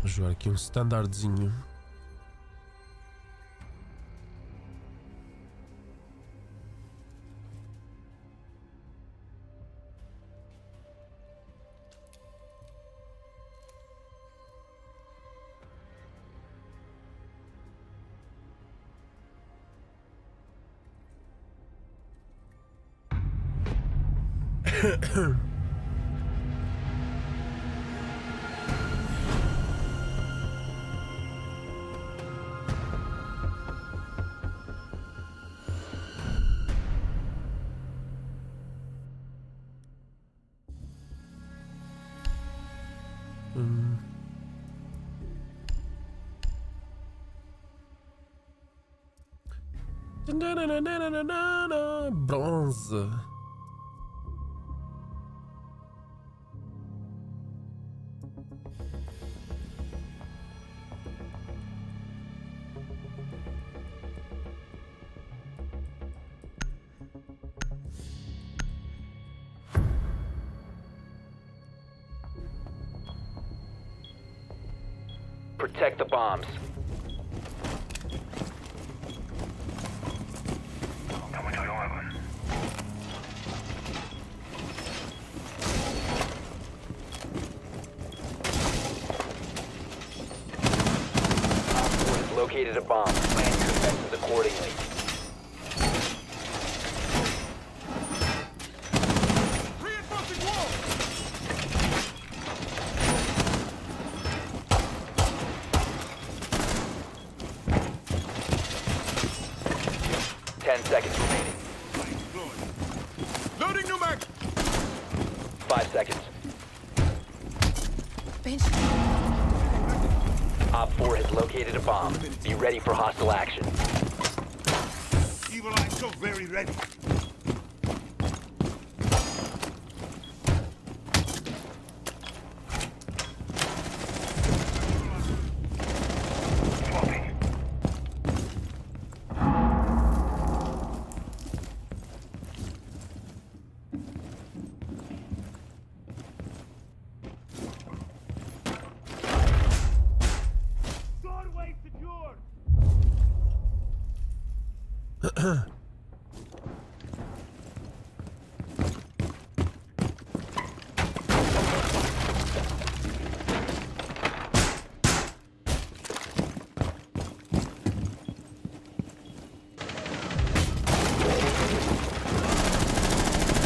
Vou jogar aqui um standardzinho. Bronze. Protect the bombs. Located a bomb. Plan your defenses accordingly. Reinforcing wall! Ten seconds remaining. Loading new mag! 5 seconds. Op 4 has located a bomb. Be ready for hostile action. Evil eye so very ready. Doorway secured!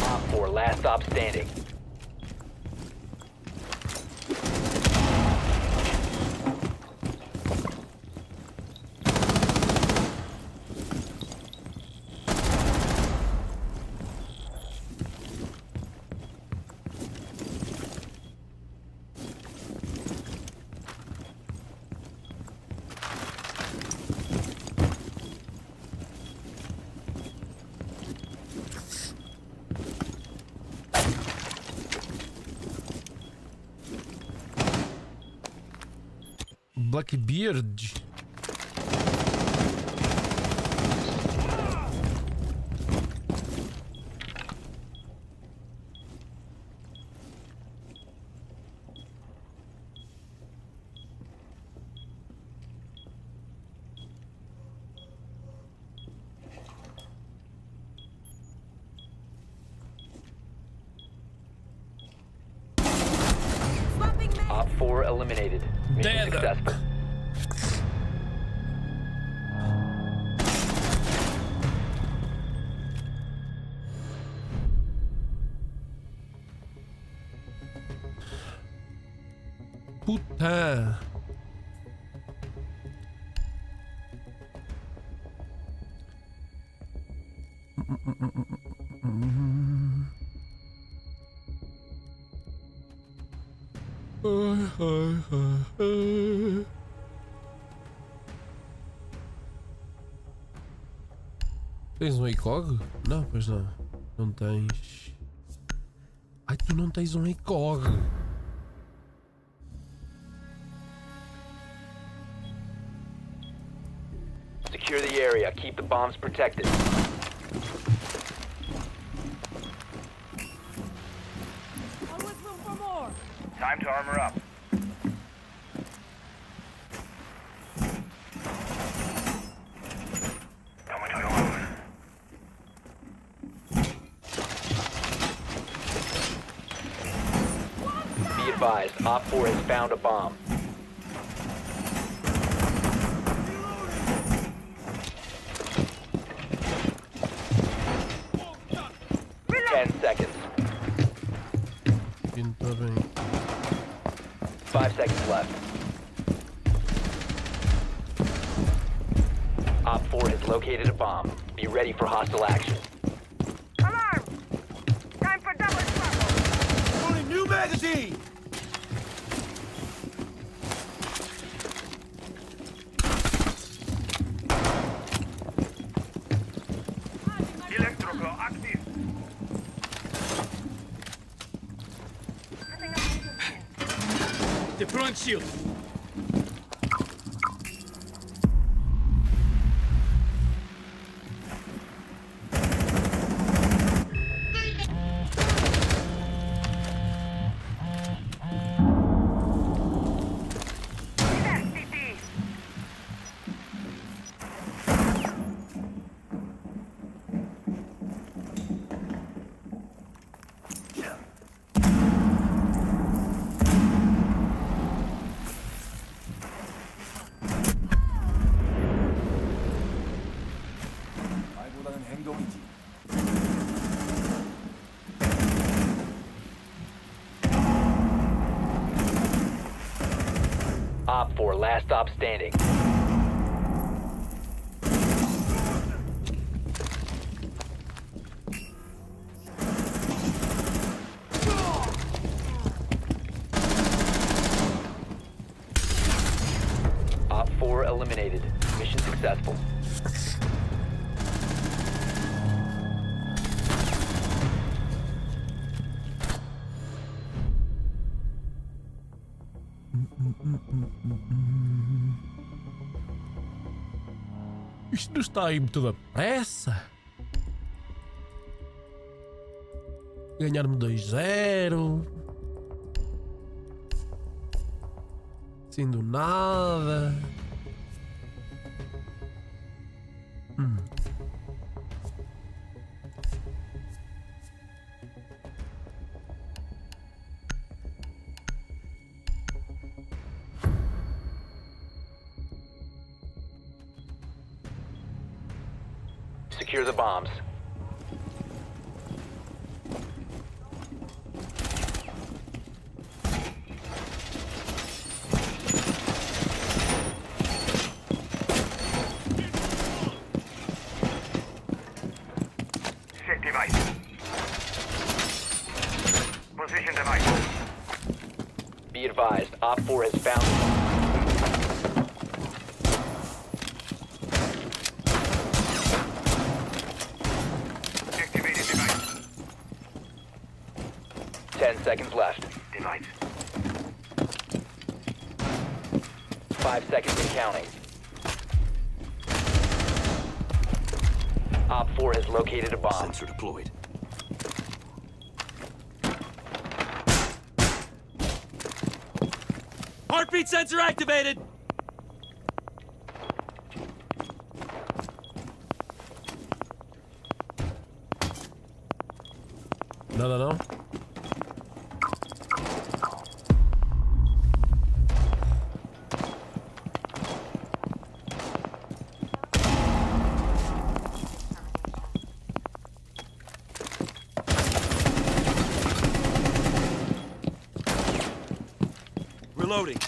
Op 4, last stop standing. Blackbeard. Op 4 eliminated. Mission Dead. successful. Puta. Tens um ECOG? Não, pois não. Não tens. Ai, tu não tens um ECOG. Secure the area. Keep the bombs protected. Time to armor up. advised, Op 4 has found a bomb. Reload. 10 seconds. Pinta bem. 5 seconds left. Op 4 has located a bomb. Be ready for hostile action. Alarm! Time for double trouble. Only new magazine. Electroclaw active. Deploying shield. 말보다는 행동이지. Op 4, last stop standing. Op 4 eliminated. Mission successful. Isto não está aí muito depressa. Ganhar-me 2-0. Assim do nada. Secure the bombs. Set device. Position device. Be advised, Op 4 has found the bomb. Activated device. 10 seconds left. Device. 5 seconds and counting. Op 4 has located a bomb. Sensor deployed. Heartbeat sensor activated! Nada não? Reloading.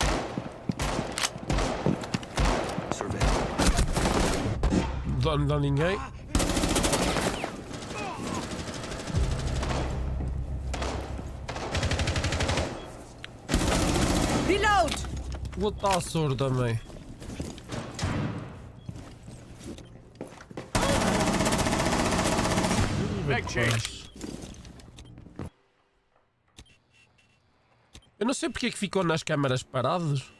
Survey. Não dá ninguém. Reload! Vou estar surdo também. Leg change. Eu não sei porque é que ficou nas câmaras parados.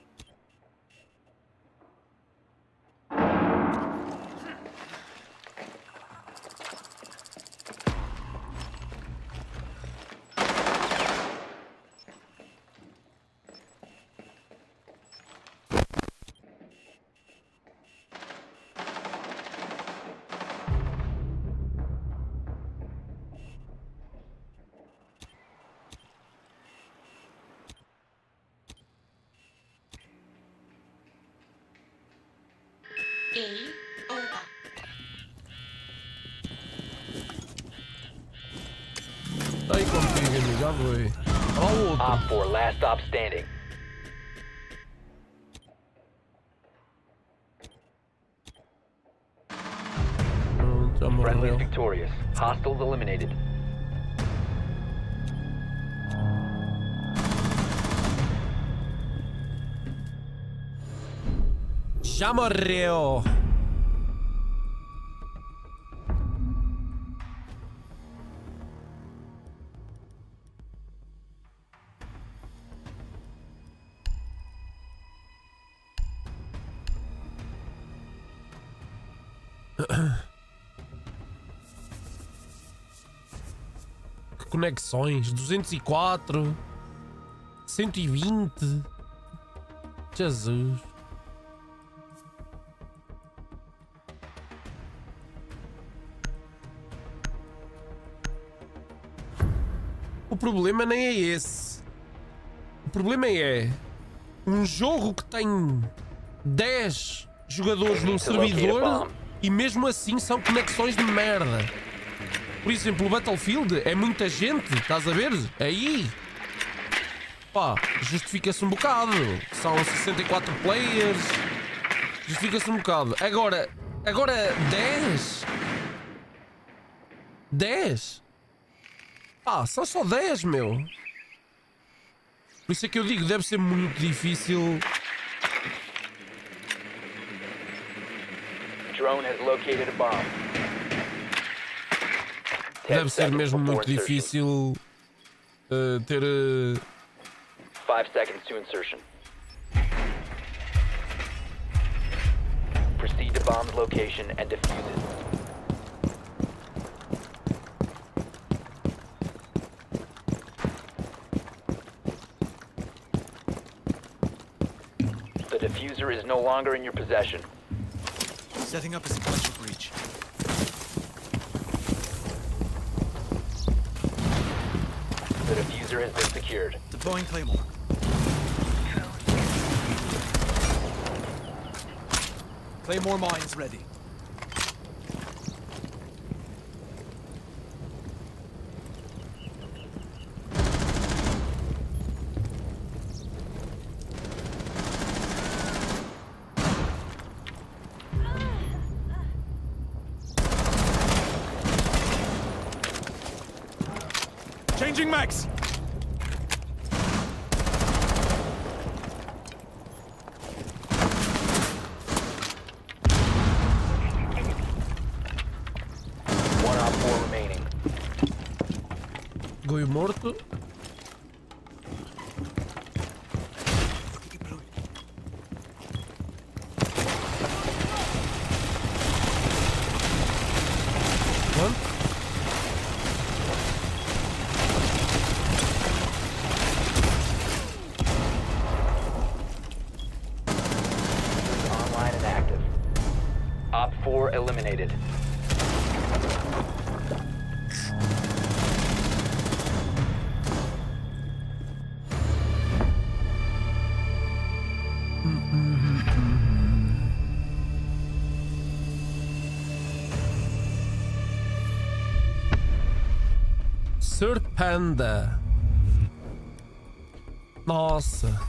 Foi. Olha o outro. Op 4, last stop standing. Pronto, já Friendly morreu. victorious. Hostiles eliminated. Já morreu. Que conexões? 204, 120. Jesus. O problema nem é esse. O problema é um jogo que tem 10 jogadores num servidor e mesmo assim são conexões de merda. Por exemplo, o Battlefield é muita gente, estás a ver? Aí, pá, justifica-se um bocado. São 64 players, justifica-se um bocado. Agora 10? 10? Pá, são só 10, meu. Por isso é que eu digo, deve ser muito difícil. Drone has located a bomb. Deve ser mesmo muito difícil ter. 5 seconds to insertion. Proceed to bomb's location and defuse it. The diffuser is no longer in your possession. Setting up a sequential breach. The diffuser has been secured. Deploying Claymore. Claymore mines ready. Changing max. One op 4 remaining. Goi morto. Quanto? Online and active. Op 4 eliminated. Sir Panda. Nossa.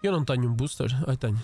Eu não tenho um booster. Ai, tenho.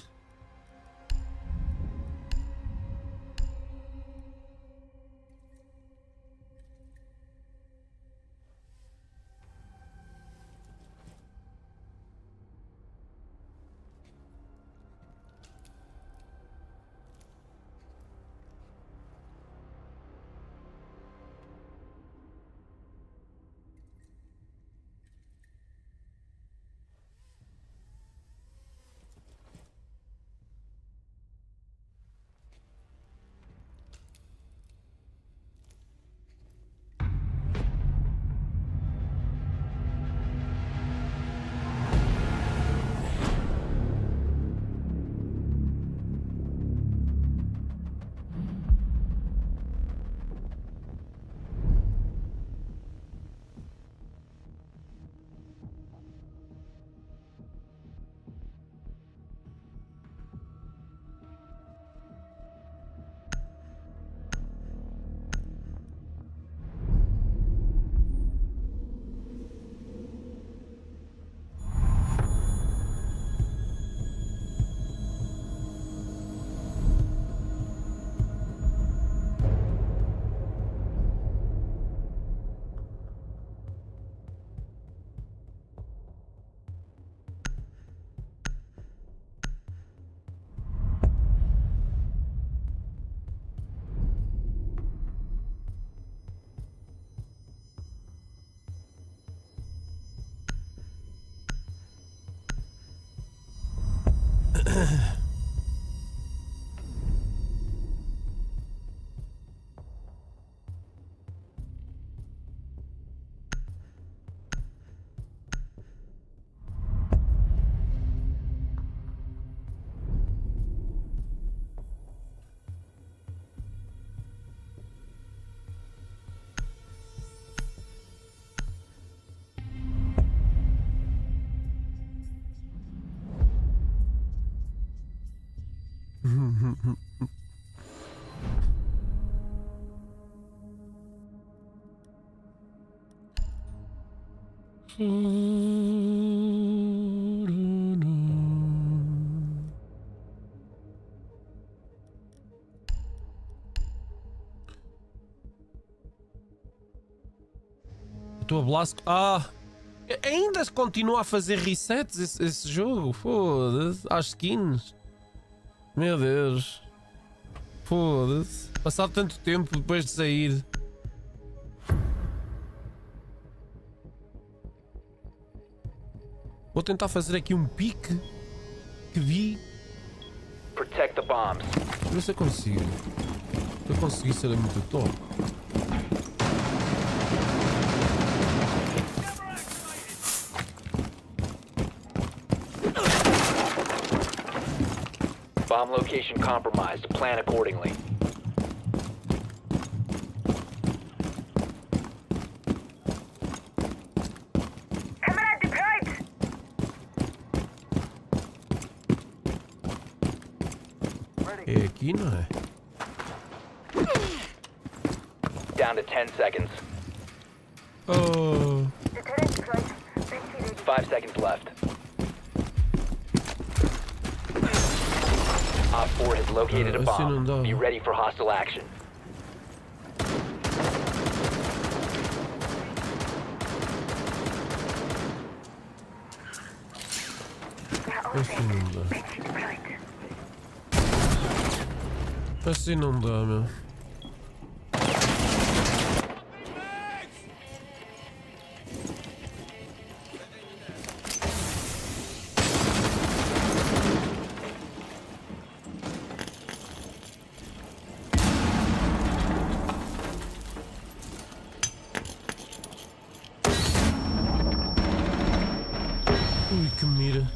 Estou a Blasco. Ainda se continua a fazer resets esse jogo. Foda-se. Às skins. Meu Deus. Foda-se. Passado tanto tempo depois de sair. Vou tentar fazer aqui um pique que vi. Protect the bombs. Deixa eu ver se eu consigo. Se eu conseguir ser muito top. Bomb location compromised. Plan accordingly. Camera deployed. É aqui, não é? Down to 10 seconds. Oh. Deterrent deployed. 5 seconds left. Op 4 has located a Assim não bomb. dá. Be ready for hostile action. Assim não dá. Assim não dá, meu. Ui, que mira.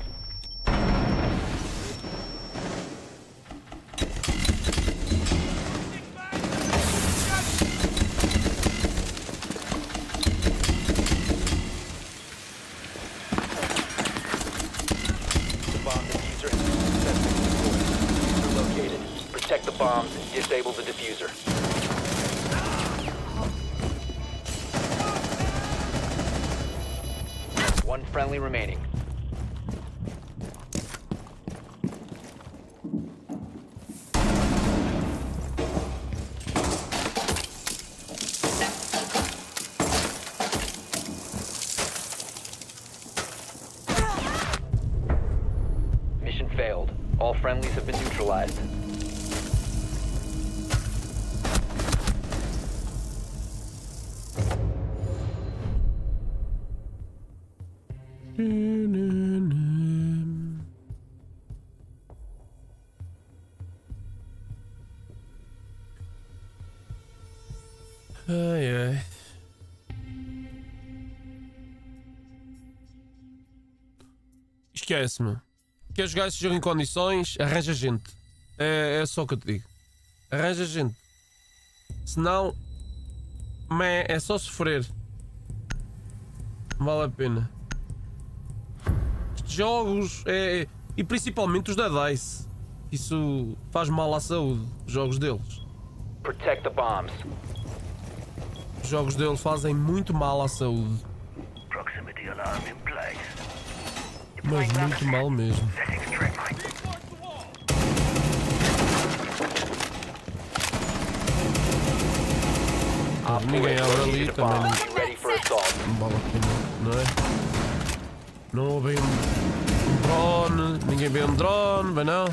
The bomb diffuser has been successfully located. Protect the bombs. Disable the diffuser. One friendly remaining. Mission failed. All friendlies have been neutralized. Ai, ai. Esquece-me. Quer jogar esse jogo em condições? Arranja gente. É só o que eu te digo. Arranja gente. Senão, é só sofrer. Não vale a pena. Estes jogos, e principalmente os da DICE. Isso faz mal à saúde, os jogos deles. Protect the bombs. Os jogos deles fazem muito mal à saúde. Proximity alarm in place. Mas muito mal mesmo. Setting a trap mine. Ninguém abre ali Located a também. bomb. Be ready for assault. Não vale a pena, não é? Não vem um drone, ninguém vê um drone, bem não?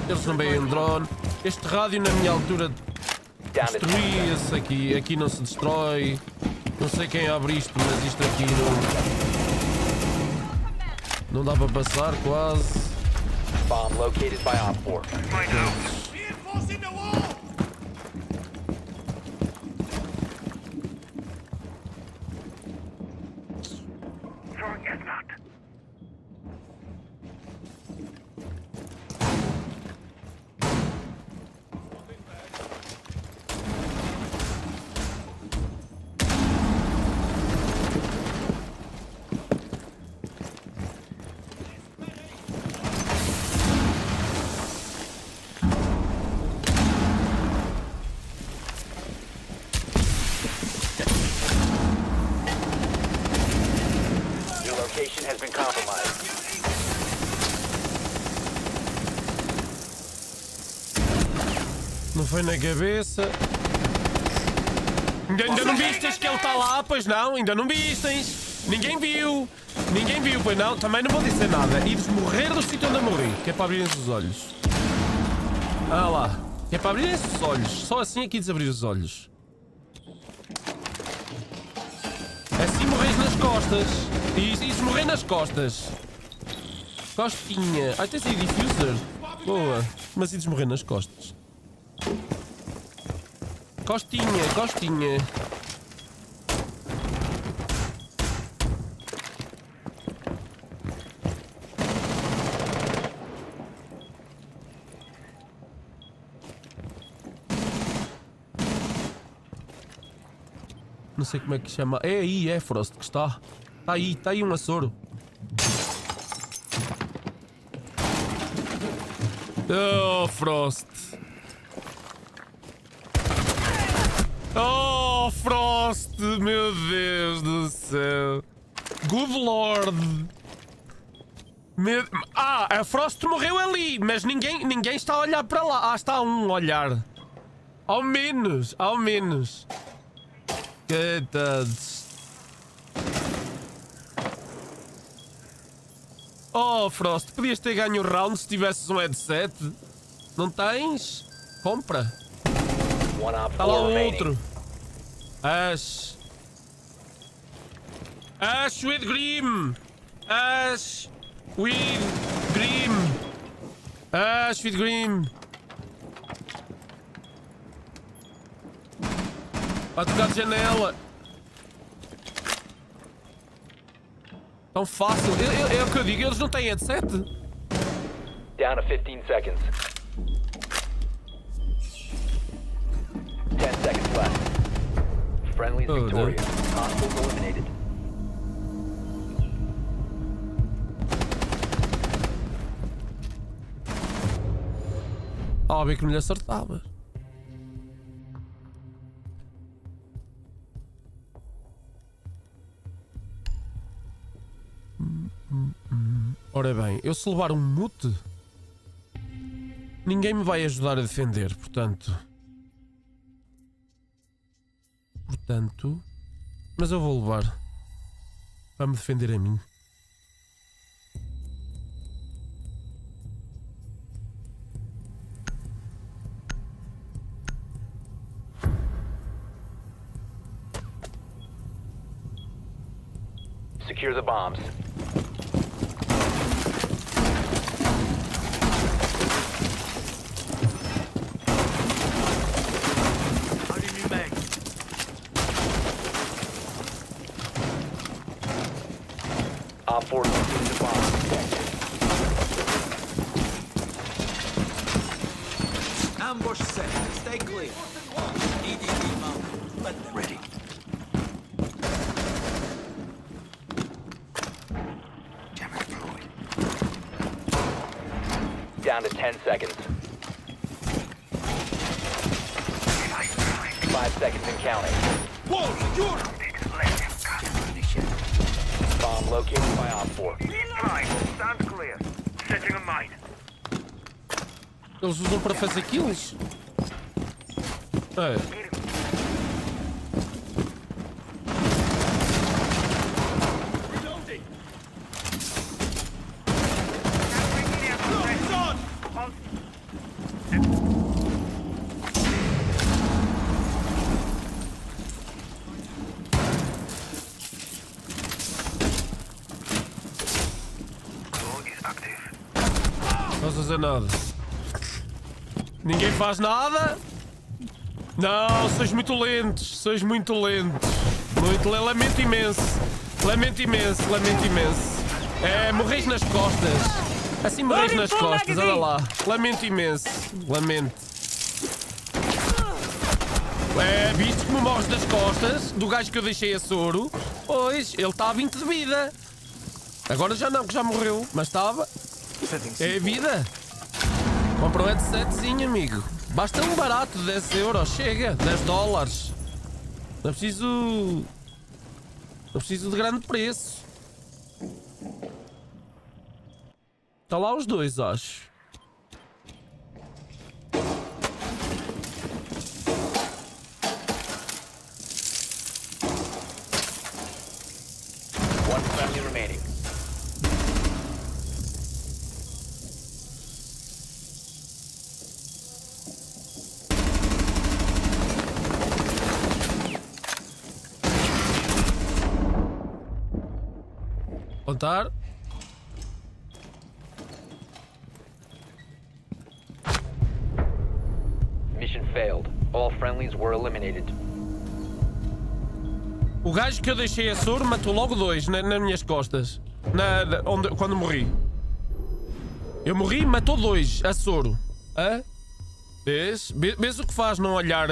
Eles não veem um drone. Este rádio na minha altura Down to 10 seconds. destruía-se, aqui não se destrói. Não sei quem abre isto, mas isto aqui não dá para passar quase. Bomb located by Op 4. Mine out. Reinforcing the wall! Throwing headshot. Não foi na cabeça. Ainda não vistes que ele está lá, pois não? Ainda não vistes? Ninguém viu. Ninguém viu, pois não? Também não vou dizer nada. Ides morrer do sítio onde eu morri. Que é para abrirem os olhos. Ah lá. Que é para abrirem os olhos. Só assim é que ides abrir os olhos. Assim morreis nas costas. Ides morrer nas costas. Costinha. Ai, tens aí diffuser. Boa. Mas ides morrer nas costas. Costinha, costinha. Não sei como é que chama. É aí, é Frost que está. Está aí um açoro. Oh, Frost. Oh, Frost, meu Deus do céu. Good Lord. A Frost morreu ali, mas ninguém está a olhar para lá. Ah, está um a olhar. Ao menos, ao menos. Coitados. Oh, Frost, podias ter ganho o round se tivesses um headset. Não tens? Compra. Está lá o outro. Ash. Ash with Grim. Ash with Grim. Ash with Grim. Vai tocar de janela. Tão fácil. É o que eu digo, eles não têm headset. Down to 15 seconds. 10 seconds left. Friendly's victorious. Hostiles eliminated. Óbvio que não lhe acertava. Ora bem, eu se levar um mute, ninguém me vai ajudar a defender, portanto, mas eu vou levar para me defender a mim. Secure the bombs. Op 4 securing the bomb. Ambush set. Stay clear. EDD mount. Let them ready. Jammer deployed. Down to 10 seconds. 5 seconds and counting. Whoa, secure! Let him cut ammunition. Bomb located by Op 4. Right, stands clear. Setting a mine. Eles usam para fazer kills? É. Reloading! Não fazer nada. Ninguém faz nada? Não, sois muito lentos. Sois muito lentos. Lamento imenso. Lamento imenso. É, morreis nas costas. Assim morreis nas costas, olha lá. Lamento imenso. Lamento. É, viste como morres das costas do gajo que eu deixei a soro? Pois, ele está a 20 de vida. Agora já não, que já morreu. Mas estava. É a vida. Compra um headsetzinho, amigo. Basta um barato de 10 euros. Chega, 10 dólares. Não preciso de grande preço. Está lá os dois, acho. tentar. Mission failed. All friendlies were eliminated. O gajo que eu deixei a soro matou logo 2 nas minhas costas. Quando morri. Eu morri e matou 2 a soro. Hã? Vês o que faz não olhar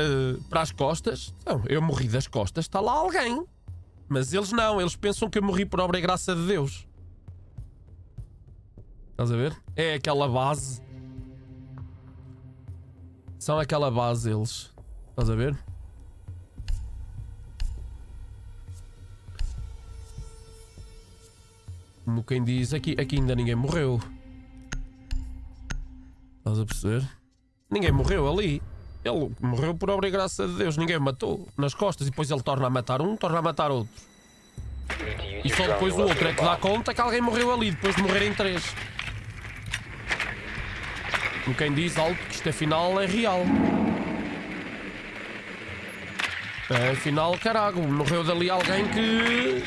para as costas? Não, eu morri das costas, está lá alguém. Mas eles não, eles pensam que eu morri por obra e graça de Deus. Estás a ver? É aquela base. São aquela base eles. Estás a ver? Como quem diz, aqui ainda ninguém morreu. Estás a perceber? Ninguém morreu ali. Ele morreu por obra e graça de Deus. Ninguém o matou nas costas. E depois ele torna a matar um, torna a matar outro. E só depois o outro é que dá conta que alguém morreu ali. Depois de morrerem 3. Como quem diz alto que isto afinal é real. Afinal, carago, morreu dali alguém que...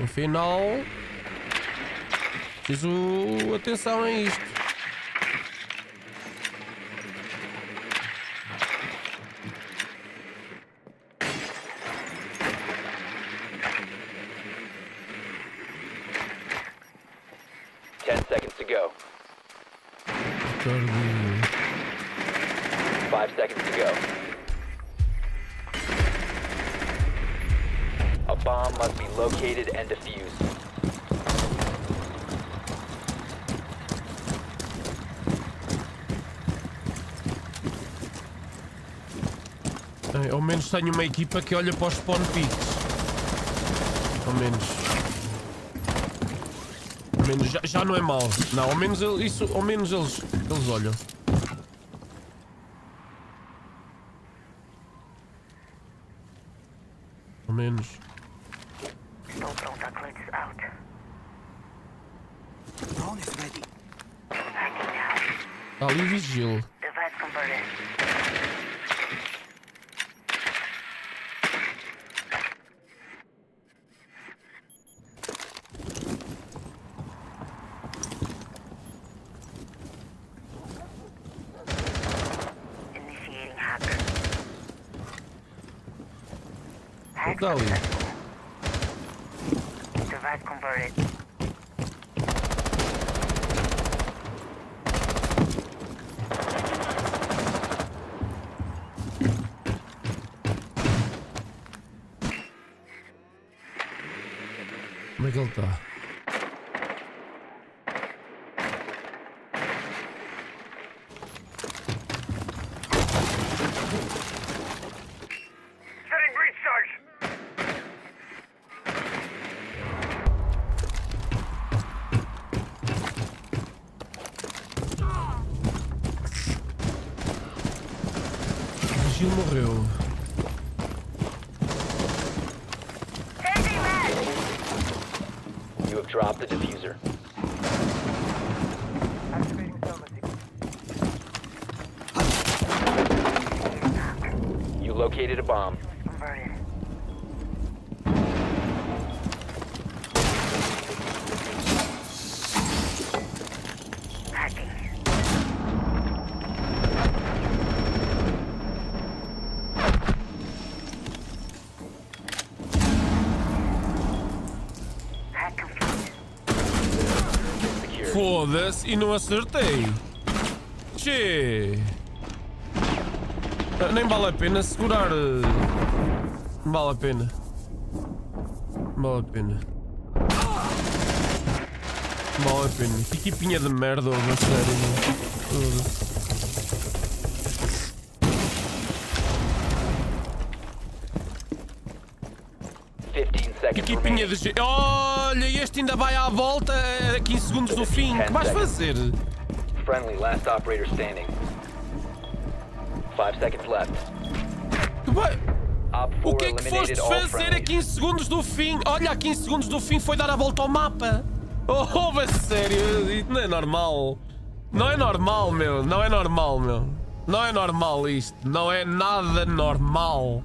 Afinal... Preciso atenção a isto. Seconds to go. 5 seconds to go. A bomb must be located and defused. Ao menos tenho uma equipa que olha para os spawn peaks. Ao menos já não é mau. Não, ao menos eles olham. Ao menos. No protocol is out. Drone is ready. Hacking now. Está ali vigilo. Device converted. Initiating hacker. Hack Está ali. successful. Device converted. Como é que ele está? Setting breach charge. O vigilo morreu. You have dropped the diffuser. You located a bomb. Converted. Hacking. Hack complete. Secure. Foda-se e não acertei. Che. Nem vale a pena segurar. Não vale a pena. Não vale a pena. Não vale a pena. Que equipinha de merda, ô, sério. Foda-se. 15 seconds Equipinha remaining. de... Olha, este ainda vai à volta a 15 segundos do fim. O que vais fazer? Friendly, last operator standing. 5 seconds left. Que vai... Op O 4 que é que eliminated foste all fazer a friendlies. 15 segundos do fim? Olha, a 15 segundos do fim foi dar a volta ao mapa. Oh, mas sério, isto não é normal. Não é normal, meu. Não é normal, meu. Não é normal isto. Não é nada normal.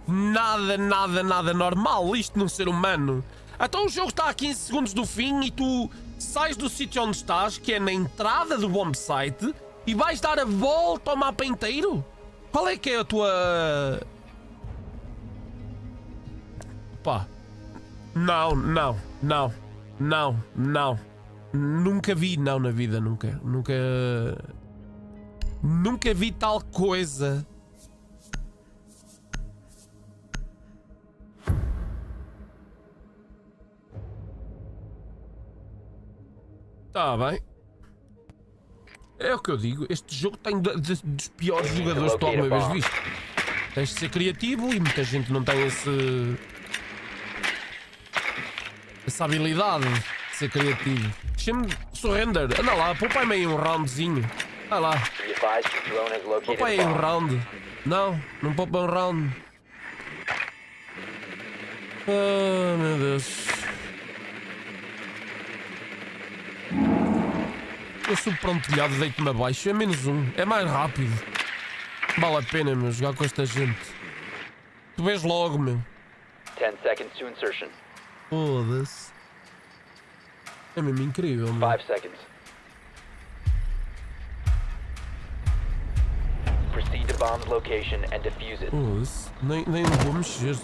Nada normal isto num ser humano. Então o jogo está a 15 segundos do fim e tu sais do sítio onde estás, que é na entrada do bombsite, e vais dar a volta ao mapa inteiro? Qual é que é a tua... Pá. Não. Nunca vi, não, na vida, nunca. Nunca vi tal coisa. Tá bem. É o que eu digo. Este jogo tem dos piores jogadores que tu alguma vez viste. Tens de ser criativo e muita gente não tem essa habilidade de ser criativo. Deixa-me surrender. Anda lá, poupa-me aí um roundzinho. Vai lá. Poupa aí um round. Não poupa um round. Ah, meu Deus. Eu subo para um telhado, deito-me abaixo. É -1. É mais rápido. Vale a pena, meu, jogar com esta gente. Tu vês logo, meu. 10 seconds to insertion. Foda-se. É mesmo incrível, meu. 5 seconds. Proceed to bomb's location and defuse it. Foda-se. Nem vou mexer.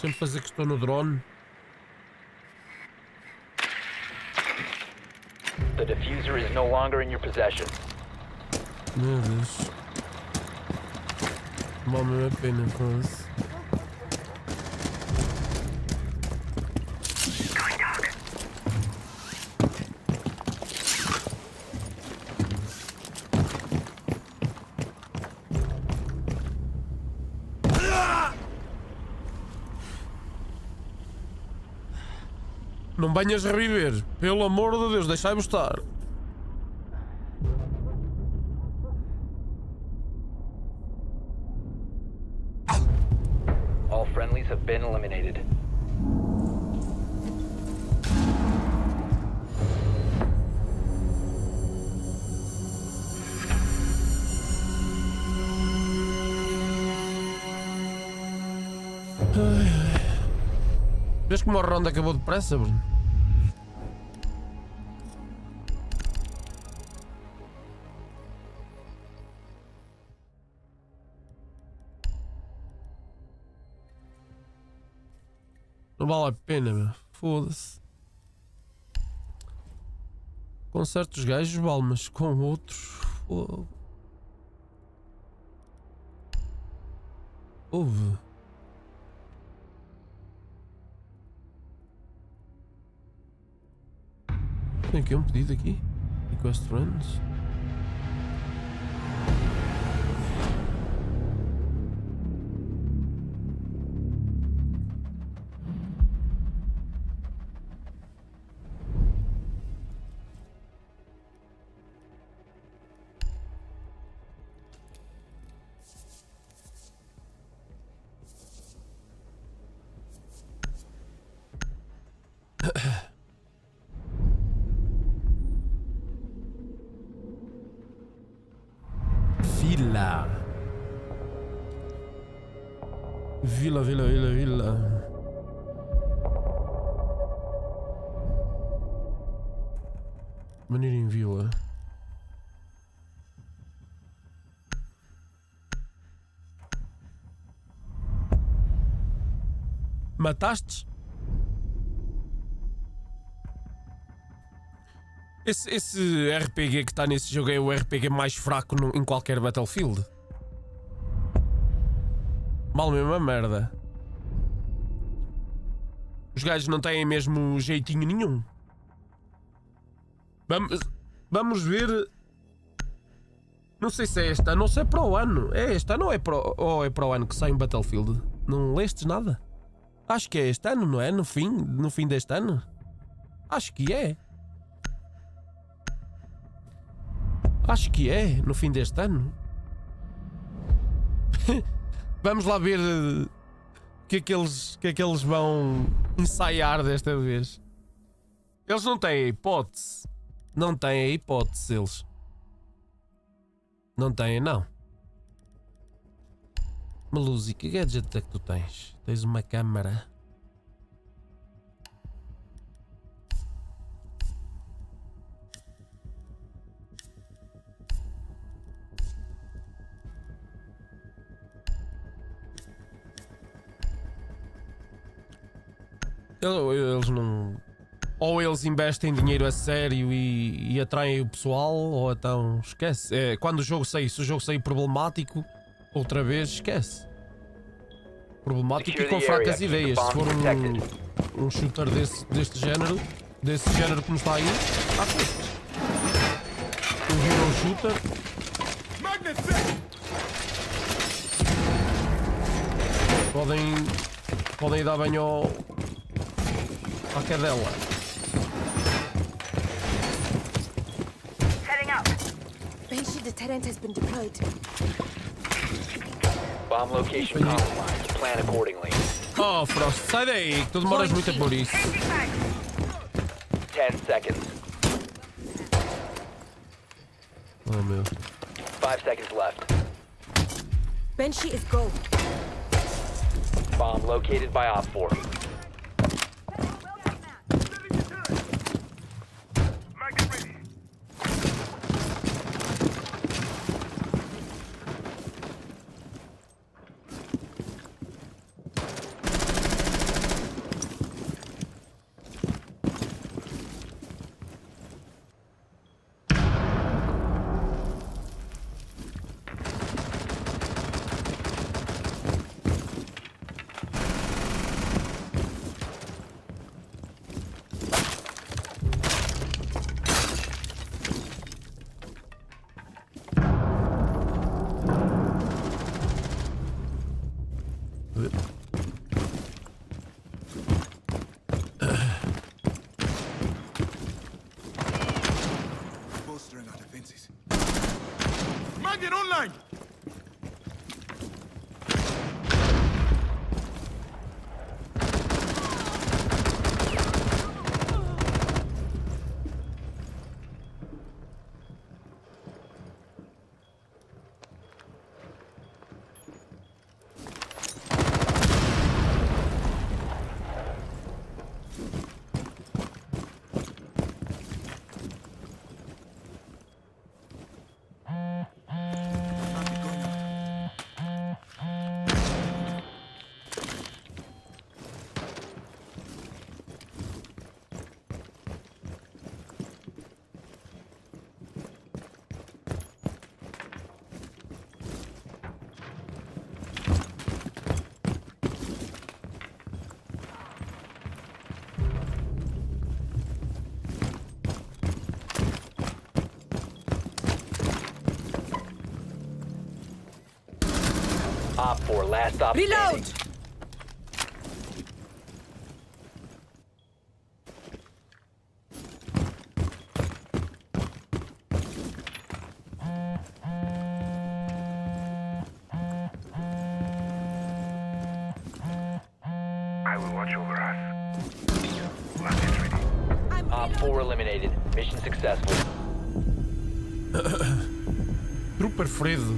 Deixa-me fazer que estou no drone. The diffuser is no longer in your possession. Meu Deus. Vale mesmo a pena, foda-se. Não venhas reviver. Pelo amor de Deus, deixai-me estar. All friendlies have been eliminated. Vês como a ronda acabou depressa, Bruno? Não vale a pena, meu. Foda-se. Com certos gajos vale, mas com outros... Foda. Houve. Tem aqui um pedido aqui. Request friends. Vila. Maneira em vila. Mataste? Esse RPG que está nesse jogo é o RPG mais fraco em qualquer Battlefield. Mal mesmo a merda. Os gajos não têm mesmo jeitinho nenhum. Vamos ver. Não sei se é este ano ou se é para o ano. É este ano ou é para o ano que sai um Battlefield? Não lestes nada? Acho que é este ano, não é? No fim deste ano? Acho que é. Acho que é, no fim deste ano. Vamos lá ver o que é que eles vão ensaiar desta vez. Eles não têm a hipótese. Não têm a hipótese, eles. Não têm, não. Melusi, que gadget é que tu tens? Tens uma câmara. Eles não. Ou eles investem dinheiro a sério e atraem o pessoal, ou então esquece. É, quando o jogo sair, se o jogo sair problemático, outra vez esquece. Problemático e com fracas ideias. Se for um shooter deste género como está aí, está feito. Um hero shooter. Podem ir dar banho à cadela. Setting up. Banshee deterrent has been deployed. Bomb location compromised. Plan accordingly. Oh, Frost, sai daí, que tu demoras muito a por isso. 10 seconds. Oh meu. 5 seconds left. Banshee is go. Bomb located by Op 4. Magnet ready. Bolstering our defenses. Magnet online! Op 4, last stop Reload! standing. I will watch over us. Magnet ready. Op 4 eliminated. Mission successful. Trooper Fredo.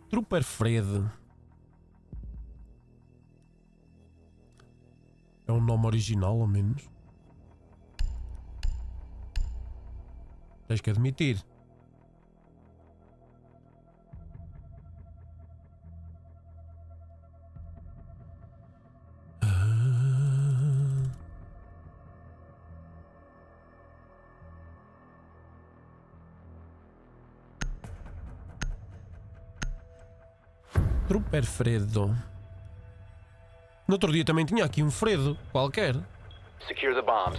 Trooper Fredo. É um nome original, ao menos. Tens que admitir. Trooper Fredo. No outro dia também tinha aqui um Fredo qualquer, Secure the bombs.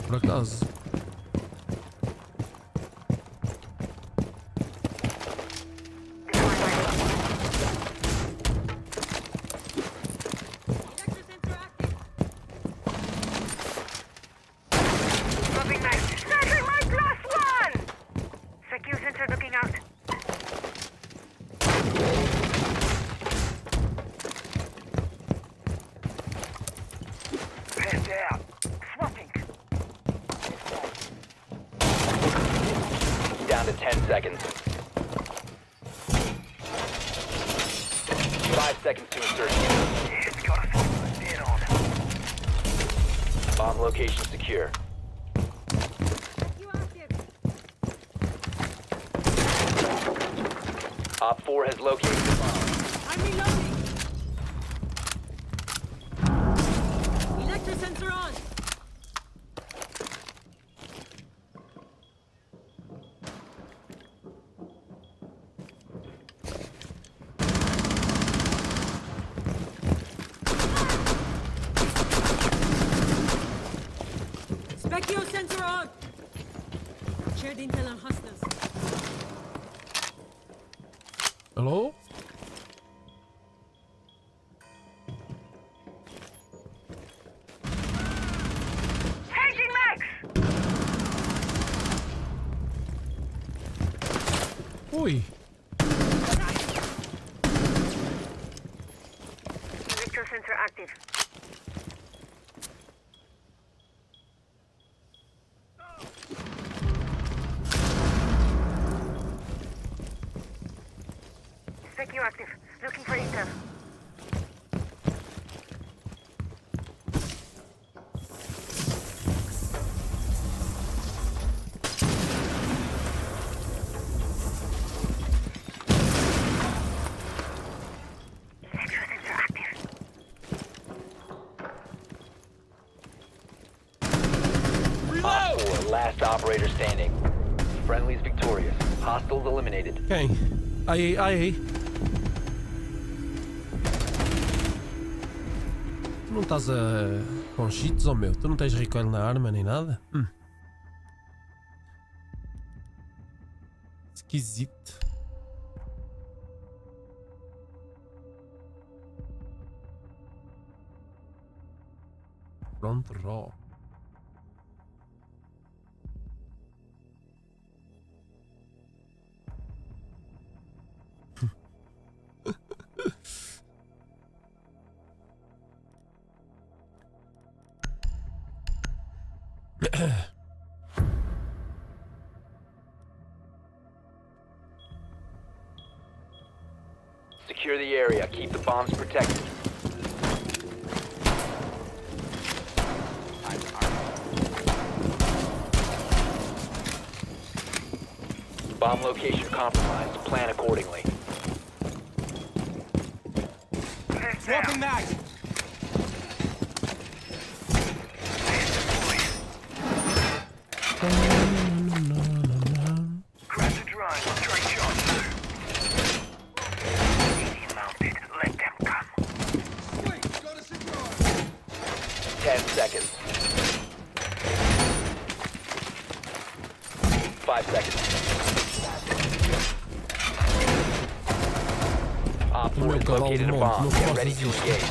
por acaso. down to 10 seconds. 5 seconds to insertion. It's got us in on. Bomb location secure. You active. Op 4 has located the bomb. I'm reloading. Electro sensor on. Specchio sensor on. Shared intel on hostiles. Hello? Changing max! Ui. Electro sensor active. Specchio active. Looking for intel. Electro sensor active. Op 4, last operator standing. Friendly's victorious. Hostiles eliminated. Quem? Aí, aí. Tu não estás com cheats, ou meu? Tu não tens recoil na arma nem nada? Esquisito. Pronto, raw. Secure the area. Keep the bombs protected. Bomb location compromised. Plan accordingly. Swapping mag! Grab the drone. Straight shot. Easy mounted. Let them come. 10 seconds. 5 seconds. Op 4 has located a bomb. Get ready to engage.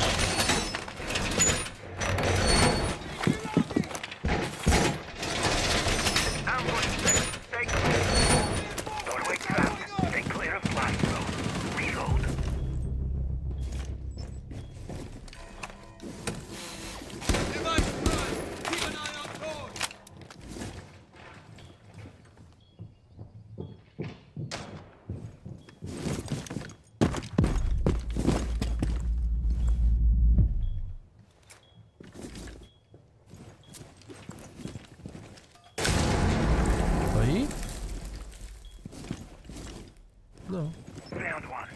Ambush set. Stay clear. Don't wait fast. Stay clear of blast zone. Reload. Device prime! Keep an eye on code! Aí? Não. Found one.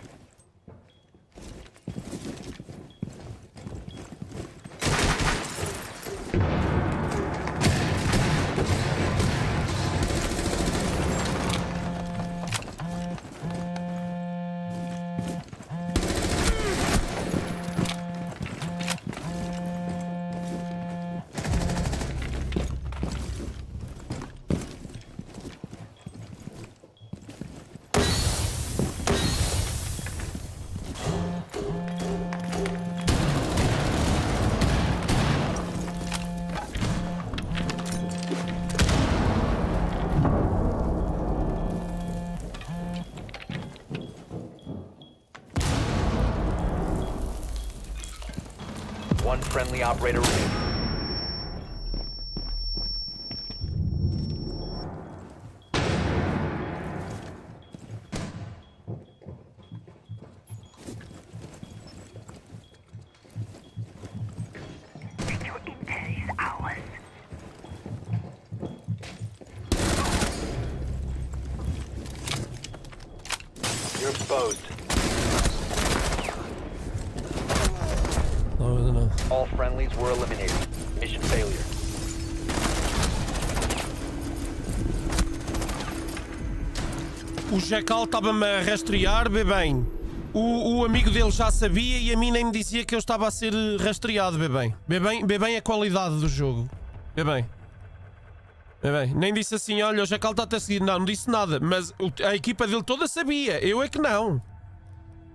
One friendly operator remaining. You're exposed. Não. All friendlies were eliminated. Mission failure. O Jacal estava-me a rastrear, bem. O amigo dele já sabia e a mim nem me dizia que eu estava a ser rastreado, bem. Bem a qualidade do jogo. Bem. Nem disse assim, olha, o Jacal está-te a seguir. Não disse nada, mas a equipa dele toda sabia. Eu é que não.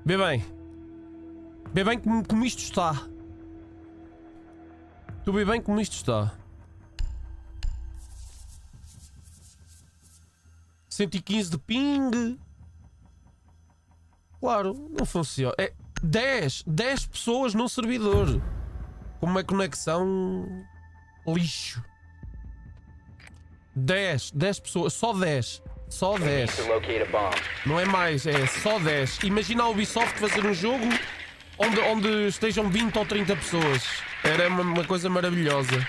Bem como isto está. Tu bem como isto está. 115 de ping. Claro, não funciona. É 10 pessoas num servidor. Com uma conexão lixo. 10 pessoas, só 10. Só 10. To locate a bomb. Não é mais, é só 10. Imagina a Ubisoft fazer um jogo onde estejam 20 ou 30 pessoas. Era uma coisa maravilhosa.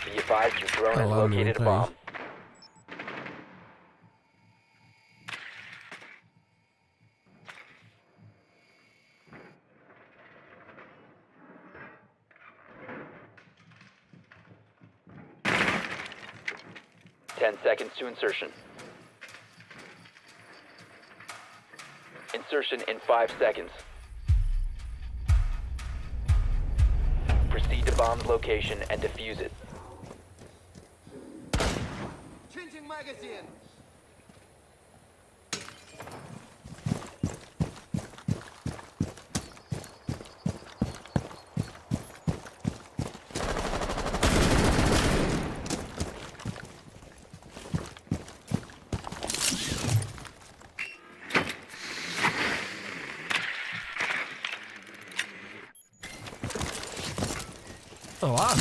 Be advised your drone has Olá, located a meu, bomb. Ten seconds to insertion. Insertion in 5 seconds. Proceed to bomb's location and defuse it. Changing magazine. Olá.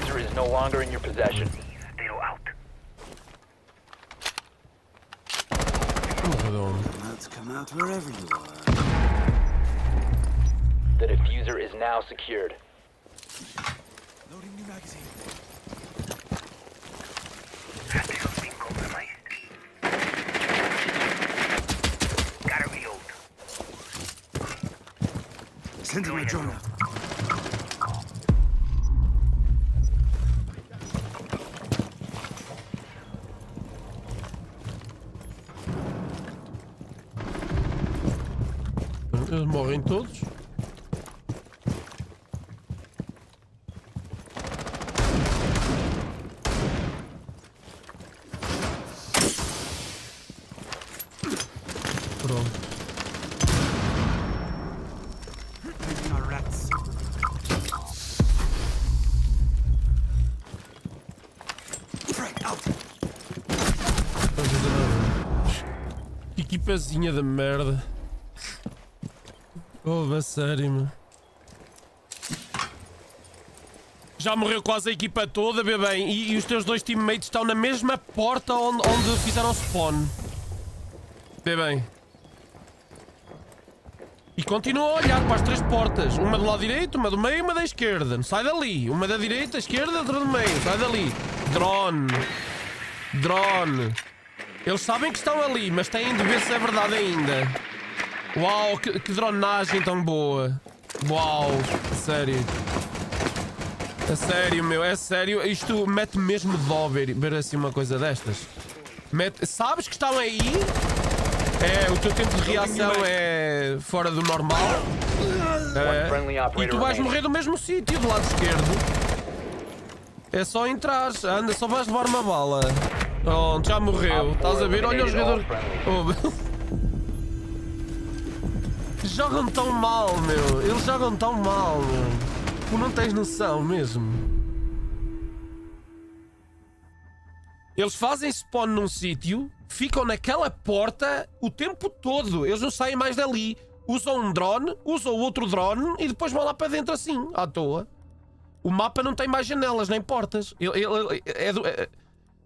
Diffuser is no longer in your possession. Still out. Let's come out wherever you are. The diffuser is now secured. Loading new magazine. Radio's been compromised. Gotta reload. Sending my drone out. Eles morrem todos. Pronto. Taking our rats. Frag out. Que equipazinha de merda. Oh, a sério, meu. Já morreu quase a equipa toda, bem. E os teus dois teammates estão na mesma porta onde fizeram spawn. Bem. E continua a olhar para as 3 portas. Uma do lado direito, uma do meio e uma da esquerda. Sai dali. Uma da direita, esquerda, outra do meio. Sai dali. Drone. Eles sabem que estão ali, mas têm de ver se é verdade ainda. Uau, que dronagem tão boa. Uau, sério. A sério, meu, é sério. Isto mete mesmo dó ver assim uma coisa destas. Sabes que estão aí? É, o teu tempo de reação é fora do normal. É. E tu vais morrer do mesmo sítio, do lado esquerdo. É só entrar, anda, só vais levar uma bala. Pronto, já morreu. Estás a ver? Olha o jogador. Oh, jogam tão mal, meu. Eles jogam tão mal, meu. Tu não tens noção mesmo. Eles fazem spawn num sítio, ficam naquela porta o tempo todo. Eles não saem mais dali. Usam um drone, usam outro drone e depois vão lá para dentro assim, à toa. O mapa não tem mais janelas nem portas.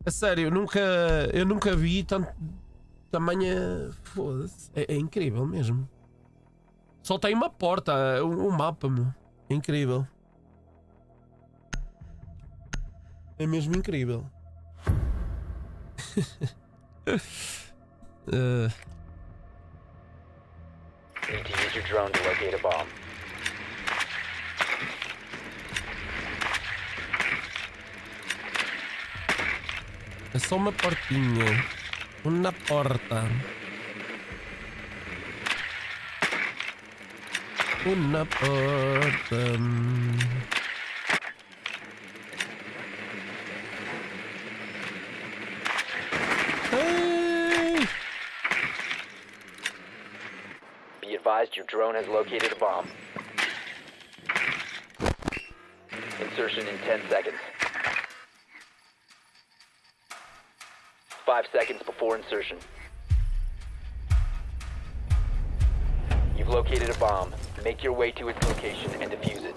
A sério, eu nunca vi tanto tamanha. Foda-se. É incrível mesmo. Só tem uma porta, um mapa, meu. É incrível. É mesmo incrível. Need to use your drone to locate a bomb. É só uma portinha. Uma porta. Uma porta. Hey. Be advised your drone has located a bomb. Insertion in 10 seconds. 5 seconds before insertion. You've located a bomb. Make your way to its location and defuse it.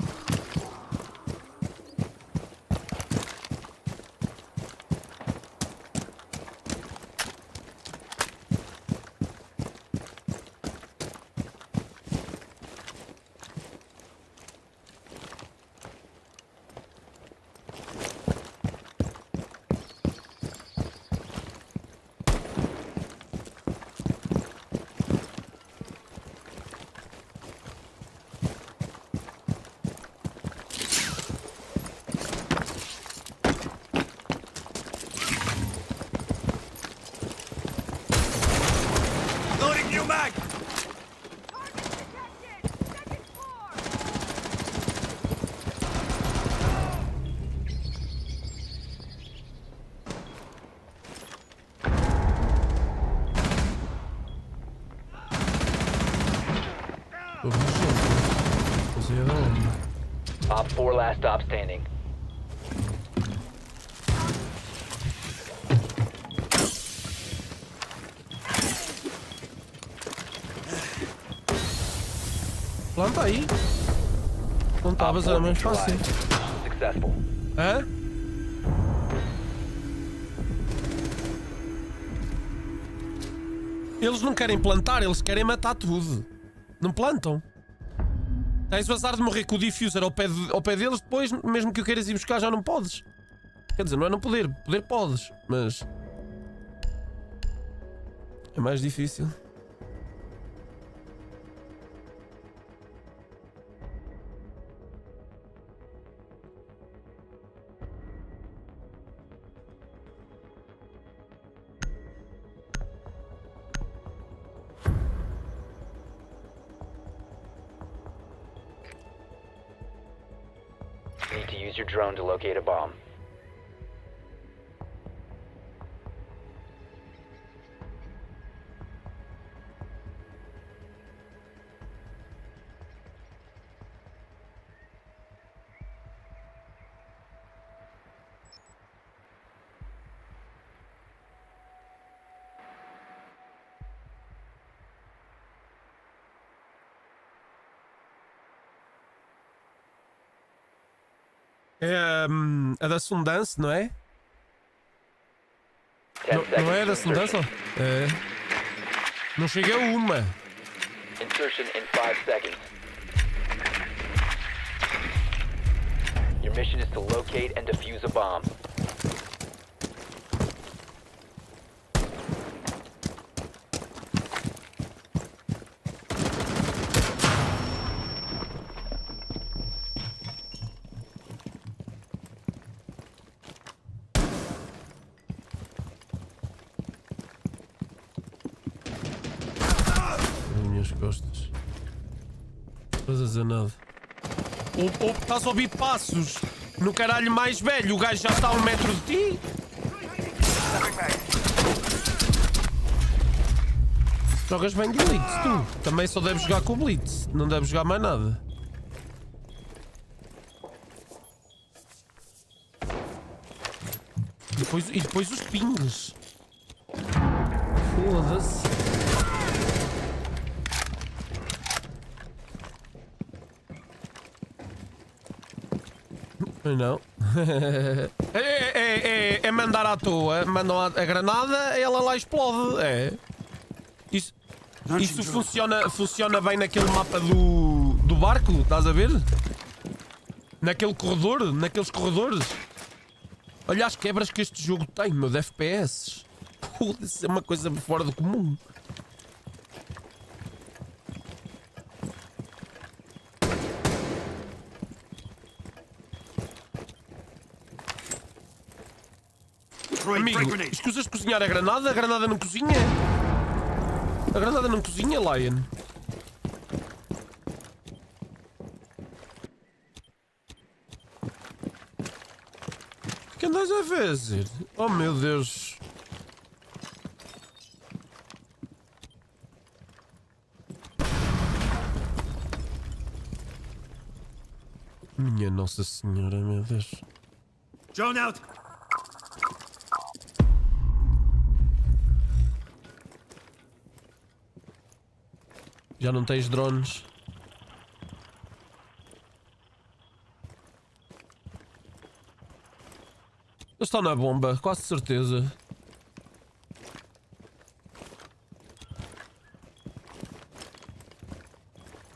Loading new mag! Op 4 last stop standing. Planta aí. Não tava, era mais fácil. Successful. Hã? Eles não querem plantar, eles querem matar tudo. Não plantam. Tens o azar de morrer com o diffuser ao pé deles, depois, mesmo que o queiras ir buscar, já não podes. Quer dizer, não é não poder. Poder podes, mas... é mais difícil. Need to use your drone to locate a bomb. É a da Sundance, não é? 10 seconds Não é to da Sundance? insertion. É. Não cheguei a uma. Insertion in 5 seconds. Your mission is to locate and defuse a bomb. As minhas costas. Estás a dizer nada. Ou estás a ouvir passos no caralho mais velho. O gajo já está a 1 metro de ti. Jogas bem de Blitz, tu. Também só deves jogar com o Blitz. Não deves jogar mais nada. E depois os pings. Foda-se. Não. É mandar à toa. Mandam a granada, ela lá explode. É. Isso. Isso funciona bem naquele mapa do barco, estás a ver? Naquele corredor, naqueles corredores. Olha as quebras que este jogo tem, meu, de FPS. Isso é uma coisa fora do comum. Amigo, escusas de cozinhar a granada não cozinha. A granada não cozinha, Lion. O que andas a fazer? Oh meu Deus. Minha Nossa Senhora, meu Deus. Drone out. Já não tens drones? Eles estão na bomba, quase certeza.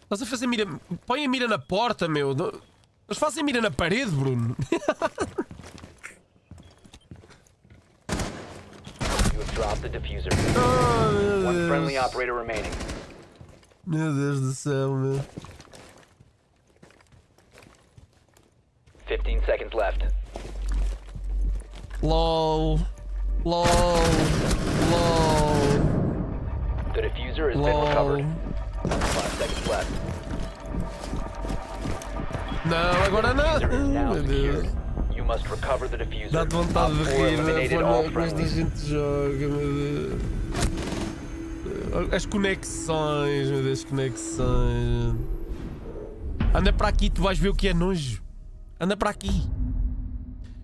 Estás a fazer mira... Põe a mira na porta, meu. Eles fazem mira na parede, Bruno. You have dropped the diffuser. Oh, meu One friendly Deus. operator remaining. Meu Deus do céu, meu. 15 seconds left. LOL. LOL. LOL. The diffuser has been LOL. recovered. 5 seconds left. Não, agora não. Diffuser is now Meu Deus. secured. You must recover the diffuser. Dá-te vontade de Op 4 rir da eliminated all forma como esta friendlies. gente joga, meu Deus. As conexões, meu Deus, as conexões. Anda para aqui, tu vais ver o que é nojo. Anda para aqui.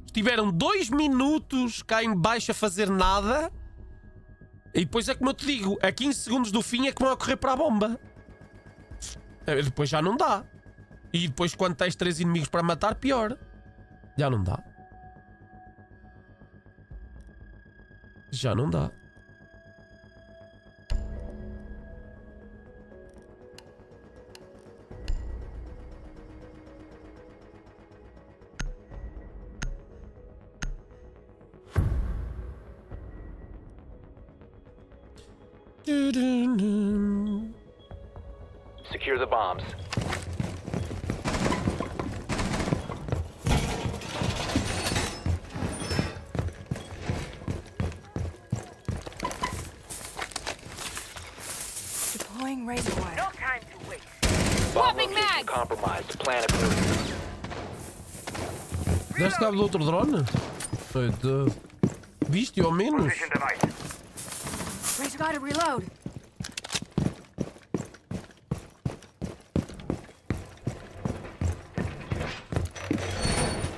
Estiveram 2 minutos cá em baixo a fazer nada. E depois é como eu te digo, a 15 segundos do fim é que vão a correr para a bomba. Depois já não dá. E depois quando tens 3 inimigos para matar, pior. Já não dá. Já não dá. Secure the bombs. Deploying razor wire. No time to waste. Bomb Swapping location mags. compromised. Plan accordingly. Deste cabo do outro drone? Coitado. Viste ao menos? Position device. Razor got to reload.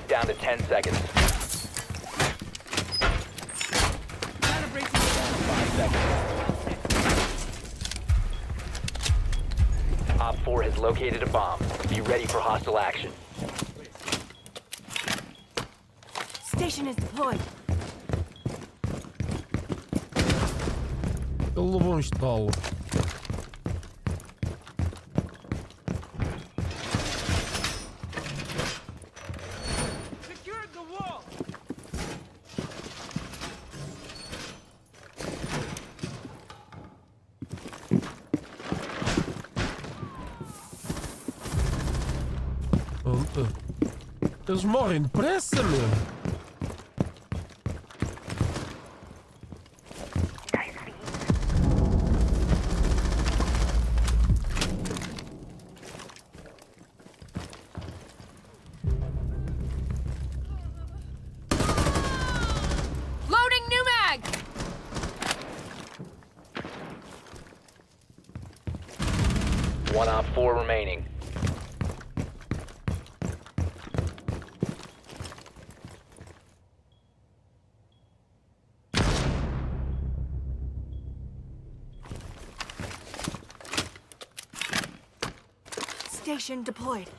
Down to 10 seconds. 5 seconds. Op 4 has located a bomb. Be ready for hostile action. Station is deployed. Ele levou um estalo. Secured the wall. Pronto. Eles morrem depressa, meu. Nice feed. Loading new mag! One Op 4 remaining. Station deployed.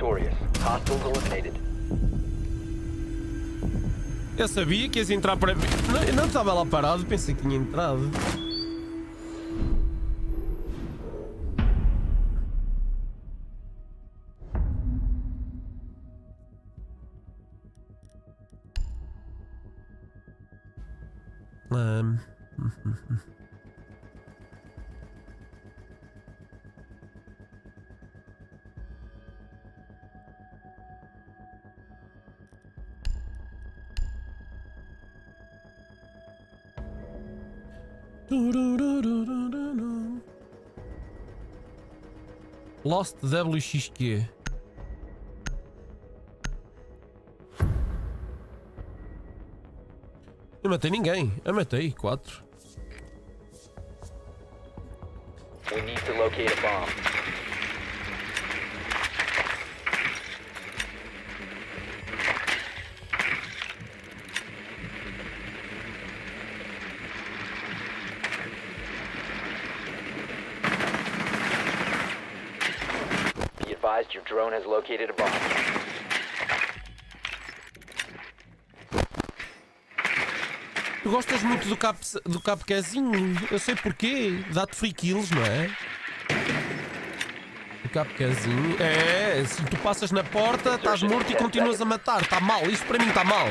victorious. Hostiles eliminated. Eu sabia que ias entrar para mim. Eu não estava lá parado, pensei que tinha entrado. Lost WXQ. Eu matei ninguém. Eu matei 4. We need to locate a bomb. Be advised your drone has located a bomb. Tu gostas muito do capquezinho? Eu sei porquê. Dá-te free kills, não é? O capquezinho. É, se tu passas na porta, estás morto e continuas a matar. Está mal, isto para mim está mal.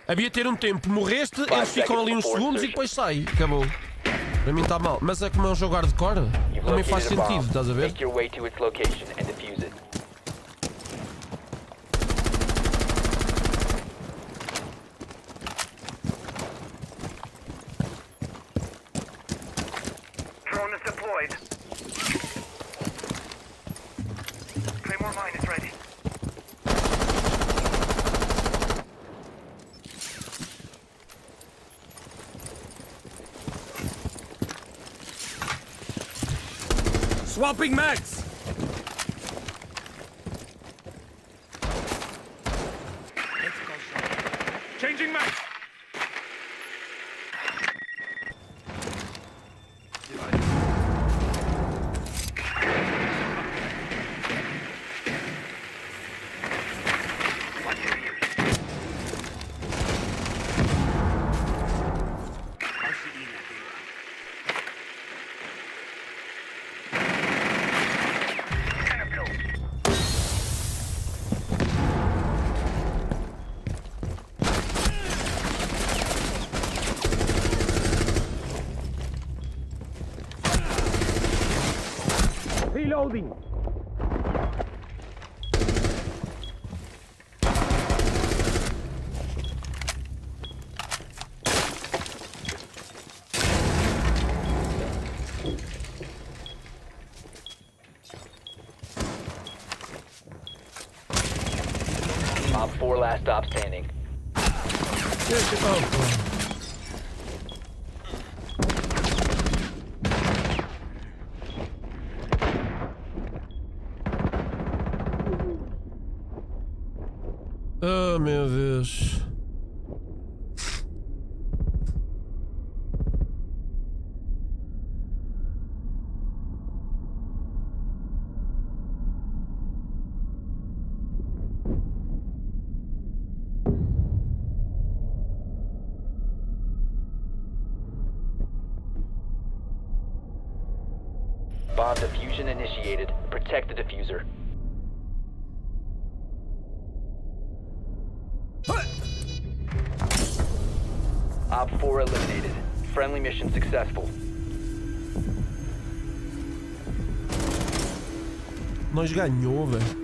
Havia ter um tempo, morreste, eles ficam ali uns segundos e depois sai. Acabou. Para mim está mal. Mas é como é um jogo hardcore. You've Também faz located a sentido, bomb. estás a ver? Make your way to its location and defuse it. Drone is deployed. Claymore mine is ready. Swapping mags! Changing mags! Reloading! Op 4 last stop standing. Oh meu Deus. Bomb diffusion initiated. Protect the diffuser. Op 4 eliminated. Friendly mission successful. Nós ganhou, velho.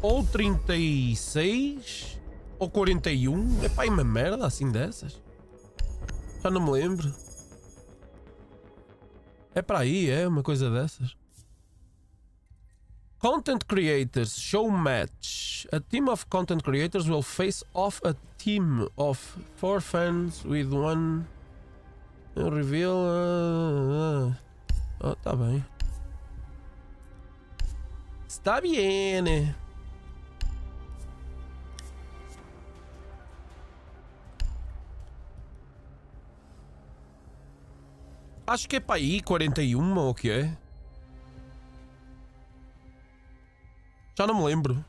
Ou 36 ou 41. É pá, uma merda assim dessas. Já não me lembro. É para aí, é uma coisa dessas. Content creators show match. A team of content creators will face off a team of 4 fans with one reveal. Oh, tá bem. Está bien. Acho que é para aí 41 ou o que é? Já não me lembro.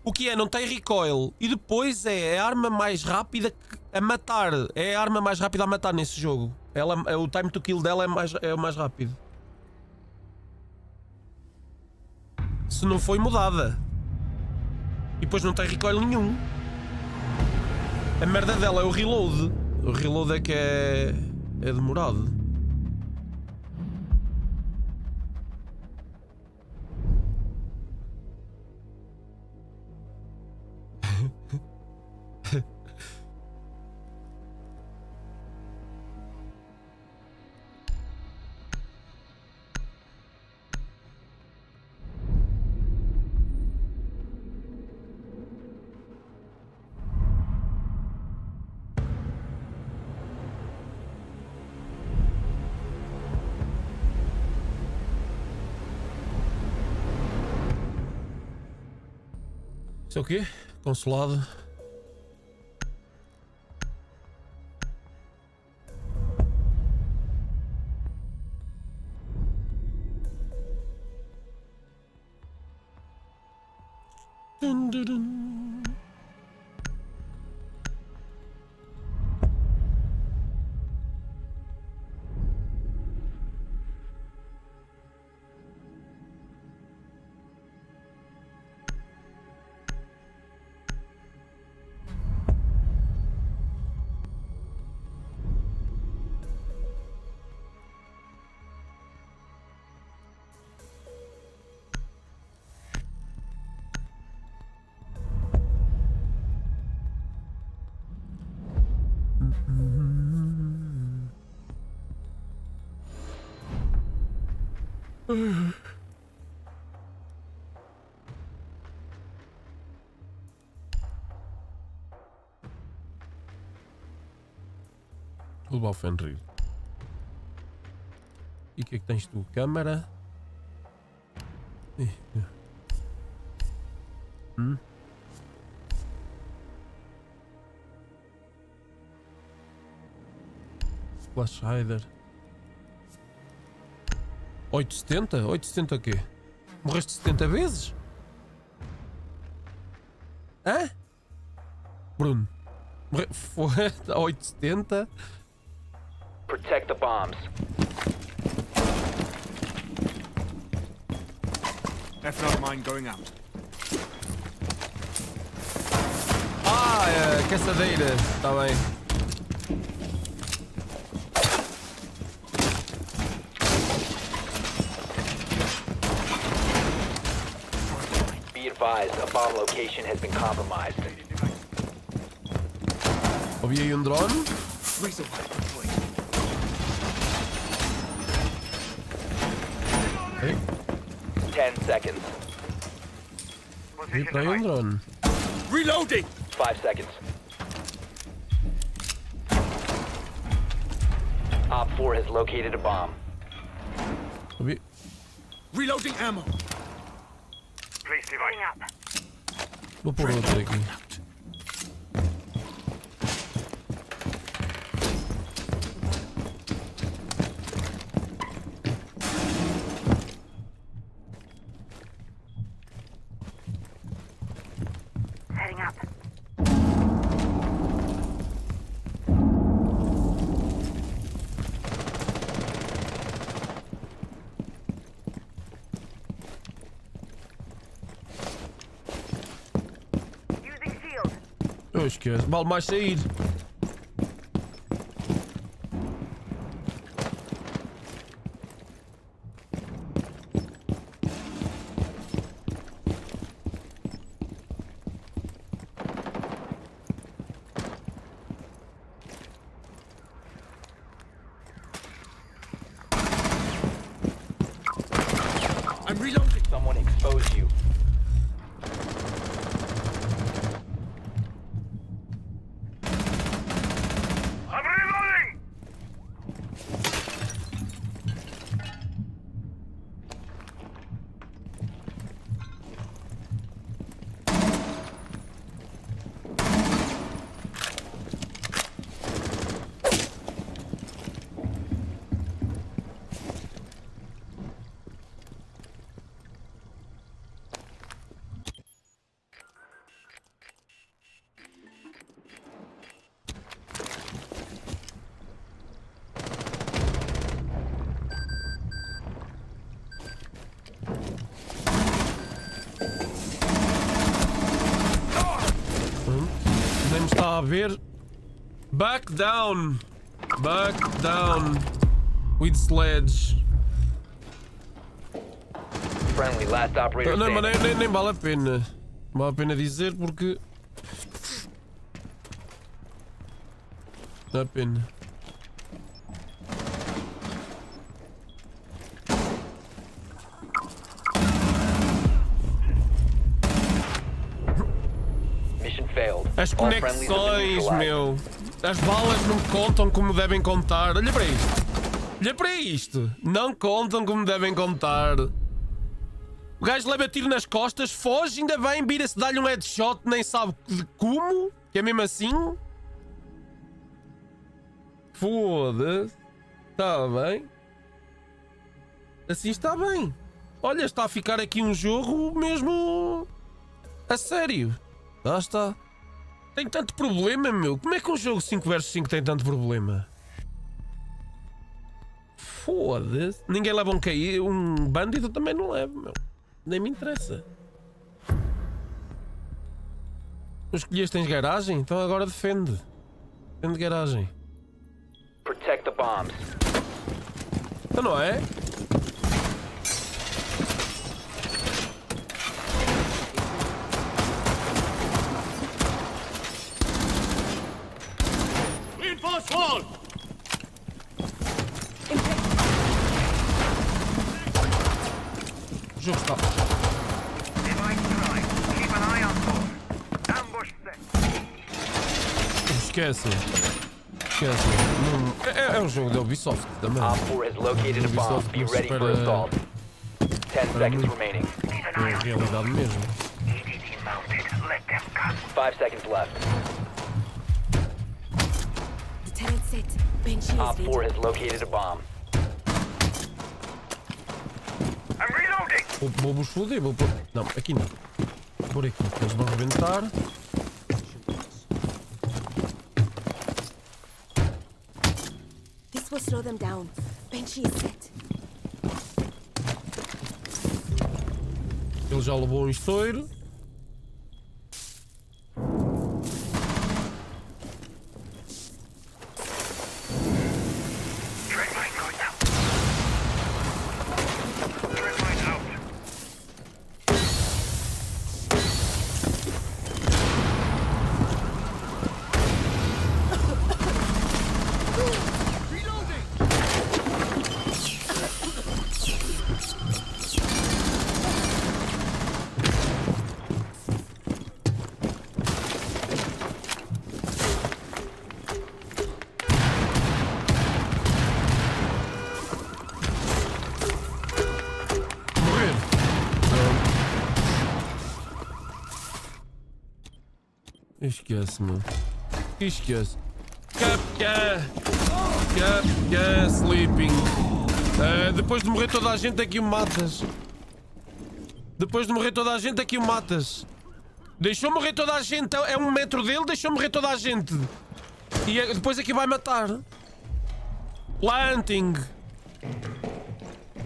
O que é? Não tem recoil. E depois é a arma mais rápida a matar. É a arma mais rápida a matar nesse jogo. O time to kill dela é o mais rápido. Se não foi mudada. E depois não tem recoil nenhum. A merda dela é o reload. O reload é que é demorado. Isso é o quê? Consulado. Dun, dun, dun. Vou levar o Fenrir. E o que é que tens tu? Câmara? Flash Hider. 870? 870 o quê? Morreste 70 vezes? Hã? Bruno. Foi a 870? Protect the bombs. F mine going out. Caçadeira. Está bem. Be advised, a bomb location has been compromised. Ouvi aí um drone. Razor wire deployed. Ei, 10 seconds. vi para aí um drone. Reloading! 5 seconds. Op 4 has located a bomb. Ouvi. Reloading ammo! Place device. Vou pôr outro aqui. Heading up. Using shield. Eu esqueço. Vale mais sair. I'm reloading! Someone exposed you. I'm reloading! lá ver. Back down. Back down. With sledge. Friendly, last operator Não, mas standing. nem vale a pena. Não vale a pena dizer porque. Não vale a pena. Mission failed. As All friendlies have been conexões, neutralized. meu. As balas não contam como devem contar. Olha para isto. Olha para isto. Não contam como devem contar. O gajo leva tiro nas costas, foge, ainda bem, vira-se, dá-lhe um headshot, nem sabe de como. Que é mesmo assim. Foda-se. Está bem. Assim está bem. Olha, está a ficar aqui um jogo mesmo a sério. Lá está. Tem tanto problema, meu. Como é que um jogo 5 vs 5 tem tanto problema? Foda-se. Ninguém leva um bandido, também não leva, meu. Nem me interessa. Os escolhias tens garagem? Então agora defende. Defende garagem. Protect the bombs. Então não é? Reinforce wall! O jogo está. Divine strike. Keep an eye on board. Ambush set. Esquece. Esquece. Não, é um jogo da Ubisoft também. Op 4 has located a bomb. Be ready for assault. 10 seconds remaining. É a realidade mesmo. EDD mounted. Let them come. 5 seconds left. Lieutenant Set. Banshee is Op 4 ready. has located a bomb. I'm reloading. Vou-vos foder, vou pôr. Não, aqui não. Por aqui, que eles vão rebentar. This will slow them down. Banshee is set. Ele já levou um estouro. Trend line going out. Trend line out. Morrer. Esquece, mano. Esquece. Sleeping. Depois de morrer toda a gente aqui o matas. Depois de morrer toda a gente aqui o matas. Deixou morrer toda a gente. É 1 metro dele, deixou morrer toda a gente. E depois aqui vai matar. Planting.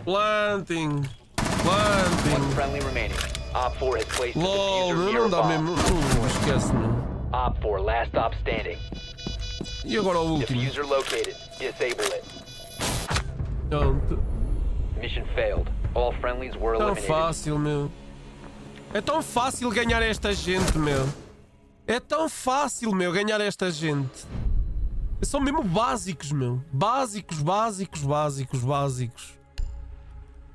Planting. One Planting. friendly remaining. Op 4 has placed the LOL, diffuser near a não dá bomb. mesmo. Esquece, mano. Op 4, last stop standing. E agora o último. Diffuser located. Disable it. Pronto. Mission failed. All friendlies were Tão eliminated. fácil, meu. É tão fácil ganhar esta gente, meu. É tão fácil, meu, ganhar esta gente. São mesmo básicos, meu. Básicos, básicos, básicos, básicos.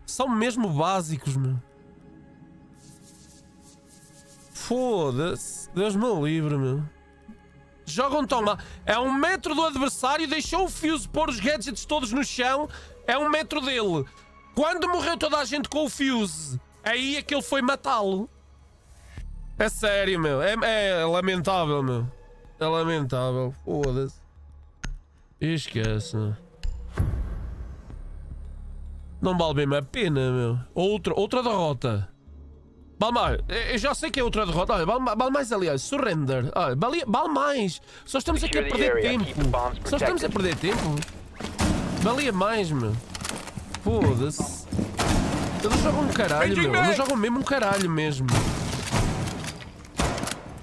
São mesmo básicos, meu. Foda-se. Deus me livre, meu. Jogam tão mal. É 1 metro do adversário, deixou o Fuse pôr os gadgets todos no chão. É 1 metro dele. Quando morreu toda a gente com o Fuse, aí é que ele foi matá-lo. É sério, meu. É lamentável, meu. É lamentável. Foda-se. Esquece, meu. Não vale mesmo a pena, meu. Outra derrota. Vale mais. Eu já sei que é outra derrota. Olha, vale mais, aliás. Surrender. Olha, vale mais. Só estamos aqui a perder tempo. Só estamos a perder tempo. Valia mais, meu. Foda-se. Eles não jogam um caralho, meu. Não jogam mesmo um caralho mesmo.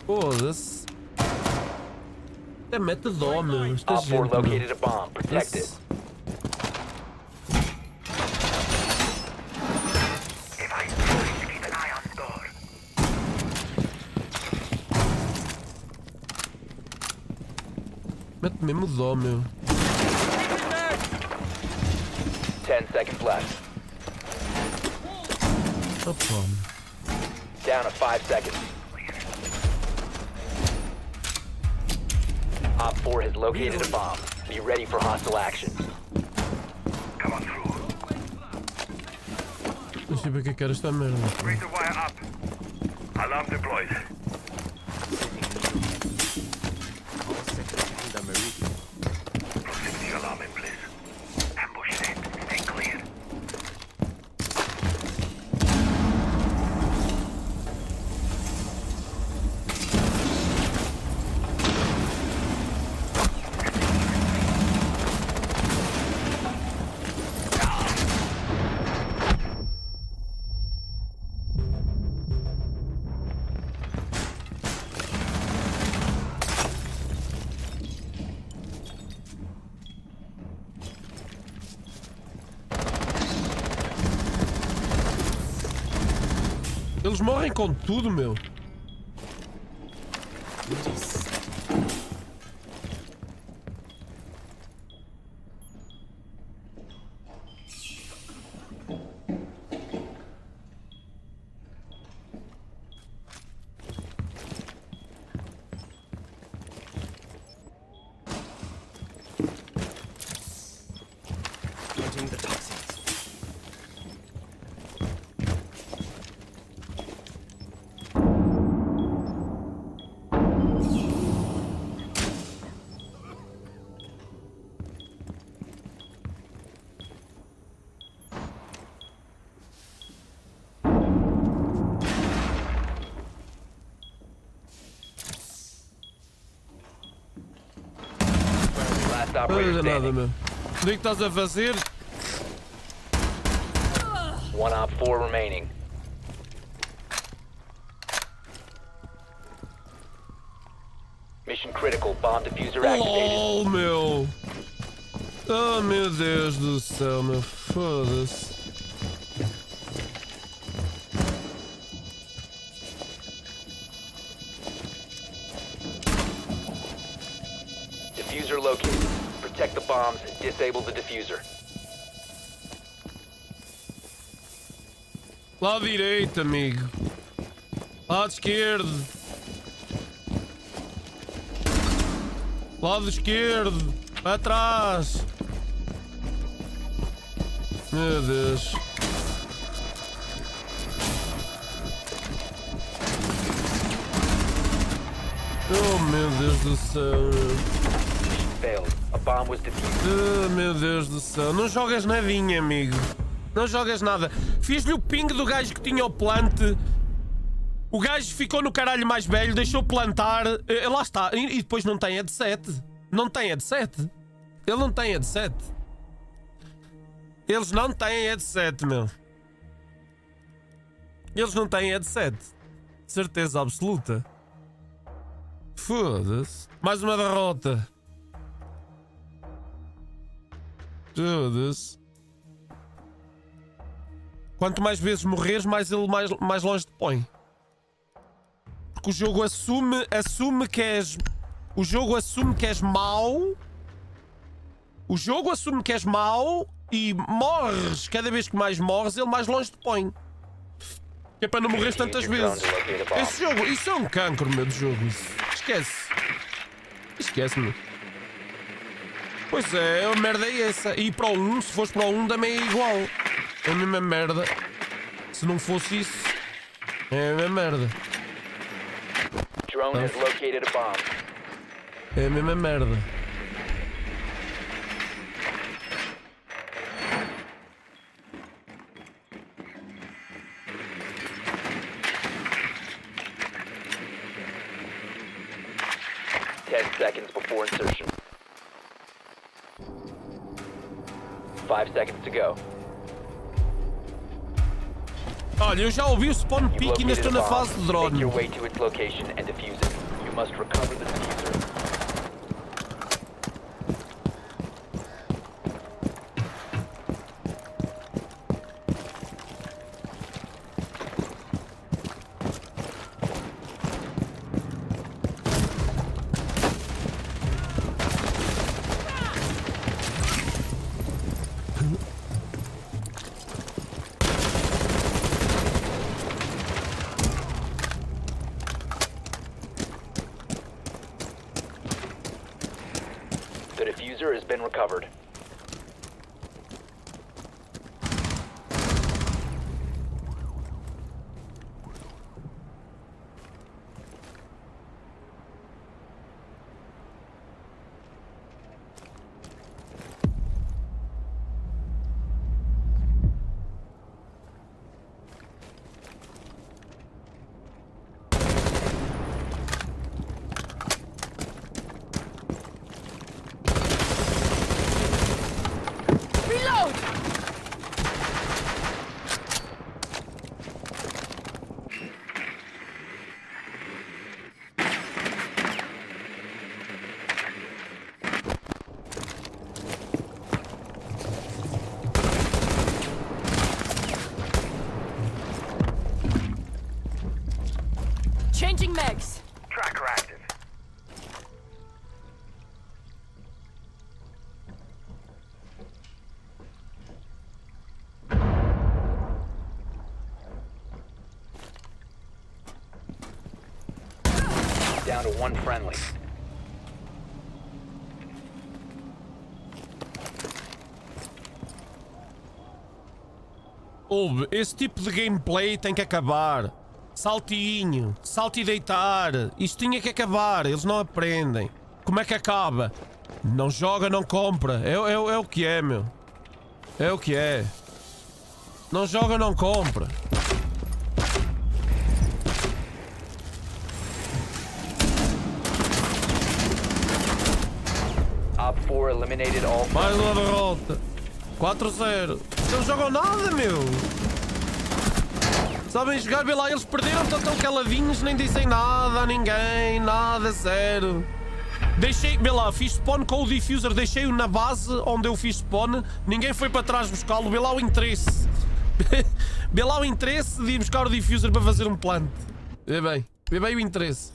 Foda-se. Até mete dó, meu. Esta Op 4 gente, meu. located a bomb. Protect it. Esse- Keep an eye on door. Mete mesmo dó, meu. 10 seconds left. Opa. Down to 5 seconds. Op 4 has located a bomb. Be ready for hostile action. Come on through. Não sei para que quero esta merda. Razor wire up. Alarm deployed. Proximity alarm in place. Ambush set. Stay clear. Eles morrem com tudo, meu. Purging the toxins. Last Não operator vejo nada, standing. meu. O que estás a fazer? One Op 4 remaining. Mission critical. Bomb diffuser activated. LOL, meu. Oh, meu Deus do céu, meu. Foda-se. Diffuser located. Protect the bombs. Disable the diffuser. Lado direito, amigo. Lado esquerdo. Lado esquerdo. Atrás. Meu Deus. Oh, meu Deus do céu. Mission failed. A bomb was defused. Oh, meu Deus do céu. Não jogas nadinha, amigo. Não jogas nada. Fiz-lhe o ping do gajo que tinha o plante. O gajo ficou no caralho mais velho, deixou plantar. Lá está. E depois não tem headset. Não tem headset. Ele não tem headset. Eles não têm headset, meu. Eles não têm headset. Certeza absoluta. Foda-se. Mais uma derrota. Foda-se. Quanto mais vezes morreres, mais ele mais longe te põe. Porque o jogo assume que és. O jogo assume que és mau. O jogo assume que és mau e morres. Cada vez que mais morres, ele mais longe te põe. Que é para não morreres tantas vezes. Esse jogo, isso é um cancro, meu, de jogo. Isso. Esquece. Esquece-me. Pois é, a merda é essa. E para o 1, se fores para o 1 também é igual. É a mesma merda. Se não fosse isso, é a mesma merda. Drone has located a bomb. É a mesma merda. Seconds before insertion. 5 seconds to go. Olha, eu já ouvi o spawn You've peak e ainda located estou a na fase de bomb. drone. Make your way to its location and defuse it. You must recover the diffuser. been recovered. Changing mags. Tracker active. Down to one friendly. Ouve, esse tipo de gameplay tem que acabar. Saltinho, salto e deitar. Isto tinha que acabar, eles não aprendem. Como é que acaba? Não joga, não compra. É o que é, meu. É o que é. Não joga, não compra. Op 4 eliminated all Mais friendlies. uma derrota. 4-0. Não jogam nada, meu. Sabem jogar, vê lá, eles perderam, estão tão caladinhos, nem dizem nada a ninguém, nada, zero. Deixei, vê lá, fiz spawn com o diffuser, deixei-o na base onde eu fiz spawn, ninguém foi para trás buscá-lo, vê lá o interesse. Vê lá o interesse de ir buscar o diffuser para fazer um plant. Vê bem o interesse.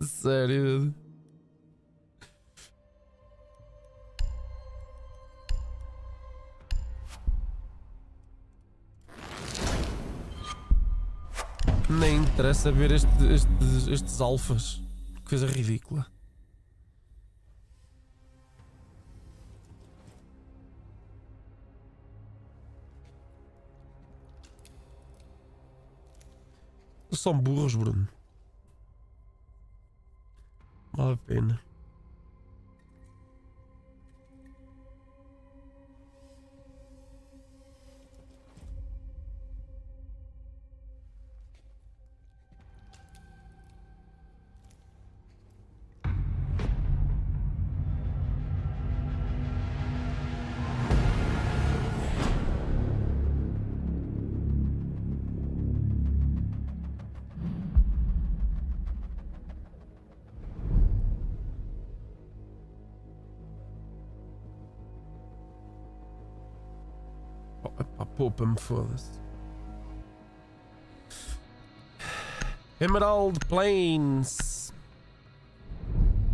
Sério. Nem interessa ver estes alfas. Que coisa ridícula. Eles são burros, Bruno. Vale a pena. Poupa-me, foda-se. Emerald Plains.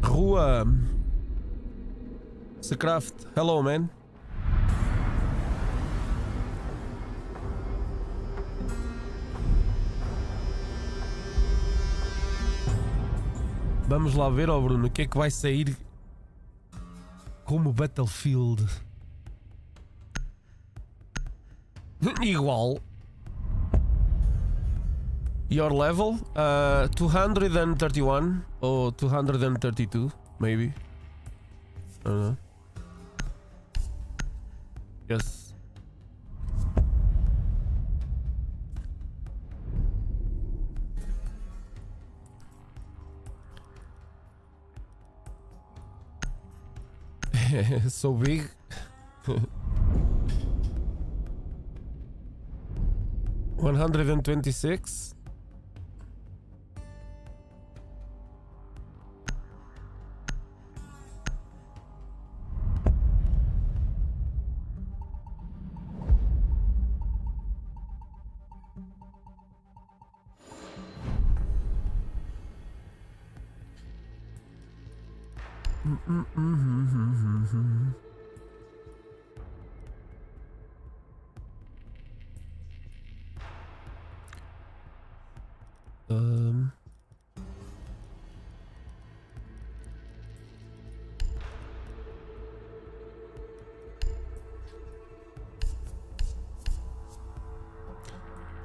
Rua. Secraft. Hello, man. Vamos lá ver, ó Bruno, o que é que vai sair como Battlefield. Igual. Your level? 231 or 232, maybe. I don't know. Yes. So big. $126.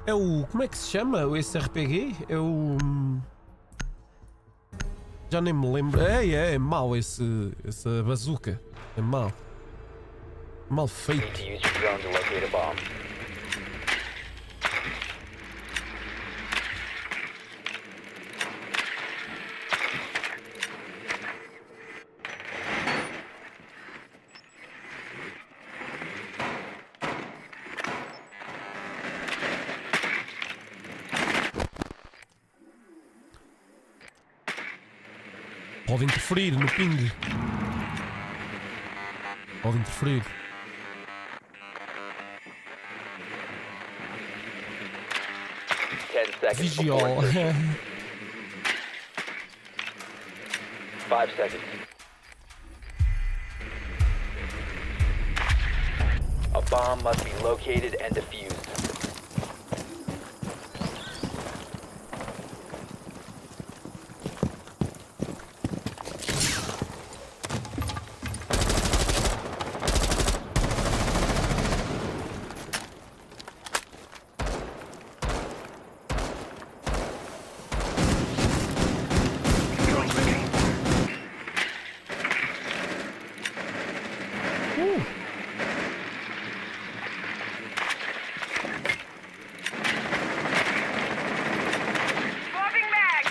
É o... Como é que se chama esse RPG? É o... Já nem me lembro. É mau essa bazuca. É mau. Mal Need feito. to use your drone to locate a bomb. Pode interferir no ping. Pode interferir. 10 seconds Visual. before insertion. 5 seconds. A bomb must be located and defused. Swapping mag!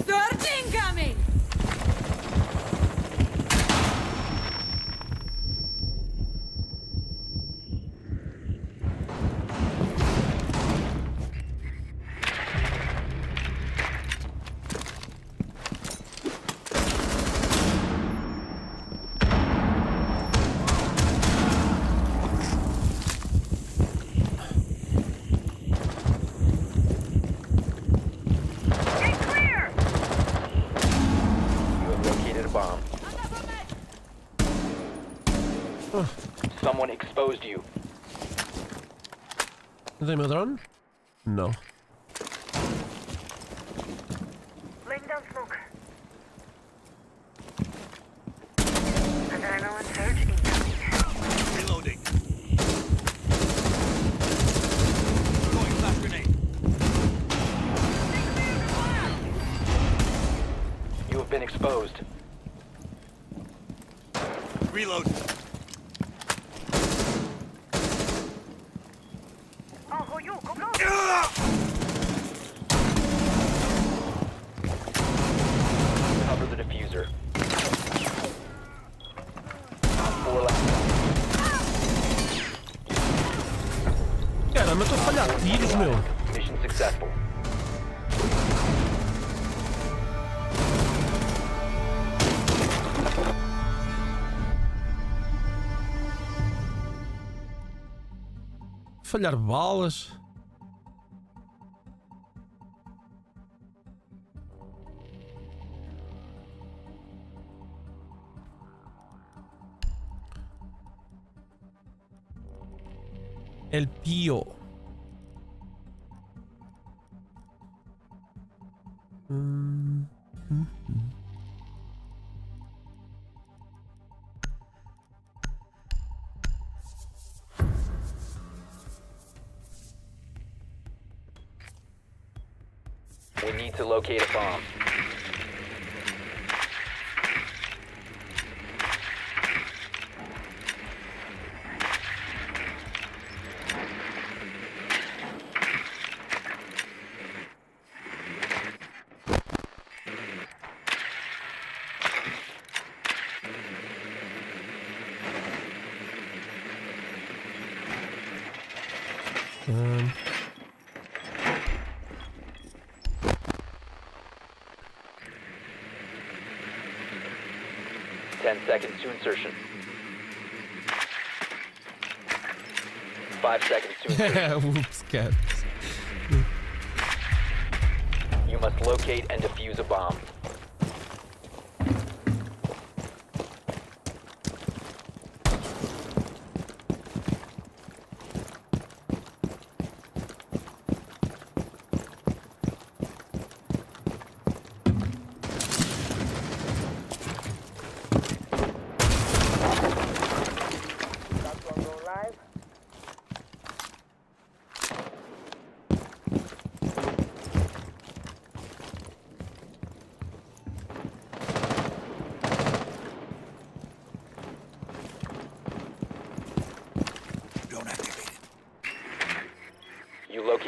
Surge incoming! Stay clear! You have located a bomb. Someone exposed you. Dei meu drone? Não. Laying down smoke. Adrenaline surge incoming. Reloading. Throwing flash grenade. You have been exposed. Reload. Oh, you, go, go! Cover the diffuser. Op 4 left. Caramba, estou a falhar tiros, meu. Mission successful. Falhar balas. El Pío. We need to locate a bomb. Um, 10 seconds to insertion. 5 seconds to insertion. Whoops, cat. You must locate and defuse a bomb.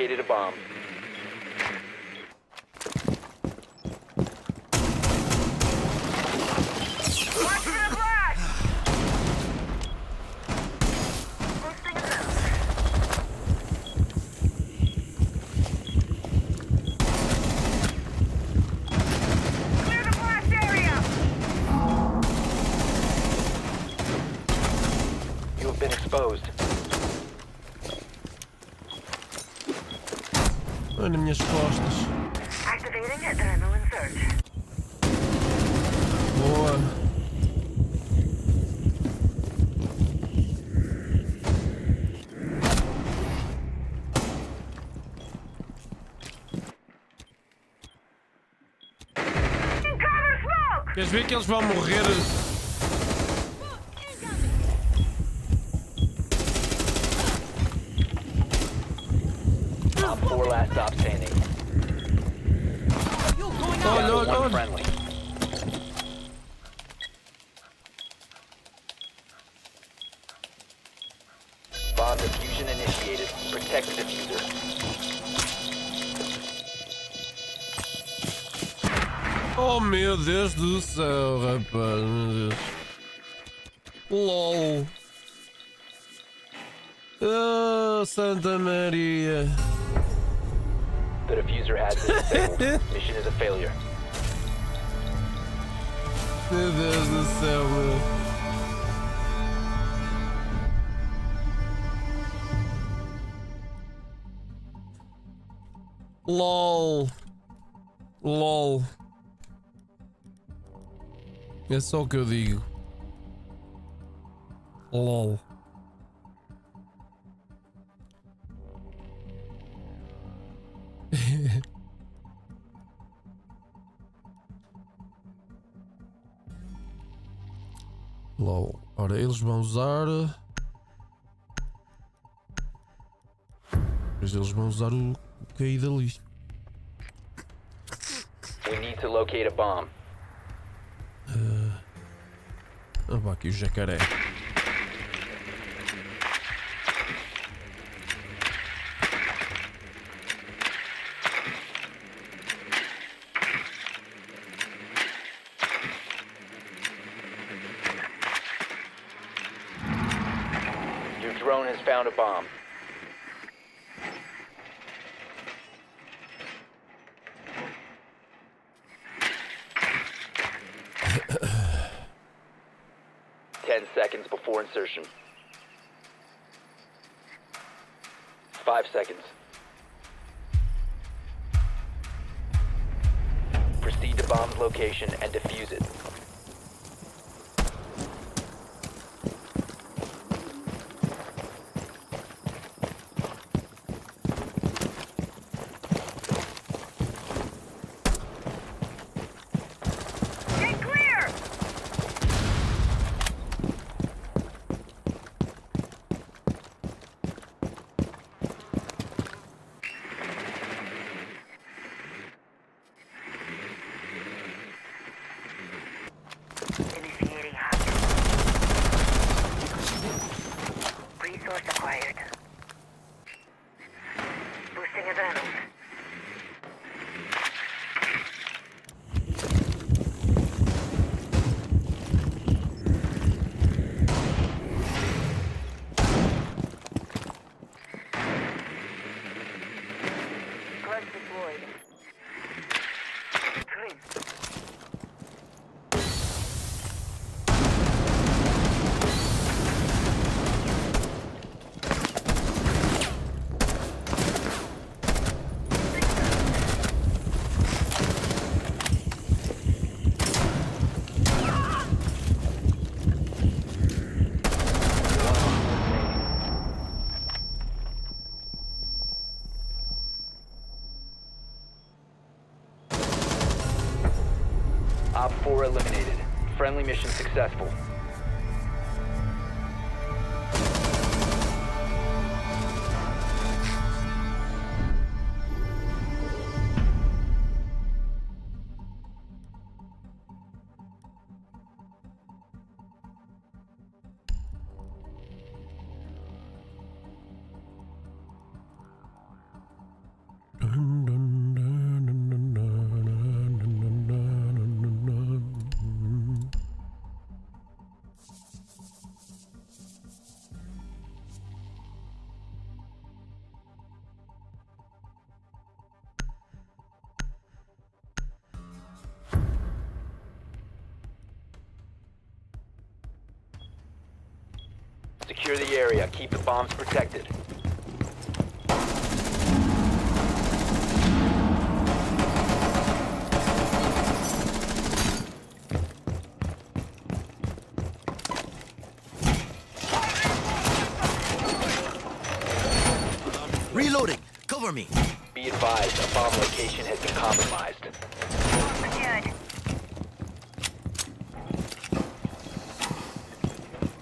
located a bomb. Watch for the blast! Boosting a zone. Clear the blast area! You have been exposed. Olha nas minhas costas. Activating adrenaline surge. Boa. Cover smoke! Queres ver que eles vão morrer? Op 4 last stop standing. Olha, Down to olha, one olha. friendly. Bomb diffusion initiated. Protect the diffuser. Oh meu Deus do céu, rapaz, meu Deus. LOL. Oh, Santa Maria. The diffuser has been disabled. Mission is a failure. Meu Deus do céu, meu. LOL. LOL. É só o que eu digo. LOL. LOL. Ora, eles vão usar. Mas eles vão usar o caído ali. We need to locate a bomb. Ah, vá aqui o jacaré. Your drone has found a bomb. Ten seconds before insertion. 5 seconds. Proceed to bomb's location and defuse it. Get clear! Initiating hack. Resource acquired. Boosting adrenaline. Clutch deployed. Clean. Op 4 eliminated. Friendly mission successful. Secure the area. Keep the bombs protected. Reloading. Cover me. Be advised, a bomb location has been compromised. Secured.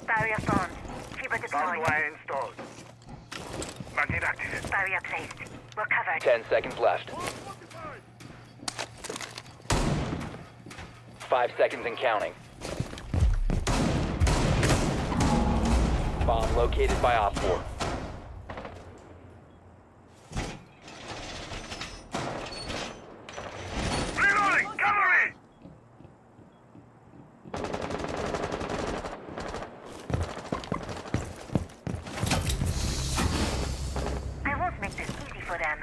Barrier formed. Keeper deployed. Wire installed. Magnet active. Barrier placed. We're covered. 10 seconds left. 5 seconds and counting. Bomb located by Op 4. Reloading! Cover me! I won't make this easy for them.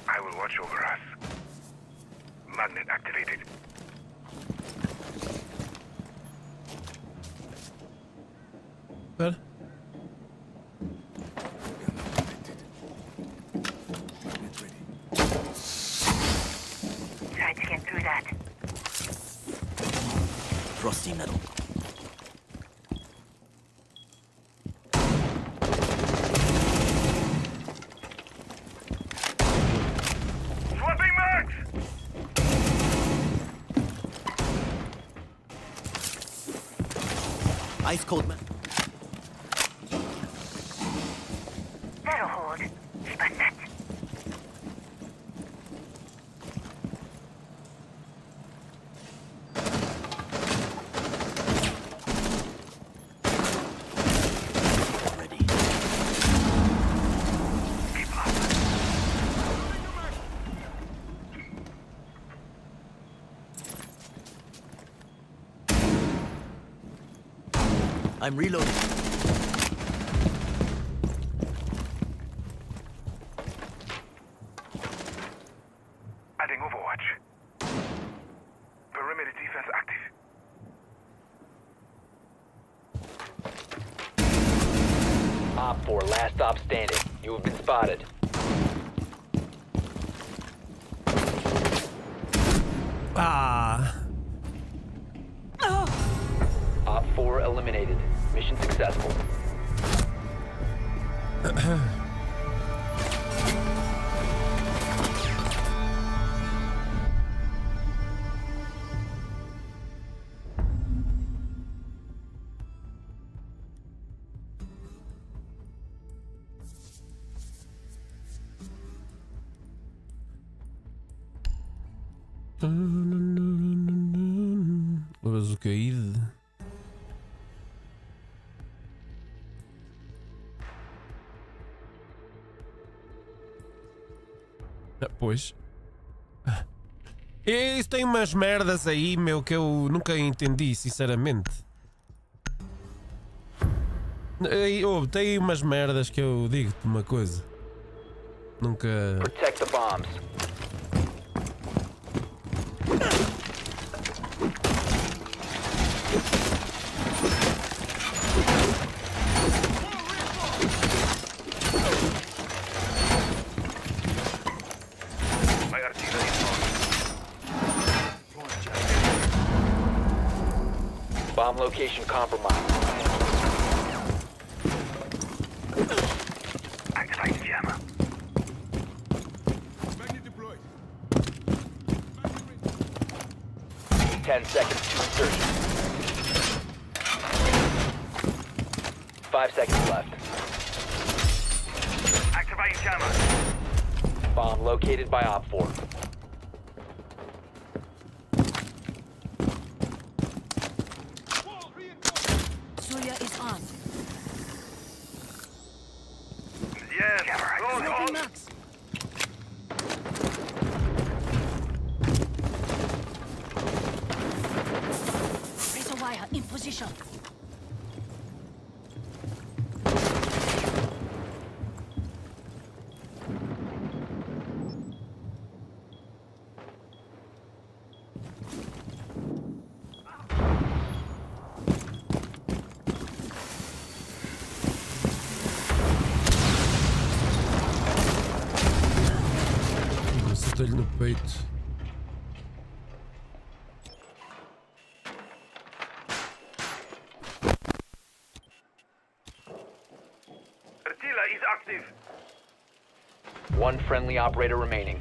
I will watch over us. Magnet activated. Espera. Try to get through that. Frosty metal. Swapping marks! Ice cold man. That'll hold. Keep us set. Ready. I'm reloading. Adding overwatch. Perimeter defense active. Op 4, last stop standing. You have been spotted. Ah. Op 4 eliminated. Mission successful. Levas o caído. Pois. Isso tem umas merdas aí, meu, que eu nunca entendi, sinceramente. Tem umas merdas que eu digo-te uma coisa. Nunca. Protect the bombs. My artillery is on. Bomb location compromised. Activate jammer. Magnet deployed. 10 seconds to insertion. 5 seconds left. Activating jammer. Bomb located by Op 4. Surya is on. Yes. Hold, Swapping hold. marks. Razor wire in position. Wait. Attila is active. One friendly operator remaining.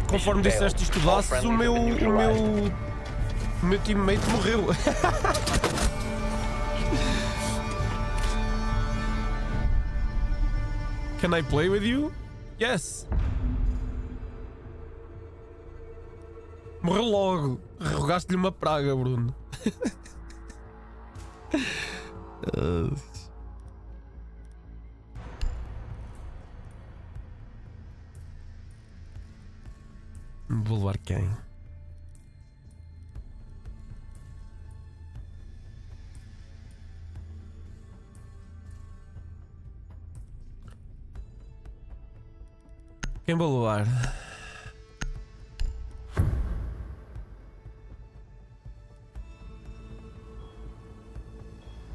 Conforme disseste e estudasses, o meu teammate morreu. Can I play with you? Yes. Morreu logo. Rogaste-lhe uma praga, Bruno. Vou levar quem? Quem vou levar?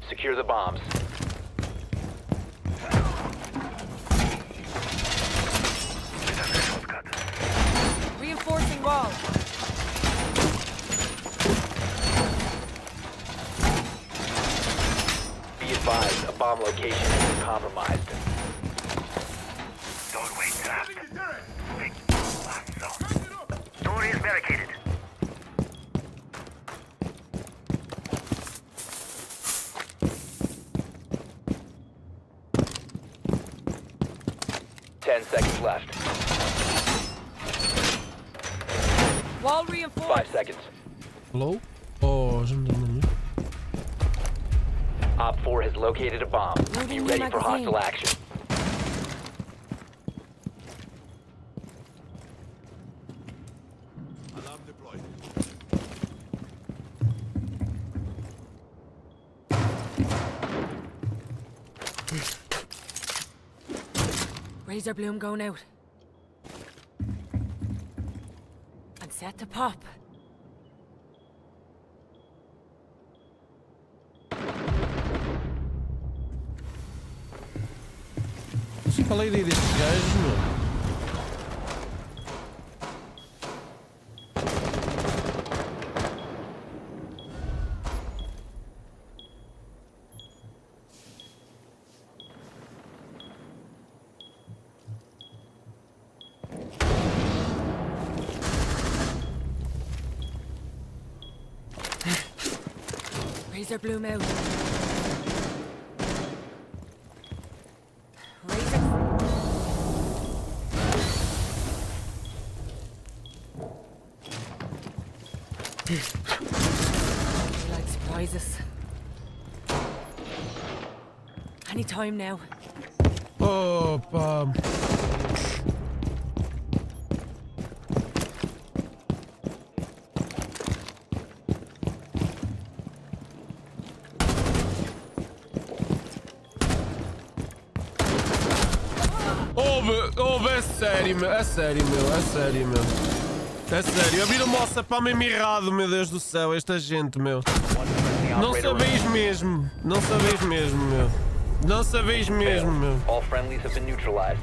Secure the bombs. Reinforcing wall. Be advised, a bomb location has been compromised. Doorway trapped. Big blast zone. Door is barricaded. Ten seconds left. Wall reinforced. 5 seconds. Hello? Oh, já me deu. Op 4 has located a bomb. Be Loading ready new for hostile magazine. action. Alarm deployed. Razor bloom going out. And set to pop. Qual é a ideia destes gajos, meu? Razor bloom out. Razor. They like surprises. Any time now. Opa! É sério, meu, é sério, meu, é sério, meu. É sério, abriram-me o WhatsApp mesmo errado, meu Deus do céu, esta gente, meu. One friendly Não operator sabeis remaining. mesmo, não sabeis mesmo, meu. Não sabeis mesmo, meu. All friendlies have been neutralized.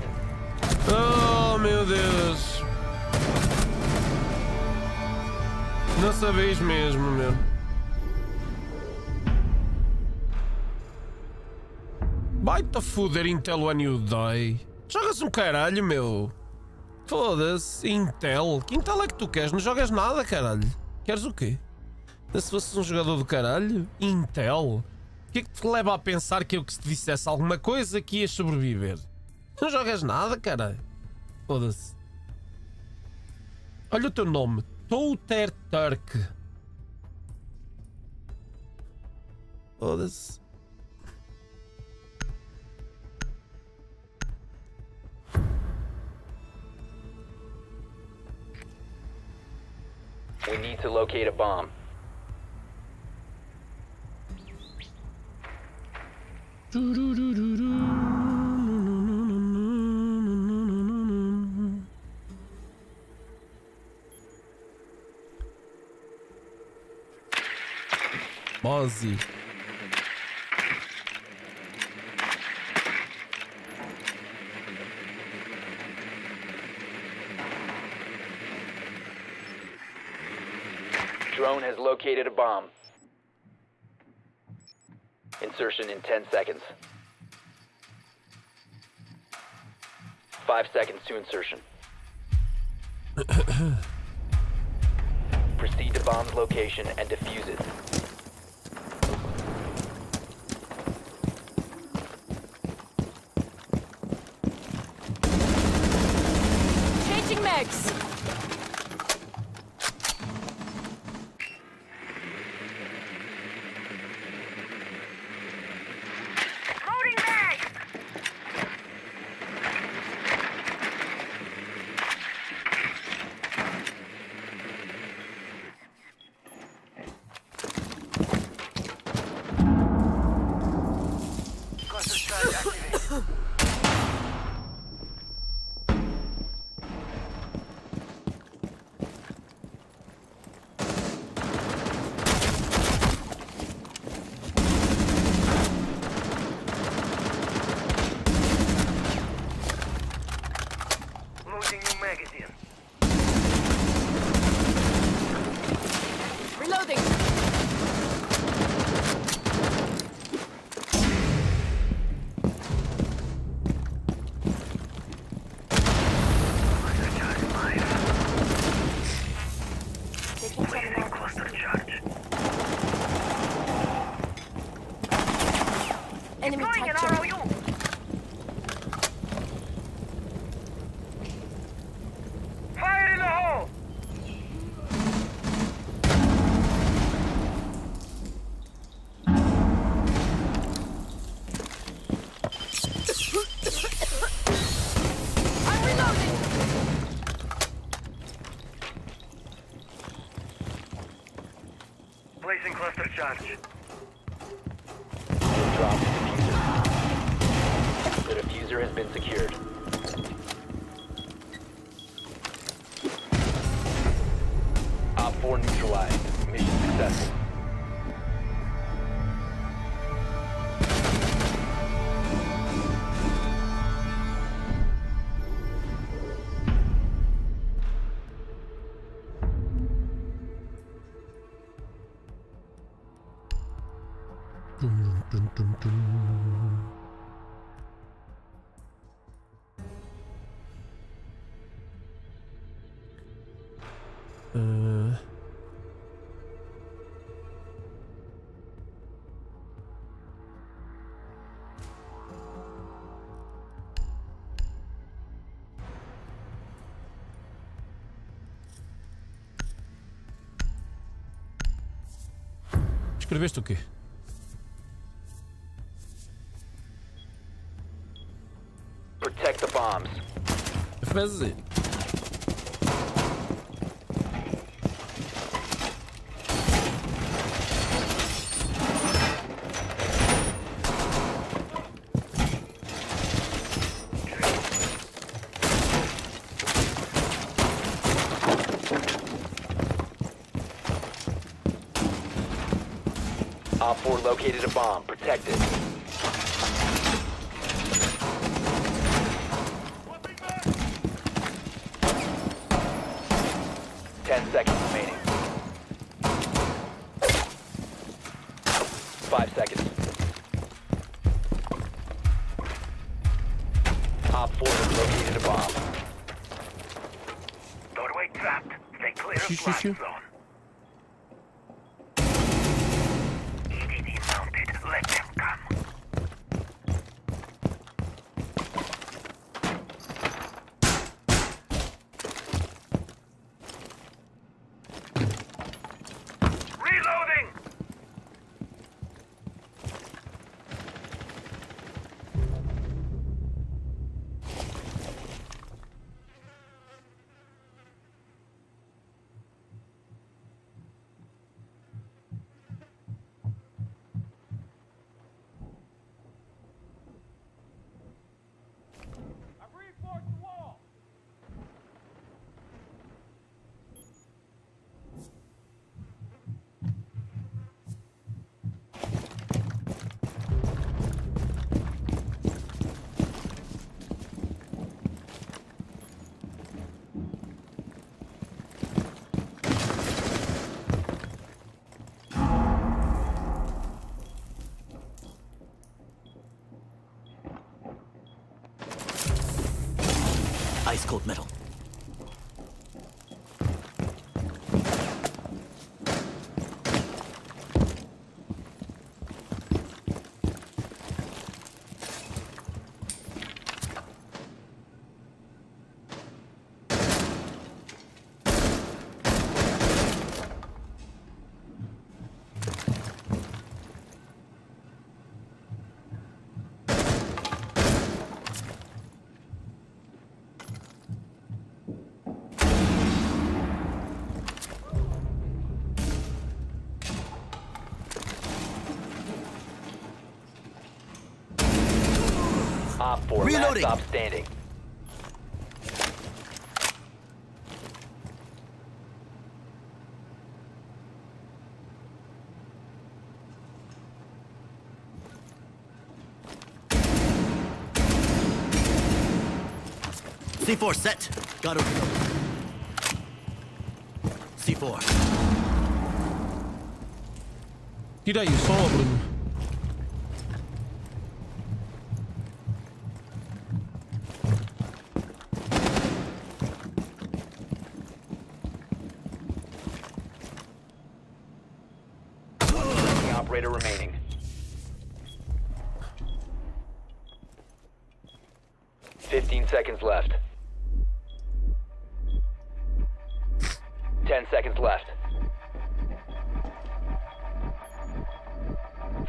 Oh, meu Deus. Não sabeis mesmo, meu. Vai-te a foder, Intel When You Die. Jogas um caralho, meu. Foda-se, Intel. Que Intel é que tu queres? Não jogas nada, caralho. Queres o quê? Se fosses um jogador do caralho? Intel? O que é que te leva a pensar que eu que se te dissesse alguma coisa que ias sobreviver? Não jogas nada, caralho. Foda-se. Olha o teu nome. Touter Turk. Foda-se. We need to locate a bomb. Ozzy. Drone has located a bomb. Insertion in 10 seconds. 5 seconds to insertion. Proceed to bomb's location and defuse it. Changing mags. Loading mag! Cluster charge activated. Loading new magazine. Reloading. Cluster charge live. Taking Placing cluster charge. enemy Deploying an tactic. ROU. Fire in the hole! I'm reloading. Placing cluster charge. Drop the diffuser. The diffuser has been secured. Op 4 neutralized. Mission successful. Dun, dun, dun, dun. Escreveste o quê? Protect the bombs. Fazer. Op 4 located a bomb. Protect it. Ten seconds remaining. 5 seconds. Op 4 has located a bomb. Doorway trapped. Stay clear of Shoot, shoot, blast shoot. zone. EDD mounted. Let them come. Reloading! cold metal. Op 4, last Reloading. stop standing. C4 set. Gotta reload. C4. Tira aí o som, Bruno. Friendly operator remaining. Seconds left. 10 seconds left.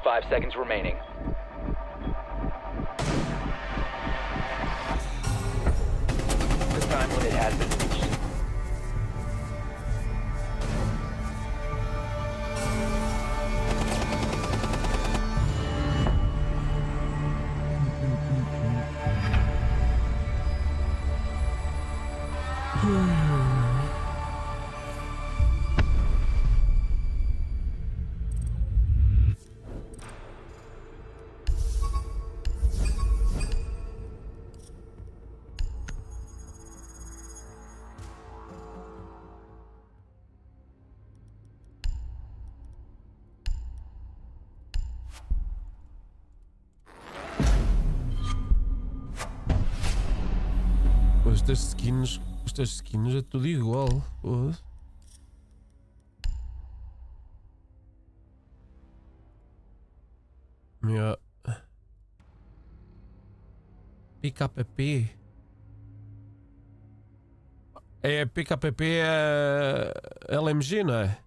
5 seconds remaining. The time limit has been reached. Estas skins é tudo igual. Pô. Yeah. PKP. É PKP é LMG, não é?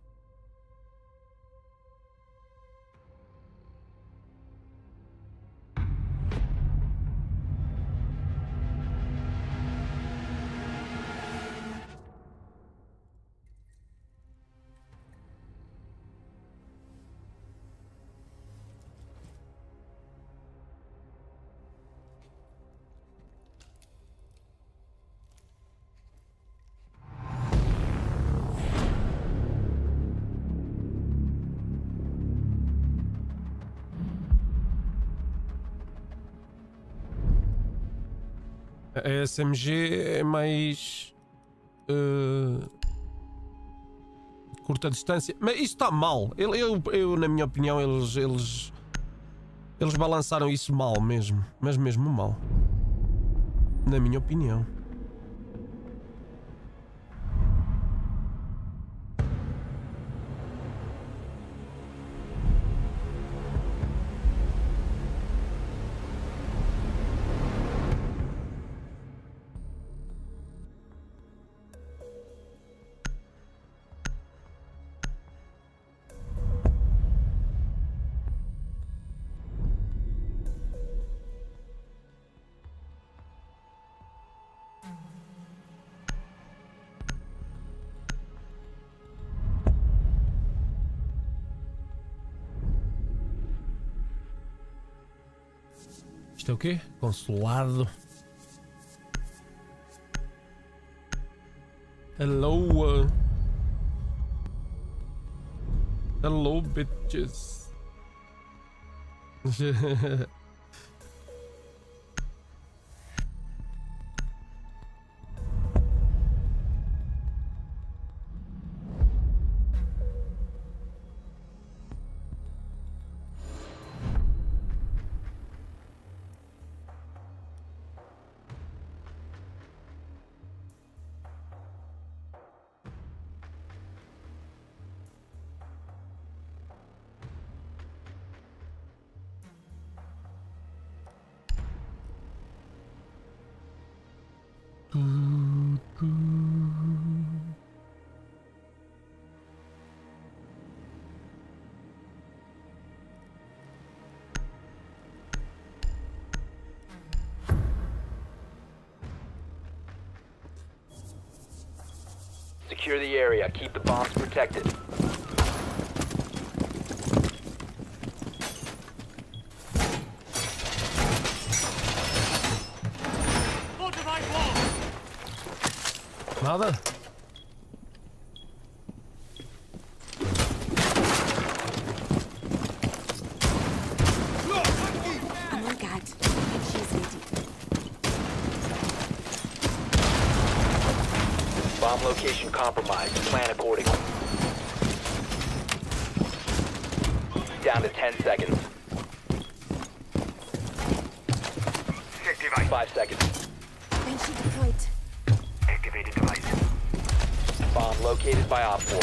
A SMG é mais curta distância, mas isto está mal. Eu, na minha opinião, eles balançaram isso mal mesmo, mas mesmo mal, na minha opinião. Isto é o quê? Consulado. Hello. Hello, bitches. Secure the area. Keep the bombs protected. Nada? I'm on guard. She's ready. Bomb location compromised. Plan accordingly. Down to 10 seconds. Set device. 5 seconds. Banshee deployed. Activated device. Bomb located by Op 4.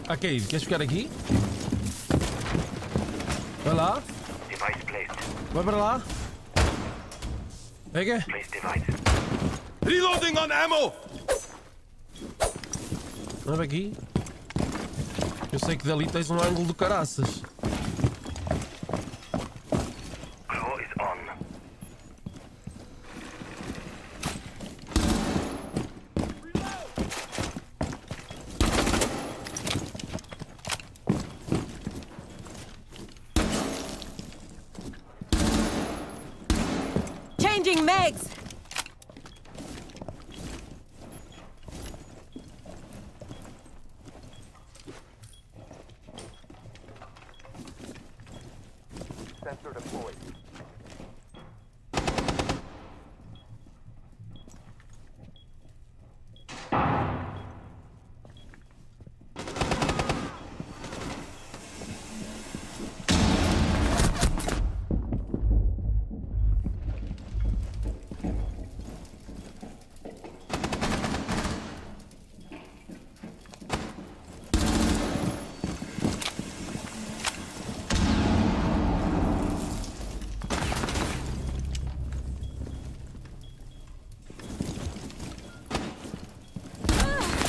Ok, queres ficar aqui? Vai lá, Device placed. vai para lá. Pega. Place device. Reloading on ammo! Vai para aqui. Eu sei que dali tens um ângulo do caraças. Claw is on. Changing mags! Sensor deployed.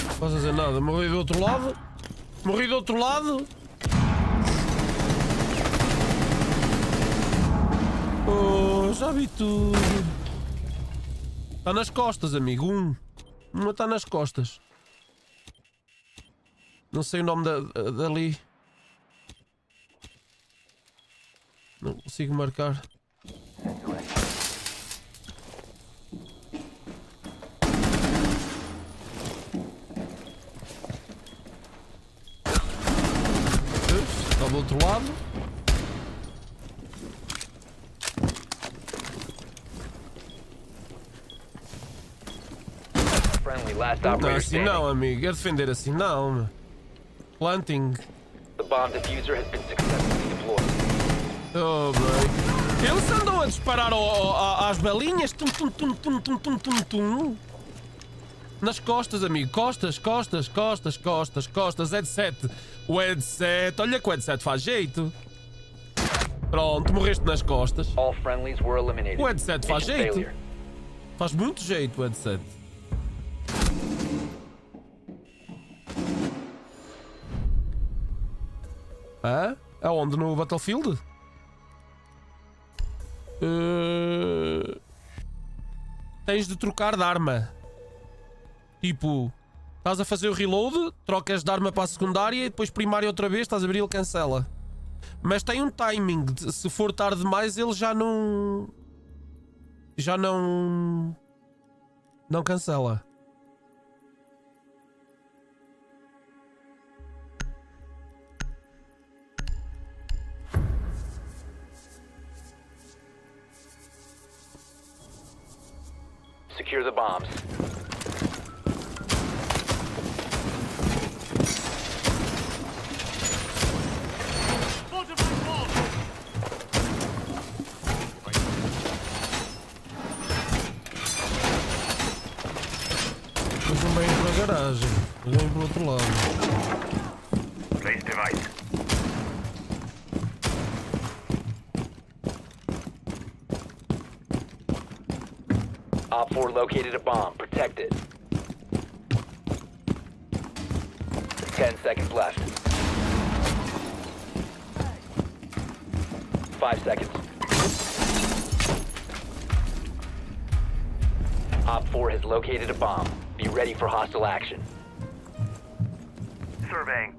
Não posso fazer nada. Morri do outro lado. Morri do outro lado. Oh, já vi tudo. Está nas costas, amigo. Uma está nas costas. Não sei o nome dali. Não consigo marcar. Está do outro lado. Friendly, last Não é operator assim standing. não, amigo. É defender assim não. Meu. Planting. The bomb diffuser has been successfully deployed. Oh, bem. Eles andam a disparar às belinhas. Tum, tum, tum, tum, tum, tum, tum, tum. Nas costas, amigo. Costas, costas, costas, costas, costas. Headset. O headset. Olha que o headset faz jeito. Pronto, morreste nas costas. All friendlies were eliminated. O headset faz Mission jeito. failure. Faz muito jeito o headset. Hã? Aonde? No Battlefield? Tens de trocar de arma. Tipo, estás a fazer o reload, trocas de arma para a secundária e depois primária outra vez, estás a abrir, ele cancela. Mas tem um timing. Se for tarde demais, ele já não. Já não. Não cancela. Secure the bombs. não vêm para a garagem, eles vêm para o outro lado. Place device. Op 4 located a bomb. Protect it. 10 seconds left. 5 seconds. Op 4 has located a bomb. Be ready for hostile action. Surveying.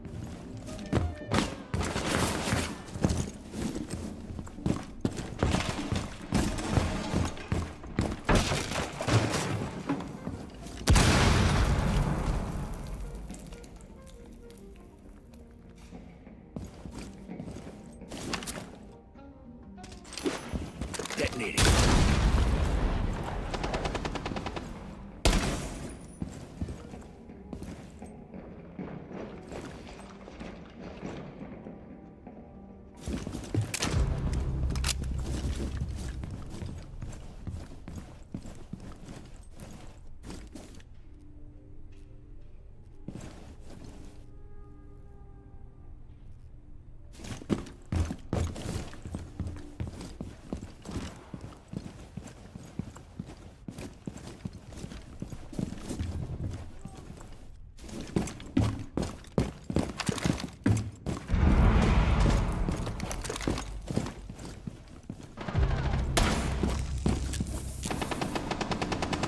Detonating.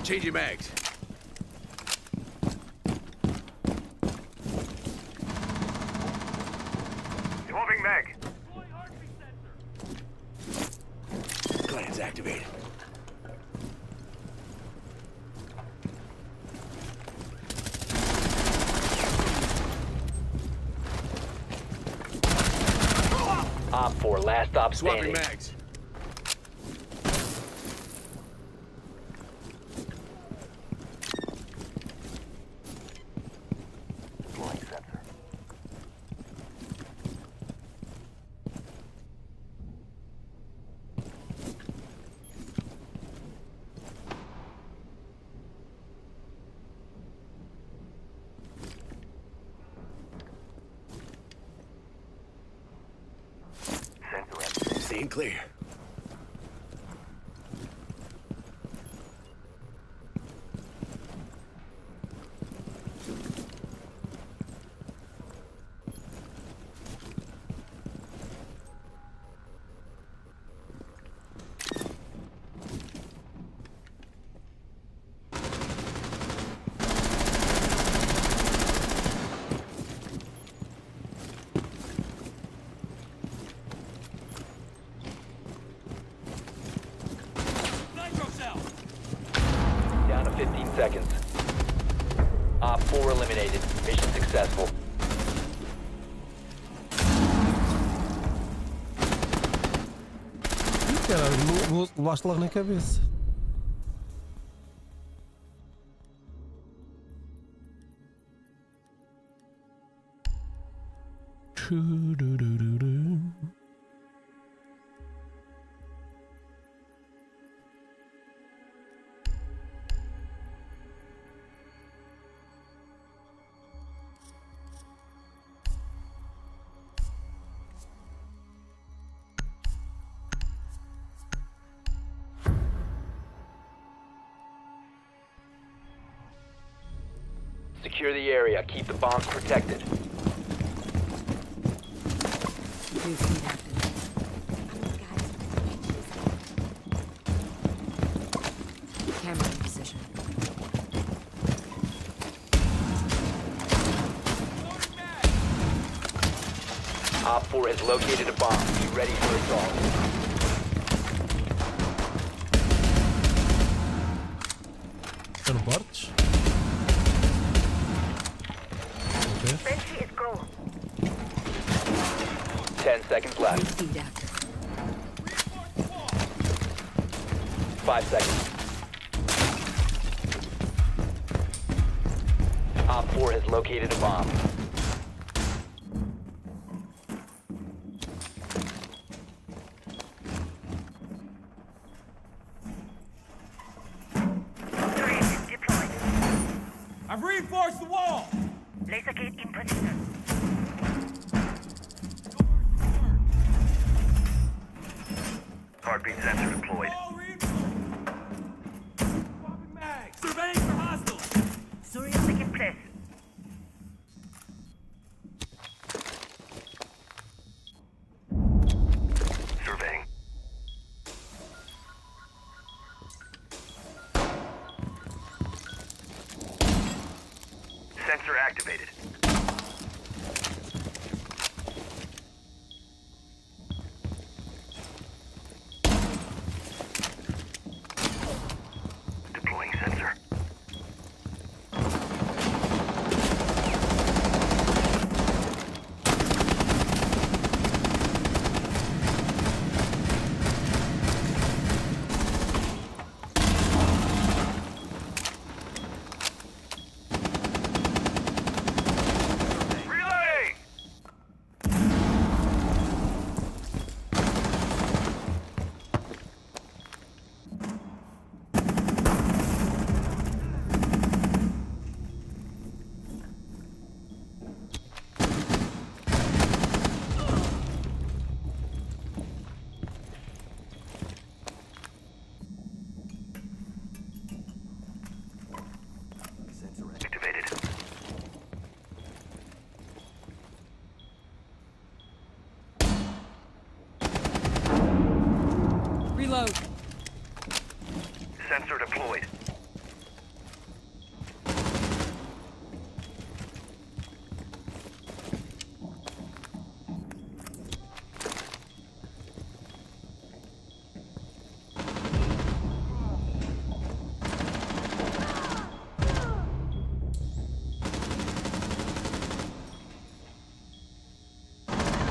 Changing mags. Removing mag. Glands activated. Op 4, last stop Swapping standing. mags. Deploying sensor. Sensor activated. Staying clear. Down to 15 seconds. Op 4 eliminated. Mission successful. Ih, caralho, levaste logo na cabeça. Secure the area. Keep the bombs protected. Please be active. Oh God. Camera in position. Op 4 has located a bomb. Be ready for assault. Já não partes? Ok. Sentry is go. 10 seconds left. Feed active. 5 seconds. Op 4 has located a bomb. Deployed. I've reinforce the wall! Laser gate in position. Heartbeat sensor deployed. Wall reinforced! Swapping mags! Surveying for hostiles! Surya taking place. Surveying. Sensor activated. Deploying sensor. Reloading! Sensor activated. Reload. Sensor deployed.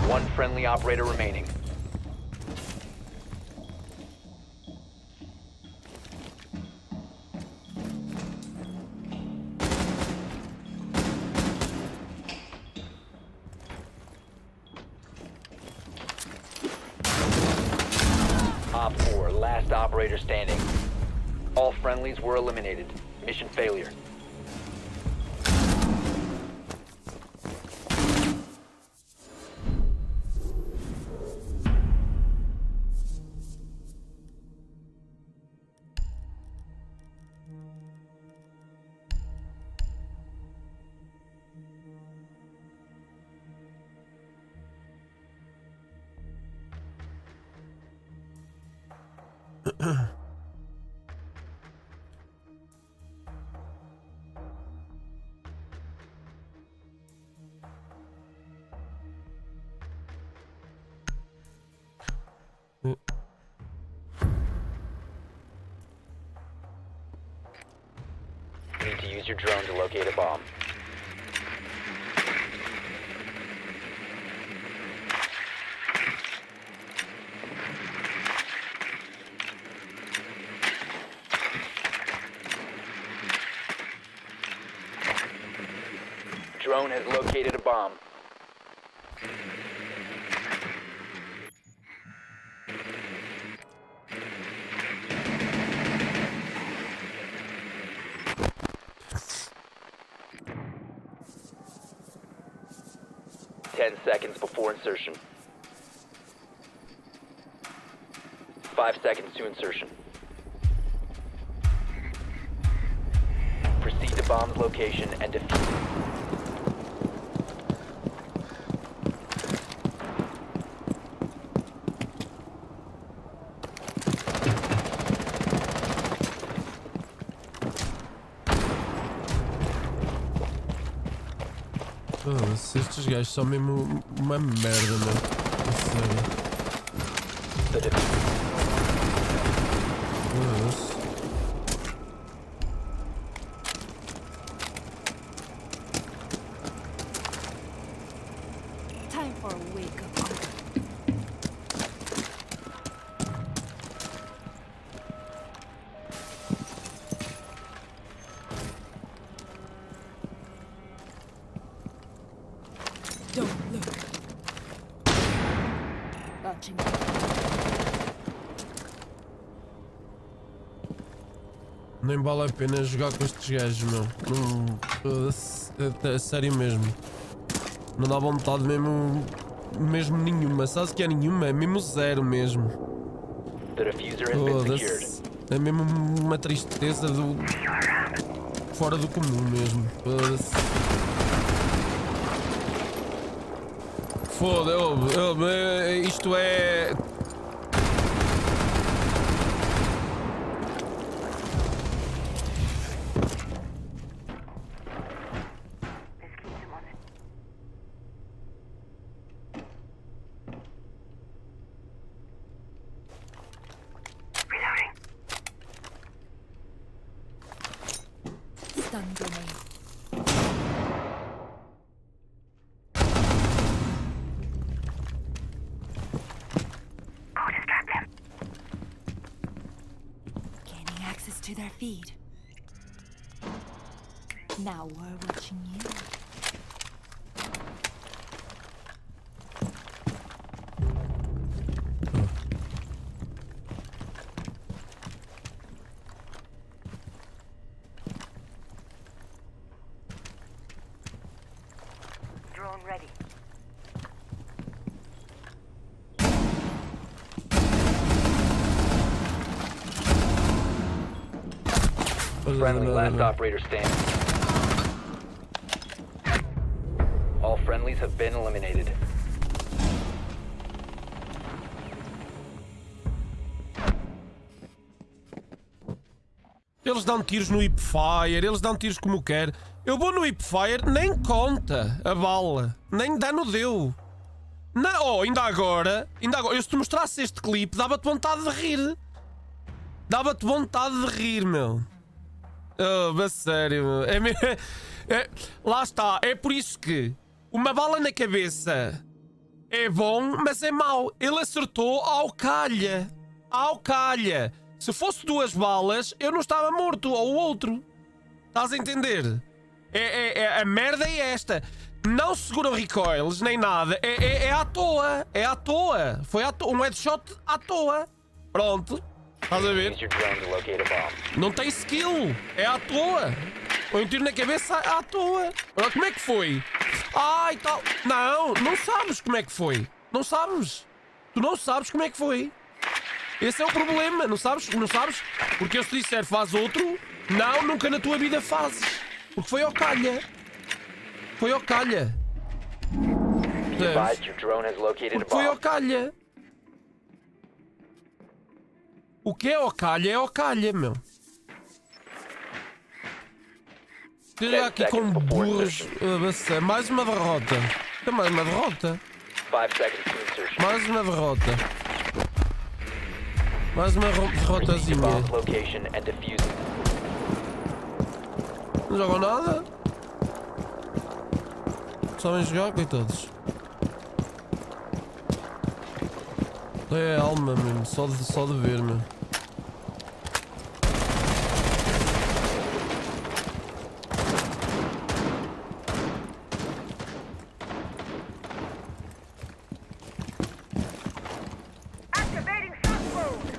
One friendly operator remaining. Op 4, last operator standing. All friendlies were eliminated. Mission failure. Need to use your drone to locate a bomb. Drone has located a bomb. Ten seconds before insertion. 5 seconds to insertion. Proceed to bomb's location and defuse it. Foda-se, estes gajos são mesmo uma merda, mano. A sério. The defuse. Foda-se. Time for a wake up call. Don't look. Launching. Nem vale a pena jogar com estes gajos, meu. Não, é sério mesmo. Não dá vontade mesmo nenhuma. Sabes que é nenhuma? É mesmo zero mesmo. The diffuser has been secured. Foda-se. É mesmo uma tristeza fora do comum mesmo. Foda-se. Foda-se. Isto é... Stun grenade. Gaining access to their feed. Now we're watching you. Drone ready. Friendly last operator standing. All friendlies have been eliminated. Eles dão tiros no hipfire, eles dão tiros como quer. Eu vou no hipfire, nem conta a bala, nem dano deu. Não, oh, ainda agora, eu se te mostrasse este clipe, dava-te vontade de rir. Dava-te vontade de rir, meu. Oh, a sério, meu. Lá está, é por isso que uma bala na cabeça é bom, mas é mau. Ele acertou ao calha. Ao calha. Se fosse 2 balas, eu não estava morto, ou o outro. Estás a entender? A merda é esta. Não seguram recoils, nem nada. É à toa. É à toa. Foi à toa. Um headshot à toa. Pronto. Estás a ver? Use your drone to locate a bomb. Não tem skill. É à toa. Põe um tiro na cabeça à toa. Agora, como é que foi? Ai, tal. Não sabes como é que foi. Não sabes. Tu não sabes como é que foi. Esse é o problema. Não sabes? Porque eu se disser faz outro, não, nunca na tua vida fazes. Porque foi ao calha. Foi ao calha. Be advised your drone has located a Porque foi ao bomb. calha. O que é ao calha, meu. Chega aqui com burros. Mais uma derrota. É mais uma derrota. 5 seconds to insertion. Mais uma derrota. Mais uma Proceed to derrotazinha. bomb location and defuse it. Não jogam nada? Sabem jogar, coitados. É alma mesmo, só de ver, meu. Activating shot mode.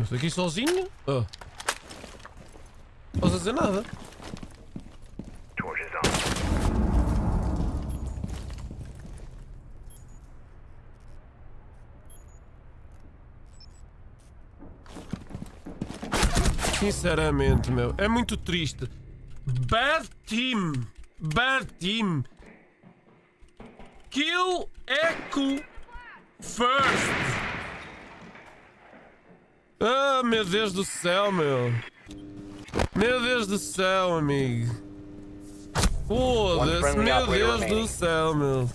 Estou aqui sozinho? Oh. Não posso dizer nada. Torch is on. Sinceramente, meu, é muito triste. Bad team. Bad team. Kill Echo first. Ah, meu Deus do céu, meu. Meu Deus do céu, amigo. Foda-se, meu Deus do céu, meu.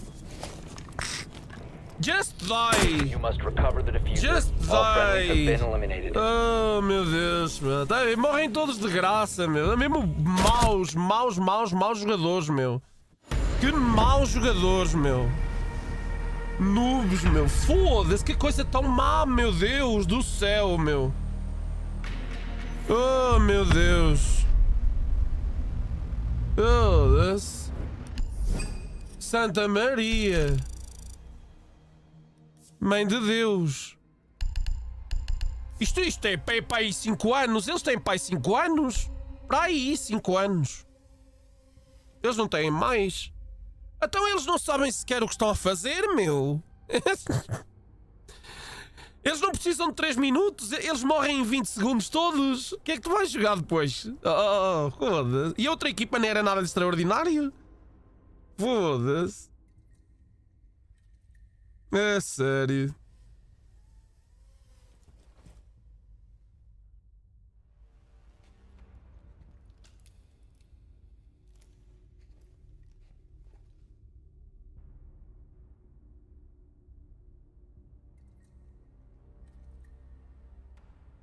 Just die. You must recover the diffuser. Just All friendlies have die. been eliminated. Oh, meu Deus, meu. Morrem todos de graça, meu. É mesmo maus jogadores, meu. Que maus jogadores, meu. Noobs, meu. Foda-se, que coisa tão má, meu Deus do céu, meu. Oh, meu Deus. Foda-se. Santa Maria. Mãe de Deus. Isto é para aí 5 anos. Eles têm para aí 5 anos. Para aí 5 anos. Eles não têm mais. Então eles não sabem sequer o que estão a fazer, meu. Eles não precisam de 3 minutos. Eles morrem em 20 segundos todos. O que é que tu vais jogar depois? Oh, foda-se. E a outra equipa não era nada de extraordinário? Foda-se. É sério.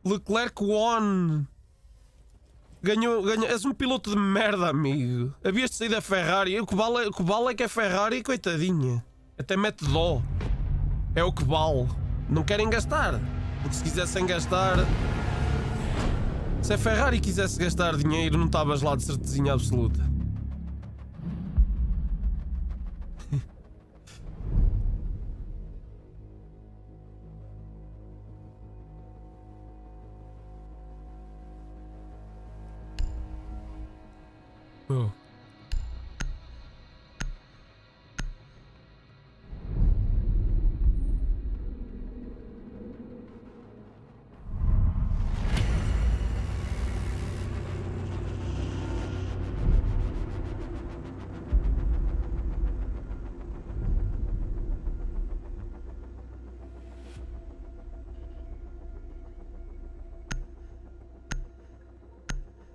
Leclerc won. Ganhou. És um piloto de merda, amigo. Havias de sair da Ferrari. O que vale é que é Ferrari, coitadinha. Até mete dó. É o que vale. Não querem gastar. Porque se quisessem gastar. Se a Ferrari quisesse gastar dinheiro, não estavas lá de certezinha absoluta. Oh.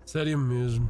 Sério mesmo.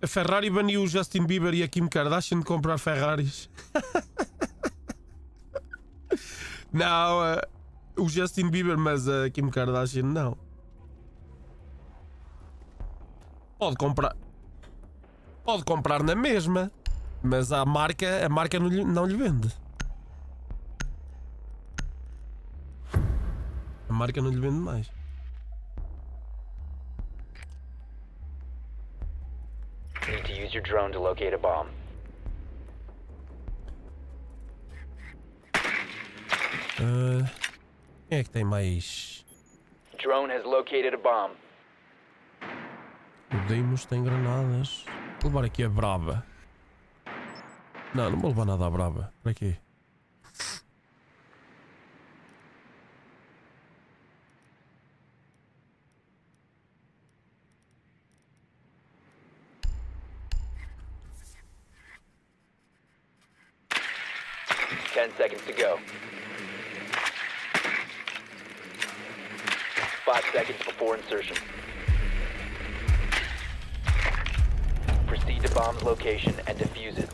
A Ferrari baniu o Justin Bieber e a Kim Kardashian de comprar Ferraris. Não, o Justin Bieber, mas a Kim Kardashian não. Pode comprar na mesma, mas a marca não lhe vende. A marca não lhe vende mais. Need to use your drone to locate a bomb. Quem é que tem mais? Drone has located a bomb. O Deimos tem granadas. Vou levar aqui a braba. Não vou levar nada à braba. Para quê? Ten seconds to go. 5 seconds before insertion. Proceed to bomb's location and defuse it.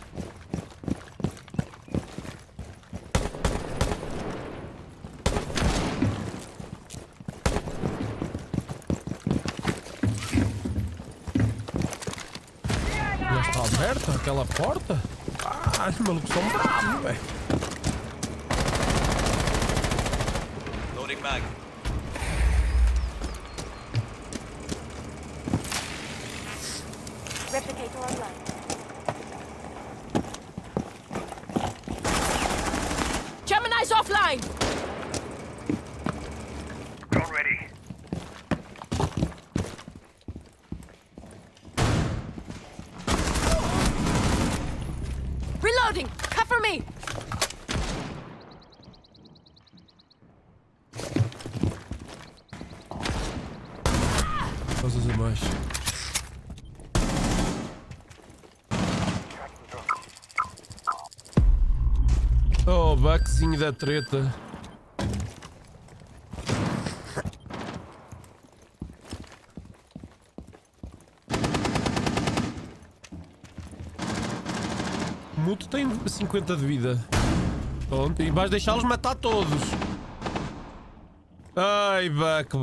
Já está aberta aquela porta? Ah, os malucos são bravos, velho. Loading mag. Replicator online. Gemini's offline! Coisas a mais. Oh, backzinho da treta. O Muto tem 50 de vida. Pronto, e vais deixá-los matar todos. Ai, Buck.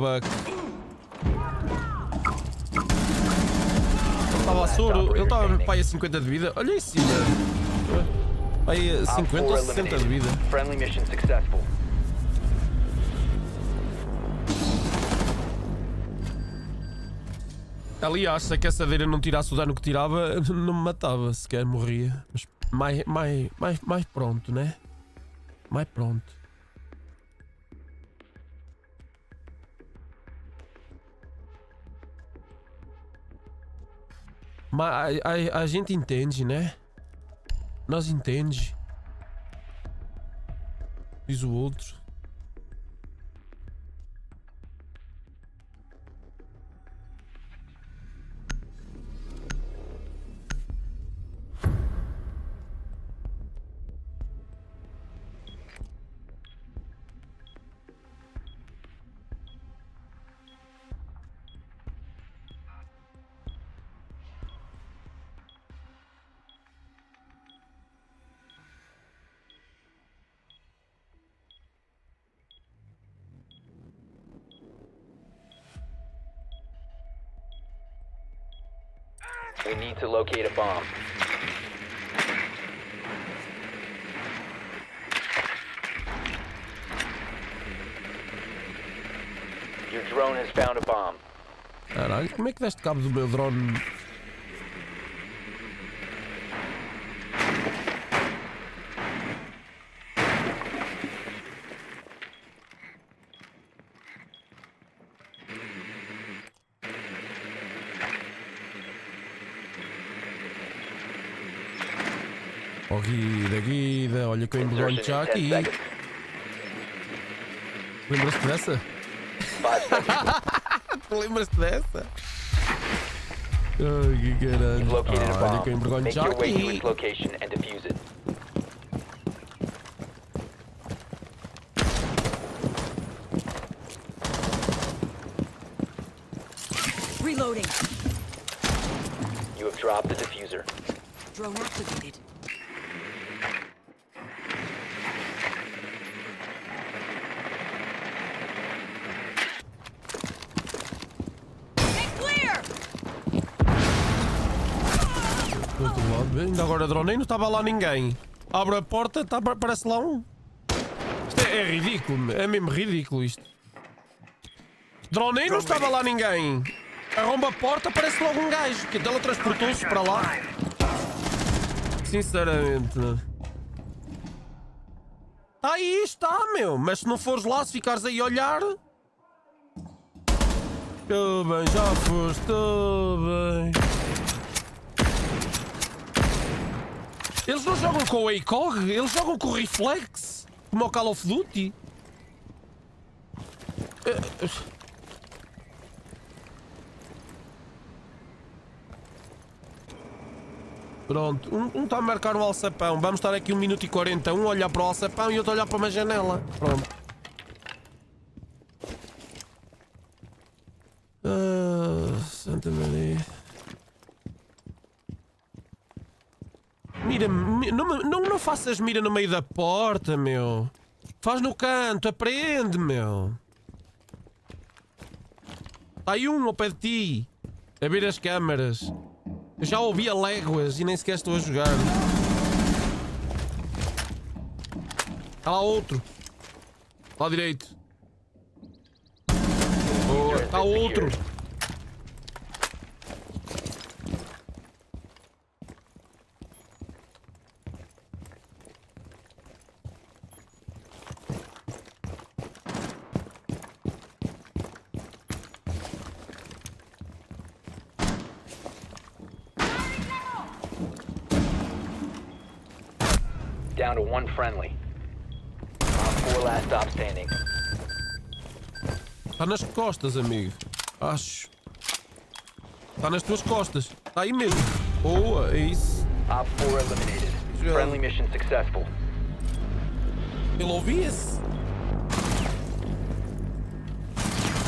Ele estava a soro, ele estava pai a 50 de vida. Olha em cima. Pai a 50 ou 60 de vida. Friendly mission successful. Aliás, se a caçadeira não tirasse o dano que tirava, não me matava, sequer morria. Mas mais pronto, né? Mais pronto. Mas a gente entende, né? Nós entende. Diz o outro. We need to locate a bomb. Your drone has found a bomb. Caralho, como é que deste cabo do meu drone? Oh, Guida, olha que eu embrulho já aqui. Lembras-te dessa? 5 seconds. Lembras-te dessa? Ai, que caralho. You've located a Olha que eu bomb. embrulho Make já your way to aqui. its location and defuse it. Reloading. You have dropped the diffuser. Drone activated. Clear! Do outro lado, ainda agora drone, não estava lá ninguém. Abre a porta, parece lá um. Isto é ridículo, é mesmo ridículo isto. Drone, não estava lá ninguém. Arromba a porta, parece logo um gajo que teletransportou-se para lá. Sinceramente. Tá aí, está, meu. Mas se não fores lá, se ficares aí a olhar. Tô bem, já foste, tô bem. Eles não jogam com o ACOG, eles jogam com o Reflex, como o Call of Duty. Pronto, um está a marcar o alçapão. Vamos estar aqui 1 minuto e 40. Um a olhar para o alçapão e outro a olhar para uma janela. Pronto. Santa Maria. Mira-me, não faças mira no meio da porta, meu. Faz no canto, aprende, meu. Está aí um ao pé de ti, a ver as câmaras. Eu já ouvi a léguas e nem sequer estou a jogar. Está lá outro. Lá direito. Boa, está outro. Down to 1 friendly. On 4 last stop standing. Está nas costas, amigo. Acho. Está nas tuas costas. Está aí mesmo. Boa, é isso. Op 4 eliminated. Yeah. Friendly mission successful. Ele ouvia-se.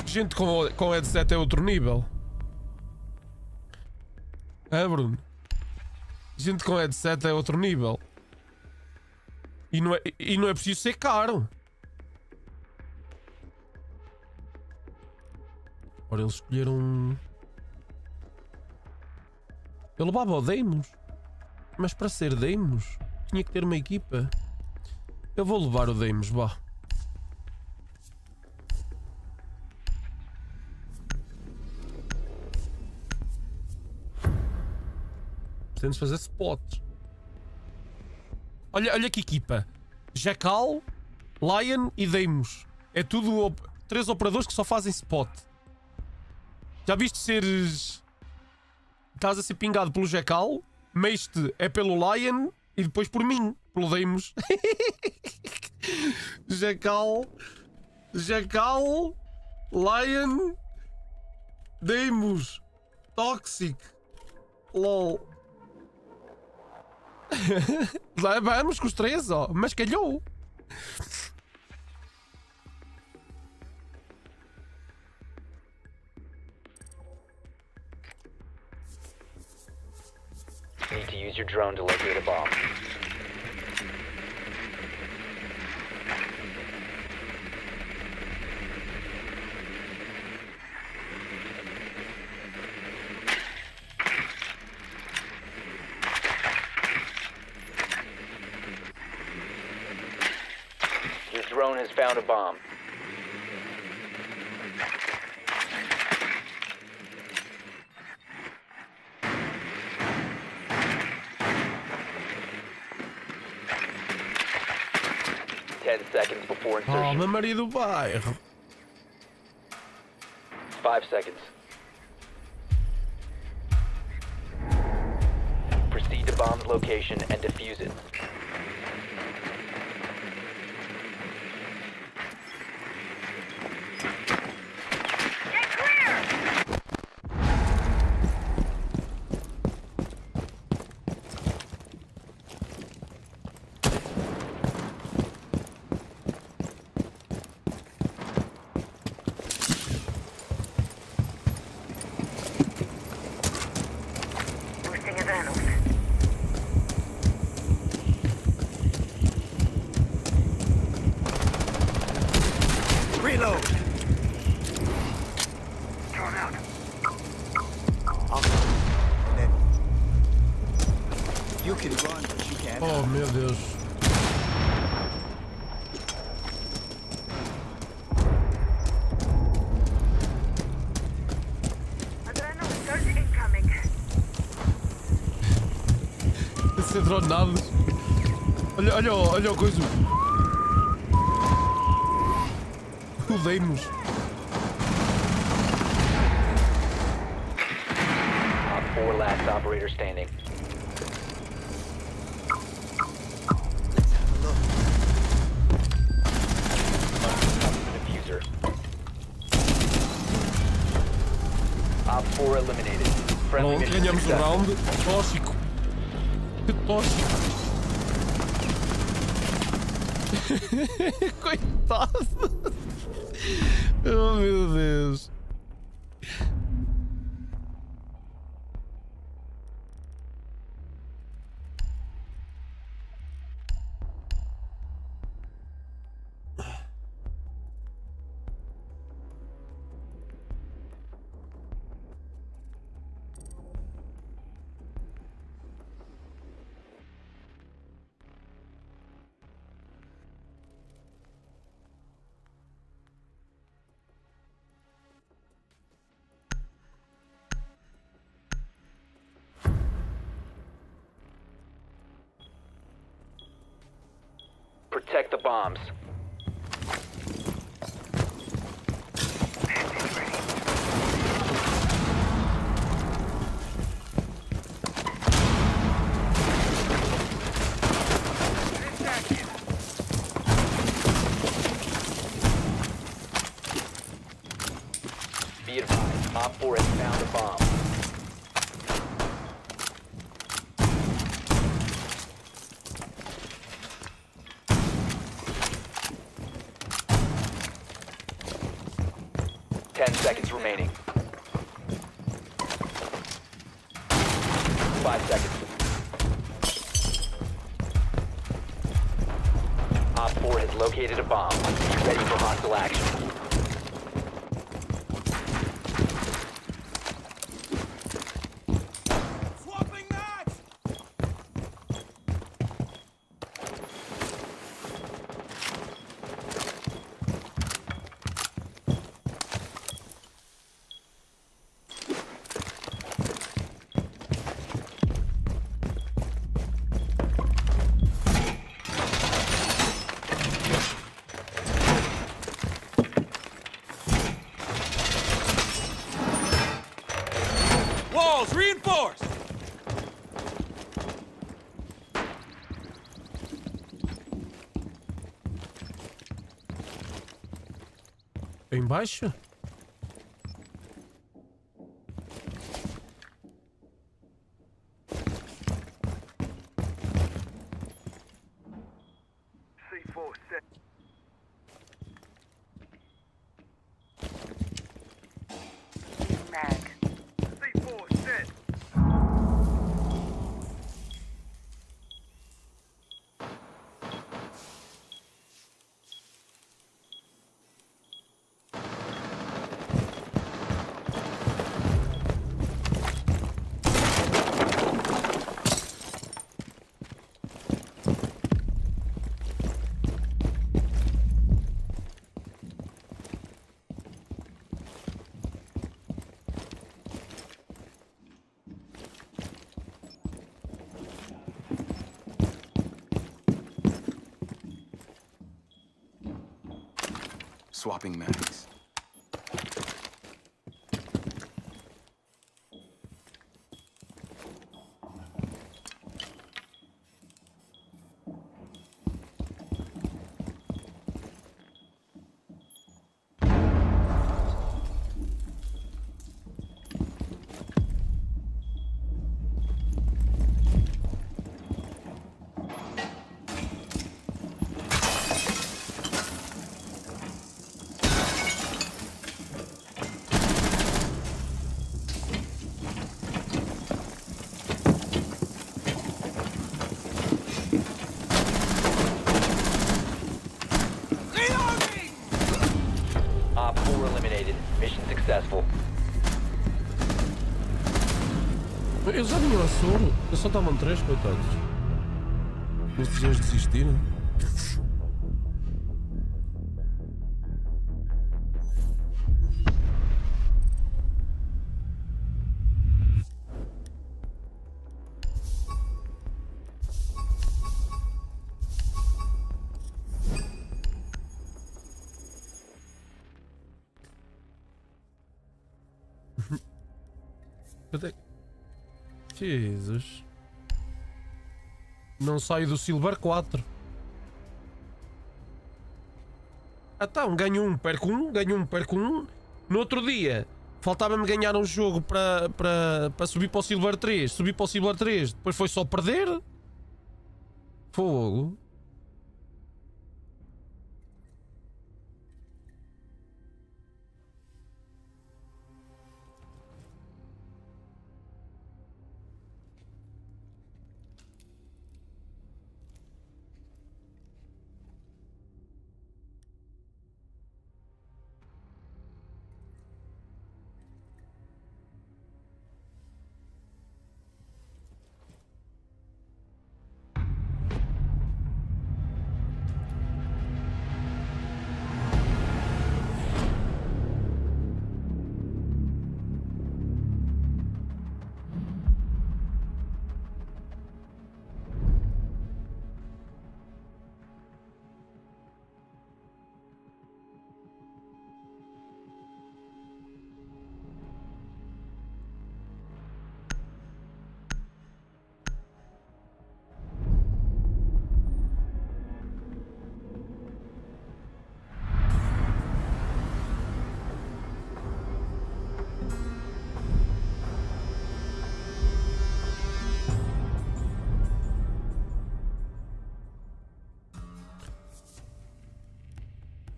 Gente com headset é outro nível. Ah, Bruno? Gente com headset é outro nível. E não é preciso ser caro. Ora, eles escolheram... Eu levava o Deimos. Mas para ser Deimos, tinha que ter uma equipa. Eu vou levar o Deimos, vá. Precisamos fazer spots. Olha que equipa. Jackal, Lion e Deimos. É tudo 3 operadores que só fazem spot. Já viste seres... Estás a ser pingado pelo Jackal, meiste é pelo Lion e depois por mim, pelo Deimos. Jackal, Lion, Deimos, Toxic, LOL. Vamos com os 3, ó. Mas calhou. Need to use your drone to locate a bomb. Your drone has found a bomb. Seconds before insertion. Calma, Maria do Bairro. 5 seconds. Proceed to bomb's location and defuse it. Get clear! Boosting adrenaline. Reload. Drawn out. And then you can run, but you can't. Oh, meu Deus. Adrenaline surge incoming. Ser dronados. Olha o coisa. O Deimos. Op 4 last operator standing. Let's have a look. The diffuser. Op 4 eliminated. Friendly Pronto, mission ganhamos o successful. round. Tóxico. Que tóxico. Coitado. Oh, meu Deus. Protect the bombs. Be advised, Op 4 has found a bomb. 10 seconds remaining. 5 seconds. Op 4 has located a bomb. Be ready for hostile action. Swapping that! Walls reinforced! Em baixo? C4 set. Mag. C4 set. Swapping mags. Op 4 eliminated. Mission successful. Eu já vinha ao soro. Eu só estavam 3, coitados. Os desejos desistiram. Cadê? Jesus. Não saio do Silver 4. Então, ganho um, perco um, ganho um, perco um. No outro dia, faltava-me ganhar um jogo para subir para o Silver 3. Subi para o Silver 3, depois foi só perder. Fogo.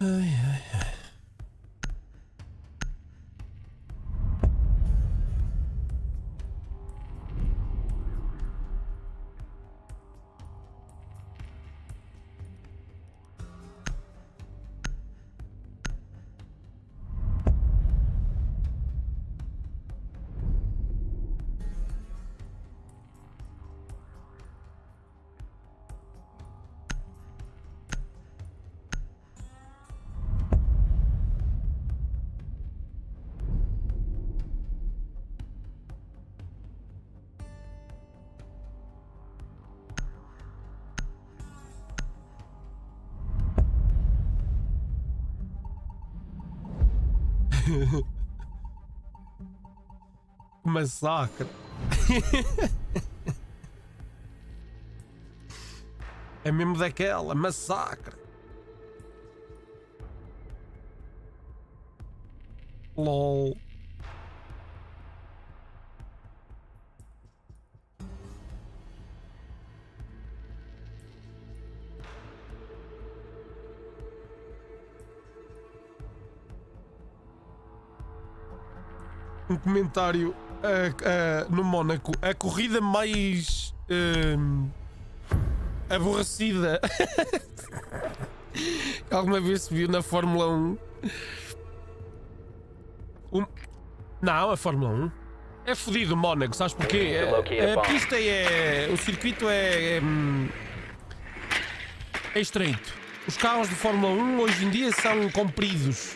Ai, ai, ai. Massacre. É mesmo daquela, massacre. LOL. Um comentário no Mónaco. A corrida mais aborrecida que alguma vez se viu na Fórmula 1. Não, a Fórmula 1 é fodido, Mónaco, sabes porquê? A pista o circuito é estreito. Os carros de Fórmula 1 hoje em dia são compridos.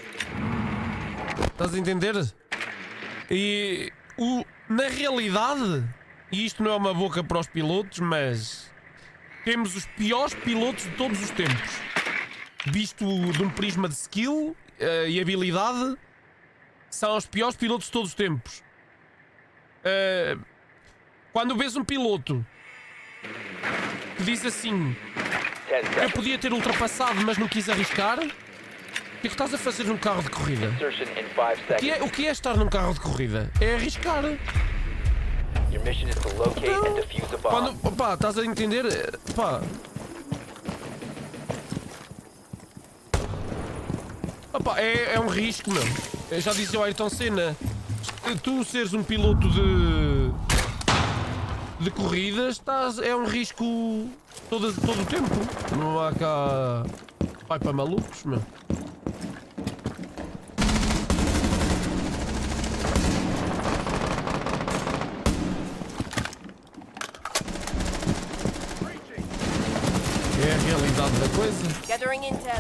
Estás a entender? E na realidade, e isto não é uma boca para os pilotos, mas temos os piores pilotos de todos os tempos. Visto de um prisma de skill e habilidade, são os piores pilotos de todos os tempos. Quando vês um piloto que diz assim: eu podia ter ultrapassado, mas não quis arriscar. O que é que estás a fazer num carro de corrida? O que é estar num carro de corrida? É arriscar. Quando, pá, estás a entender? Pá. Opa, é um risco, meu. Eu já disse ao Ayrton Senna: tu seres um piloto de corridas, é um risco todo o tempo. Não há cá. Vai para malucos, meu. É a realidade da coisa. Gathering intel.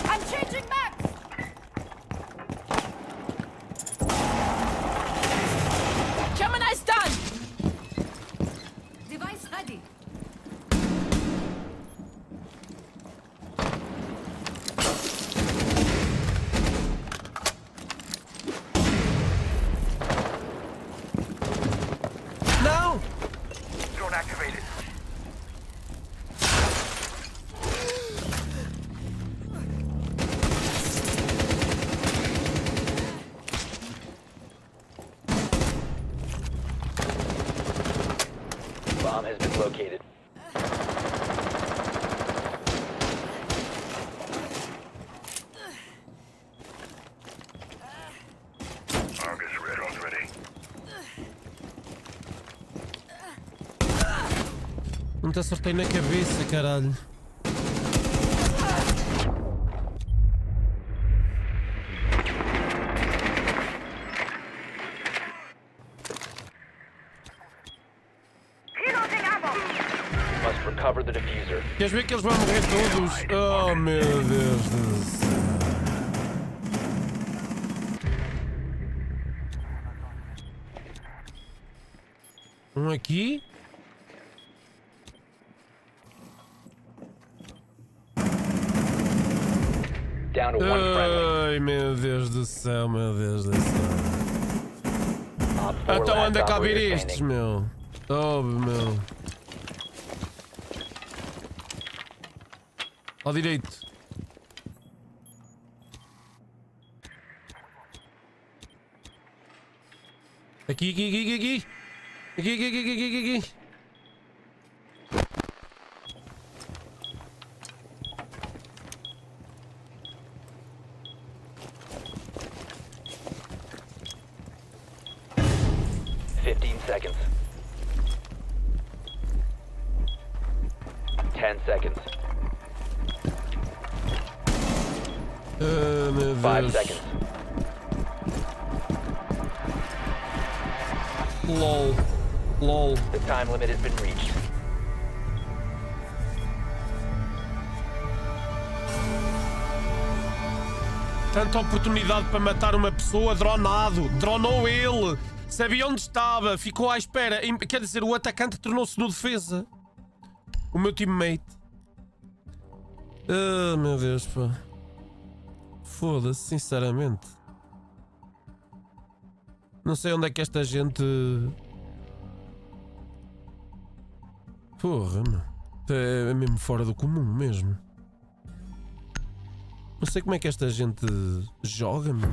I'm changing maps. Gemini's done. Device ready. Não! Drone activated. Bomb has been located. August red already. Não te acertei na cabeça, caralho. Must recover the diffuser. Queres ver que eles vão morrer todos? Oh meu Deus do céu. Um aqui. Down to one friendly. Ai meu Deus do céu, meu Deus do céu. Op 4 Então last anda cá a ver operator estes, standing. meu. Oh meu. Ao direito. Aqui, aqui, aqui, aqui, aqui. Aqui, aqui, aqui, aqui, aqui, aqui. Seconds. 10 seconds. Meu 5 Deus. seconds. LOL. LOL. The time limit has been reached. Tanta oportunidade para matar uma pessoa, dronado. Dronou ele. Sabia onde estava. Ficou à espera. Quer dizer, o atacante tornou-se no defesa. O meu teammate. Ah, meu Deus, pá. Foda-se, sinceramente. Não sei onde é que esta gente. Porra, meu. É mesmo fora do comum mesmo. Não sei como é que esta gente joga, meu.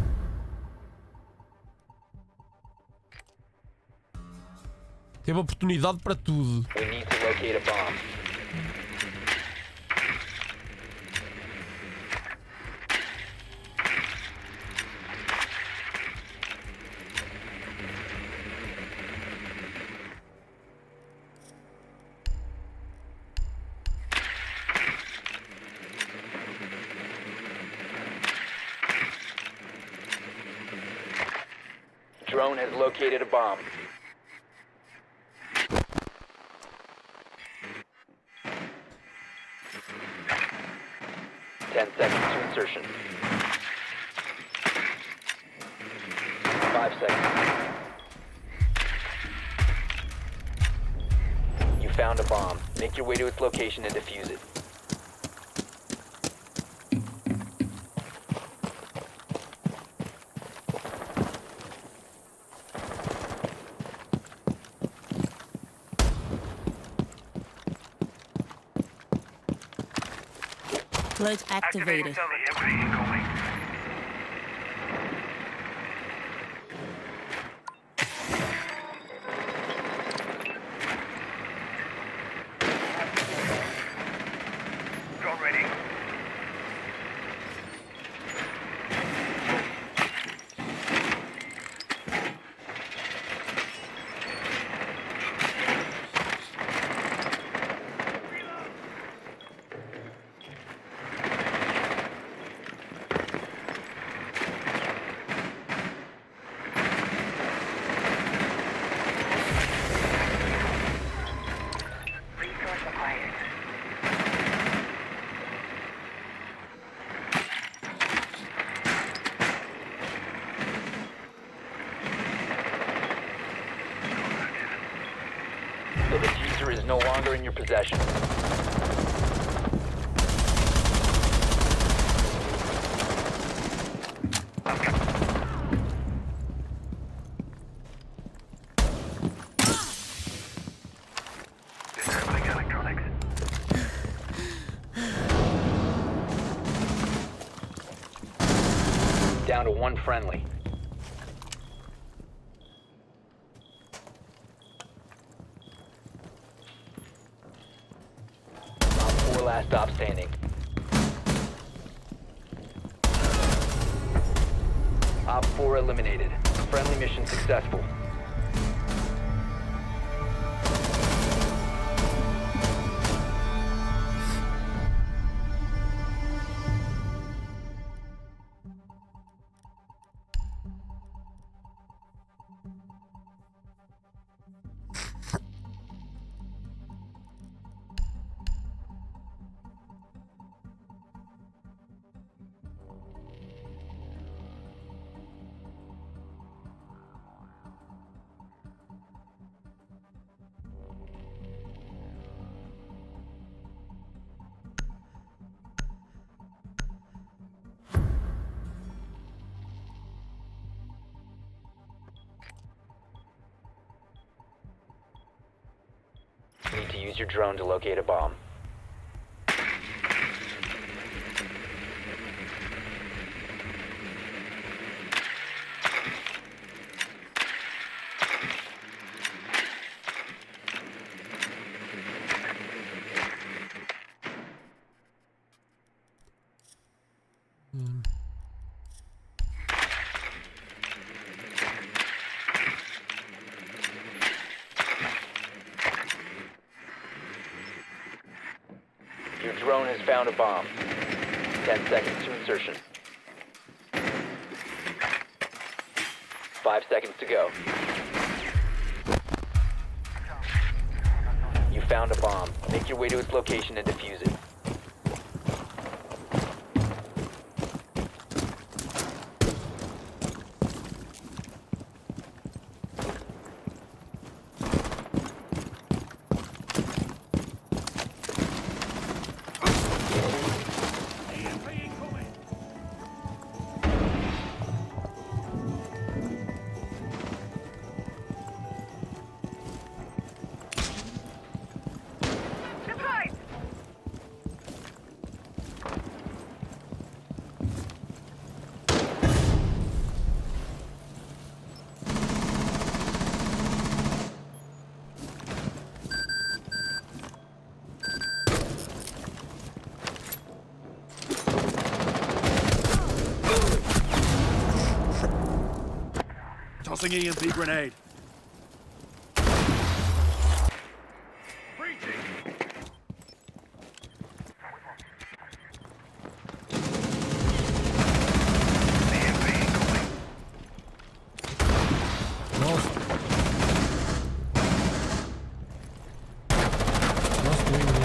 Teve oportunidade para tudo. We need to locate a bomb. Drone has located a bomb. Ten seconds to insertion. 5 seconds. You found a bomb. Make your way to its location and defuse it. Float activated. EMP incoming. Drone ready. Resource acquired. The diffuser is no longer in your possession. Disabling electronics. Down to one friendly. Op 4 last stop standing. Op 4 eliminated. Friendly mission successful. You need to use your drone to locate a bomb. Your drone has found a bomb. 10 seconds to insertion. 5 seconds to go. You found a bomb. Make your way to its location and defuse it. EMP incoming. Tossing EMP grenade. Nossa. Nossa, tô indo.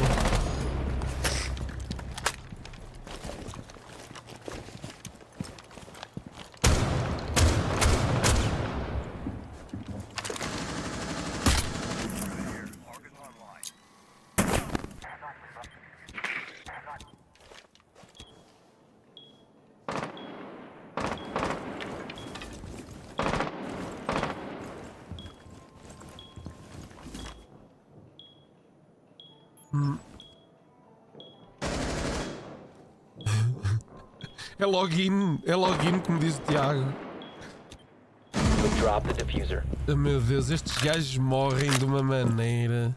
É login como diz o Tiago. Drop the diffuser. Oh, meu Deus, estes gajos morrem de uma maneira.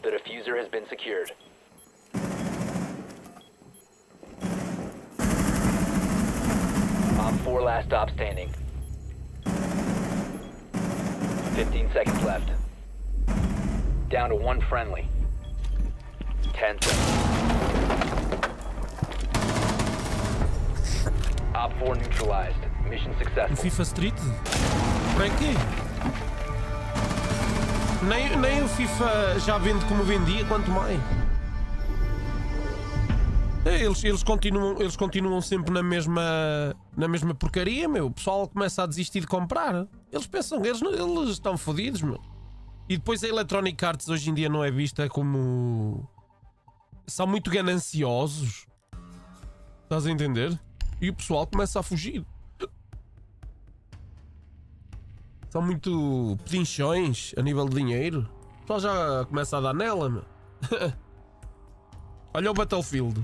The diffuser has been secured. Op 4 last stop standing. 15 seconds left. Down to one friendly. 10 seconds. Op 4 neutralized. Mission O successful. FIFA Street? Por aqui? Nem o FIFA já vende como vendia, quanto mais. Eles continuam sempre na mesma porcaria, meu. O pessoal começa a desistir de comprar. Eles pensam que eles estão fodidos, meu. E depois a Electronic Arts hoje em dia não é vista como... São muito gananciosos. Estás a entender? E o pessoal começa a fugir. São muito pedinchões a nível de dinheiro. O pessoal já começa a dar nela, meu. Olha o Battlefield.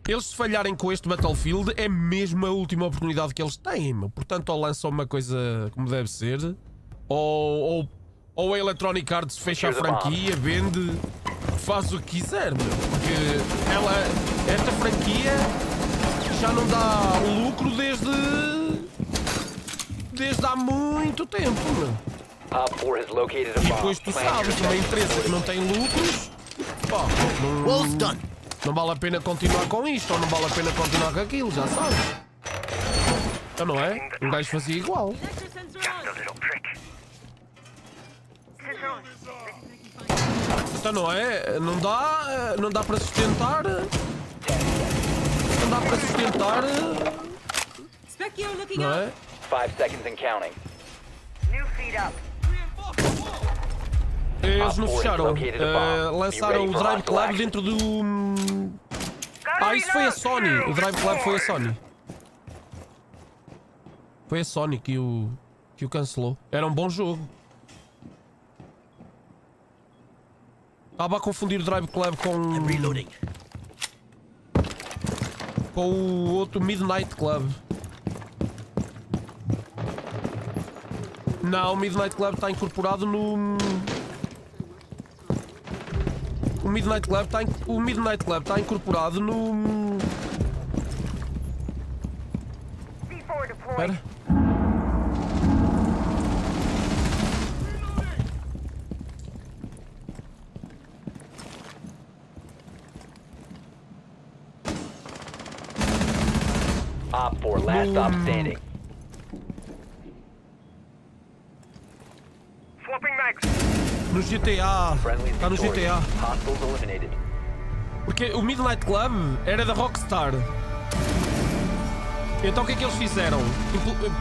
Eles, se falharem com este Battlefield, é mesmo a última oportunidade que eles têm, meu. Portanto, ou lançam uma coisa como deve ser, ou a Electronic Arts fecha a franquia, vende, faz o que quiser, meu. Porque esta franquia já não dá lucro desde há muito tempo, meu. Op 4 has located a E bomb. depois tu Plan your sabes, uma defense empresa que não tem lucros, pá, não vale a pena continuar com isto, ou não vale a pena continuar com aquilo, já sabes. Então não é? Um gajo fazia igual. Electro sensor Just a on. little trick. Sensor on. Então não é? Não dá para sustentar. Não dá para sustentar, Specchio looking não up. é? 5 seconds and counting. New feed up. Eles não fecharam. Lançaram o Drive Club dentro do. Isso foi a Sony. O Drive Club foi a Sony. Foi a Sony que o cancelou. Era um bom jogo. Estava a confundir o Drive Club com o outro Midnight Club. Não, o Midnight Club está incorporado no. O Midnight Club está incorporado no. C4 deployed. Espera. Op 4 last stop standing. Swapping mags. No GTA. Friendly Está no GTA. Hostiles eliminated. Porque o Midnight Club era da Rockstar. Então o que é que eles fizeram?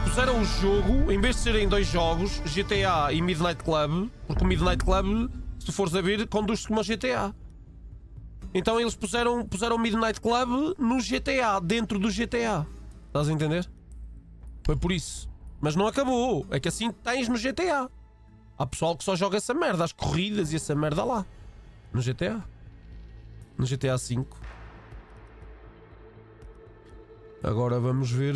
Puseram o jogo, em vez de serem dois jogos, GTA e Midnight Club, porque o Midnight Club, se tu fores a ver, conduz-se como o GTA. Então eles puseram o Midnight Club no GTA, dentro do GTA. Estás a entender? Foi por isso. Mas não acabou. É que assim tens no GTA. Há pessoal que só joga essa merda, as corridas e essa merda lá. No GTA. No GTA V. Agora vamos ver.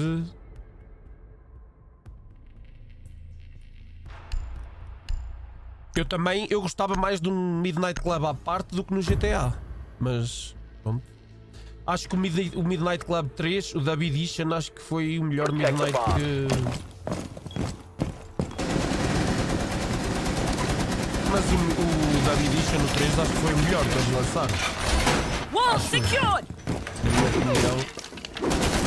Eu gostava mais de um Midnight Club à parte do que no GTA. Mas pronto. Acho que o Midnight Club 3, o Dub Edition, acho que foi o melhor Midnight que... Mas o Dub Edition, o 3, acho que foi o melhor que eles lançaram. Wall secured! Na minha opinião.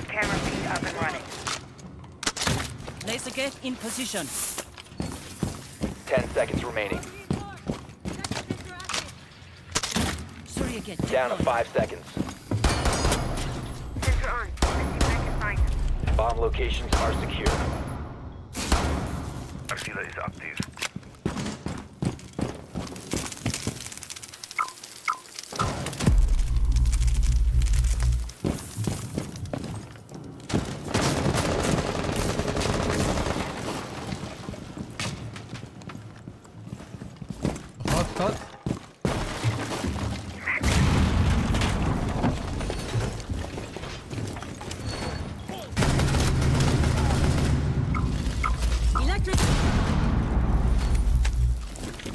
Camera feed up and running. Laser gate in position. 10 seconds remaining. Surya gate Down to deployed. 5 seconds. Sensor on. Let's see if I can find them. Bomb locations are secure. Artiller ist aktiv. Hot. Electric.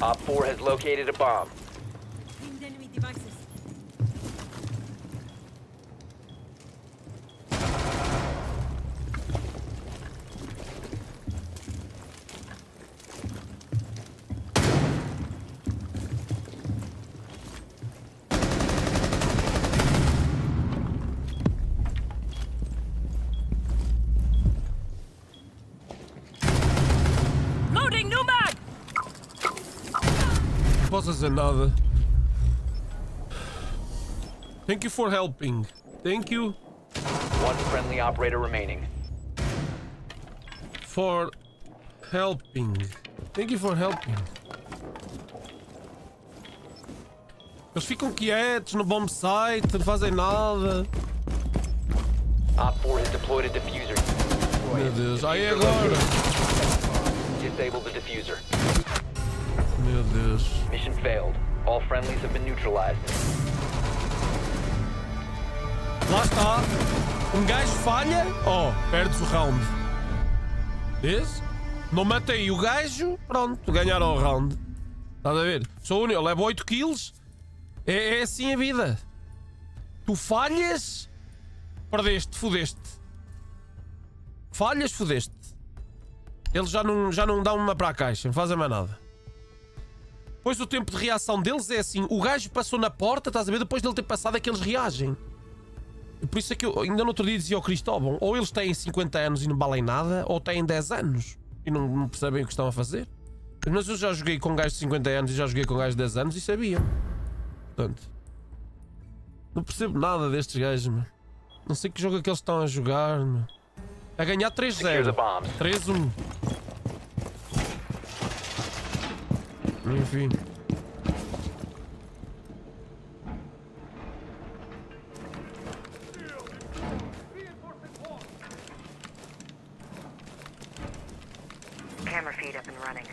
Op 4 has located a bomb. Pinged enemy devices. Loading new mag! Não posso fazer nada. Thank you for helping. Thank you One friendly operator remaining. for helping. Thank you for helping. Eles ficam quietos no bomb site, não fazem nada. Op 4 has deployed a diffuser. Meu Deus, aí Diffuser agora. located. Disable the diffuser. Meu Deus. Mission failed. All friendlies have been neutralized. Lá está. Um gajo falha, perdes o round. Vês? Não matei o gajo, pronto, ganharam o round. Estás a ver? Sou único, eu levo 8 kills. É assim a vida. Tu falhas, perdeste, fodeste. Falhas, fodeste. Eles já não dão uma para a caixa, não fazem mais nada. Depois o tempo de reação deles é assim: o gajo passou na porta, estás a ver? Depois dele ter passado é que eles reagem. E por isso é que eu ainda no outro dia dizia ao Cristóvão: ou eles têm 50 anos e não valem nada, ou têm 10 anos e não percebem o que estão a fazer. Mas eu já joguei com gajos de 50 anos e já joguei com gajos de 10 anos e sabiam. Portanto, não percebo nada destes gajos, meu. Não sei que jogo é que eles estão a jogar, meu. A ganhar Secure the 3-0. bombs. 3-1. Enfim. Camera feed up and running.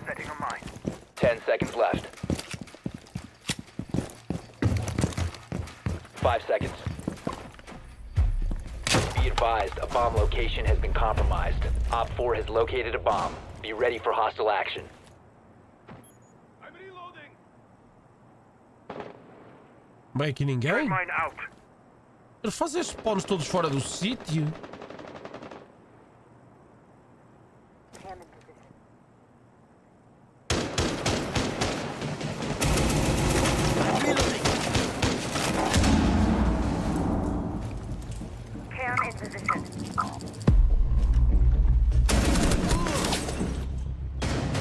Setting a mine. 10 seconds left. 5 seconds. Be advised, a bomb location has been compromised. Op 4 has located a bomb. Be ready for hostile action. I'm reloading. Bem, aqui ninguém. Mine out. Eles fazem estes spawns todos fora do sítio. Cam in position.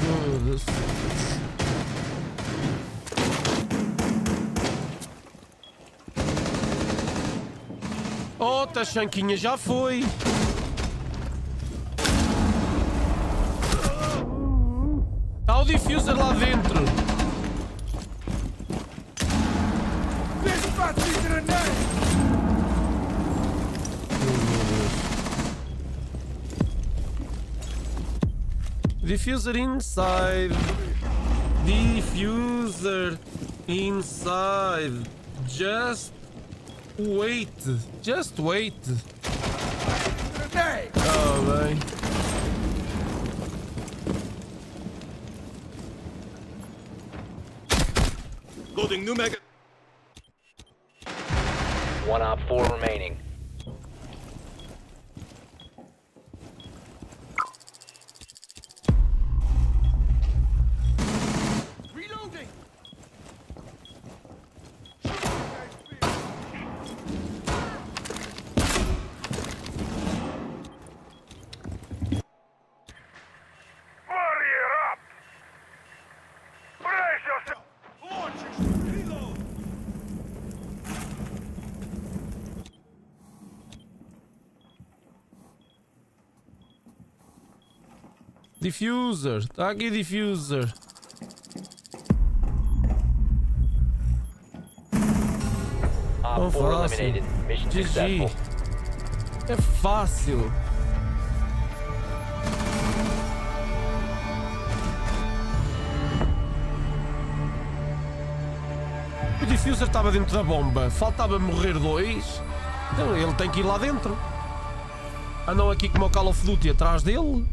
Foda-se. Oh, tá chanquinha, já foi. Está o diffuser lá dentro. Diffuser inside. Diffuser inside. Just wait. Just wait. Oh, bem. Loading new mega. One op 4 remaining. Reloading. Warrior up! Brace yourself! Reload. Diffuser. Tá aqui diffuser. Op 4 fácil. eliminated. Mission GG. successful. É fácil. O diffuser estava dentro da bomba. Faltava morrer dois. Então ele tem que ir lá dentro. Andam aqui como o Call of Duty atrás dele.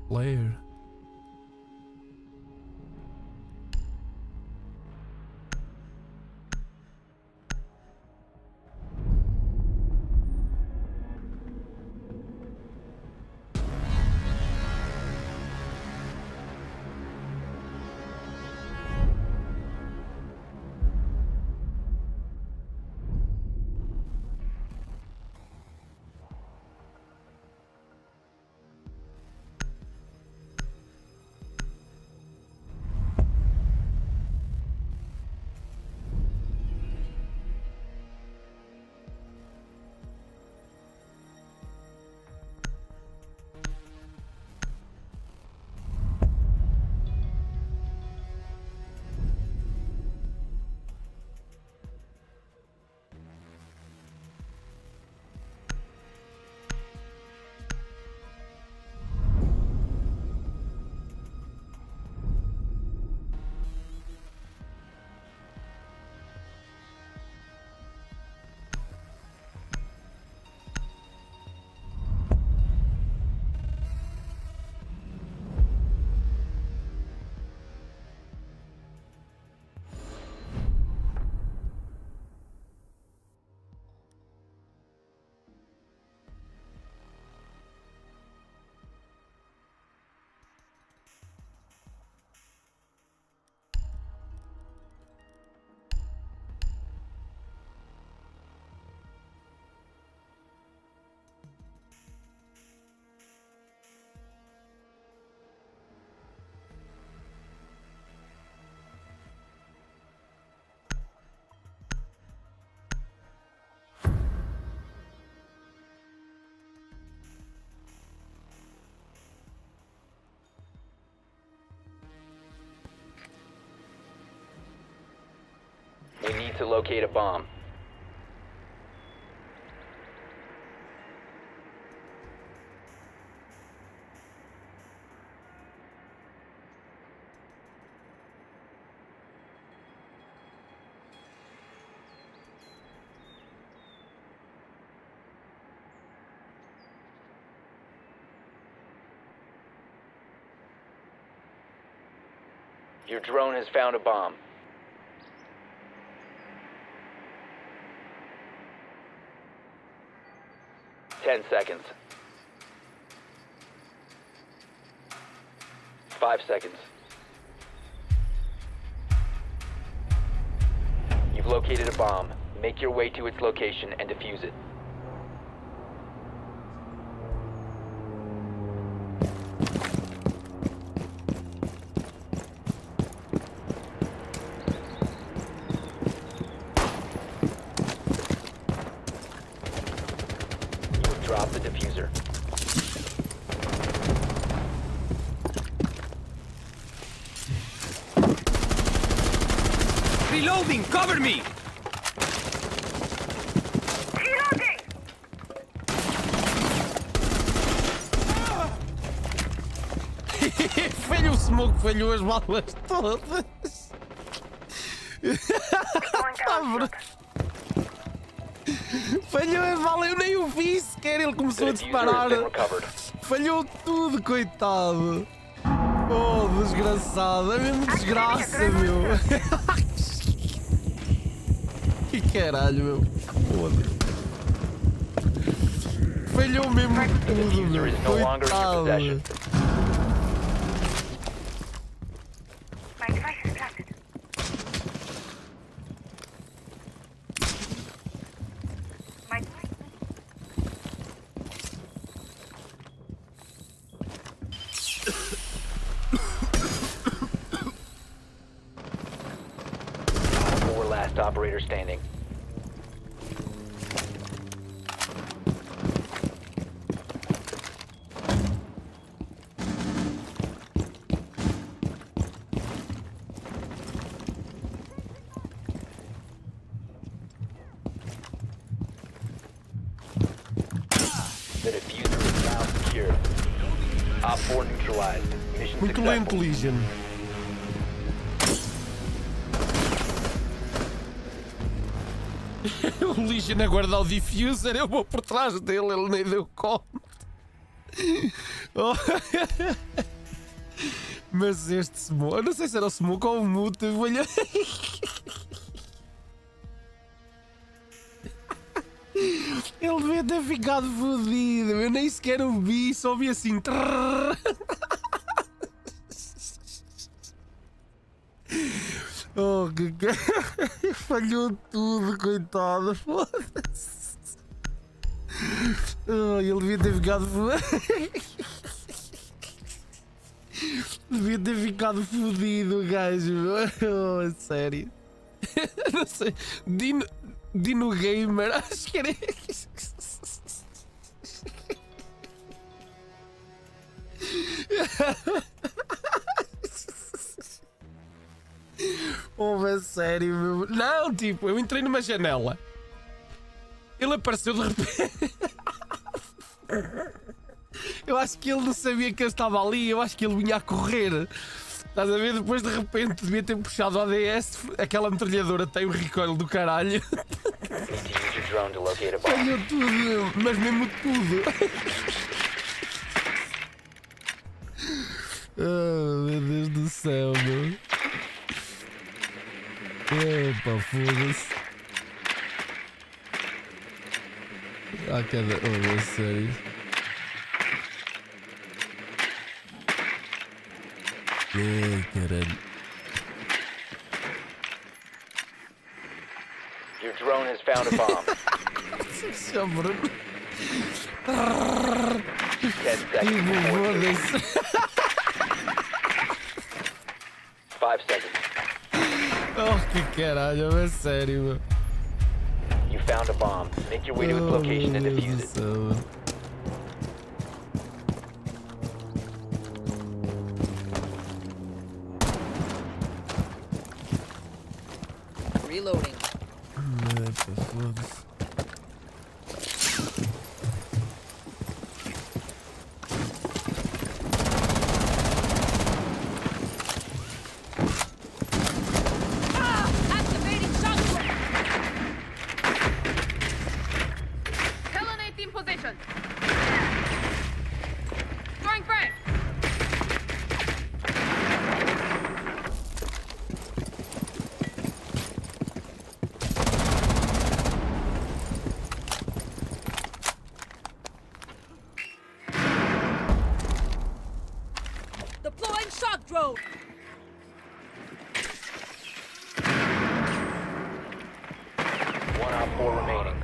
Player. to locate a bomb. Your drone has found a bomb. Ten seconds. 5 seconds. You've located a bomb. Make your way to its location and defuse it. Drop the diffuser. Reloading! Cover me! Reloading! Falhou o smoke, falhou as balas todas. Going down. Falhou as balas, eu nem o vi sequer. Ele começou a The diffuser disparar. has been recovered. Falhou tudo, coitado. Oh, desgraçado. É mesmo desgraça, meu. Que caralho, meu. Foda-se. Falhou mesmo The tudo, diffuser meu. is no longer in your possession. Coitado. My device is planted. My device. Four last operator standing. The diffuser is now secured. Op 4 neutralized. Mission Muito successful. lento, Legion. O Legion a guardar o diffuser, eu vou por trás dele, ele nem deu conta. Oh. Mas este smoke, eu não sei se era o smoke ou o mute, eu vou-lhe... Ele devia ter ficado fodido, eu nem sequer o vi, só vi assim. Oh, que... Falhou tudo, coitado, foda-se. Oh, ele devia ter ficado devia ter ficado fodido, gajo. Oh, sério. Não sei. Dino Gamer, acho que era. Oh, é sério, meu. Não, tipo, eu entrei numa janela. Ele apareceu de repente. Eu acho que ele não sabia que eu estava ali. Eu acho que ele vinha a correr. Estás a ver? Depois de repente devia ter puxado o ADS. Aquela metralhadora tem um recoil do caralho. Need to use your drone to locate a bomb. Falhou tudo, mas mesmo tudo. Oh, meu Deus do céu, meu. Epa, foda-se. Ah, cada... Oh, é sério. Ai, caralho. Your drone has found a bomb. Chama-me. 10 seconds before insertion. Foda-se. 5 seconds. Oh, que caralho, é sério, meu. You found a bomb. Make your way to its Oh, location and meu defuse Deus do it. céu, meu. Reloading. Shock drone. One op 4 remaining.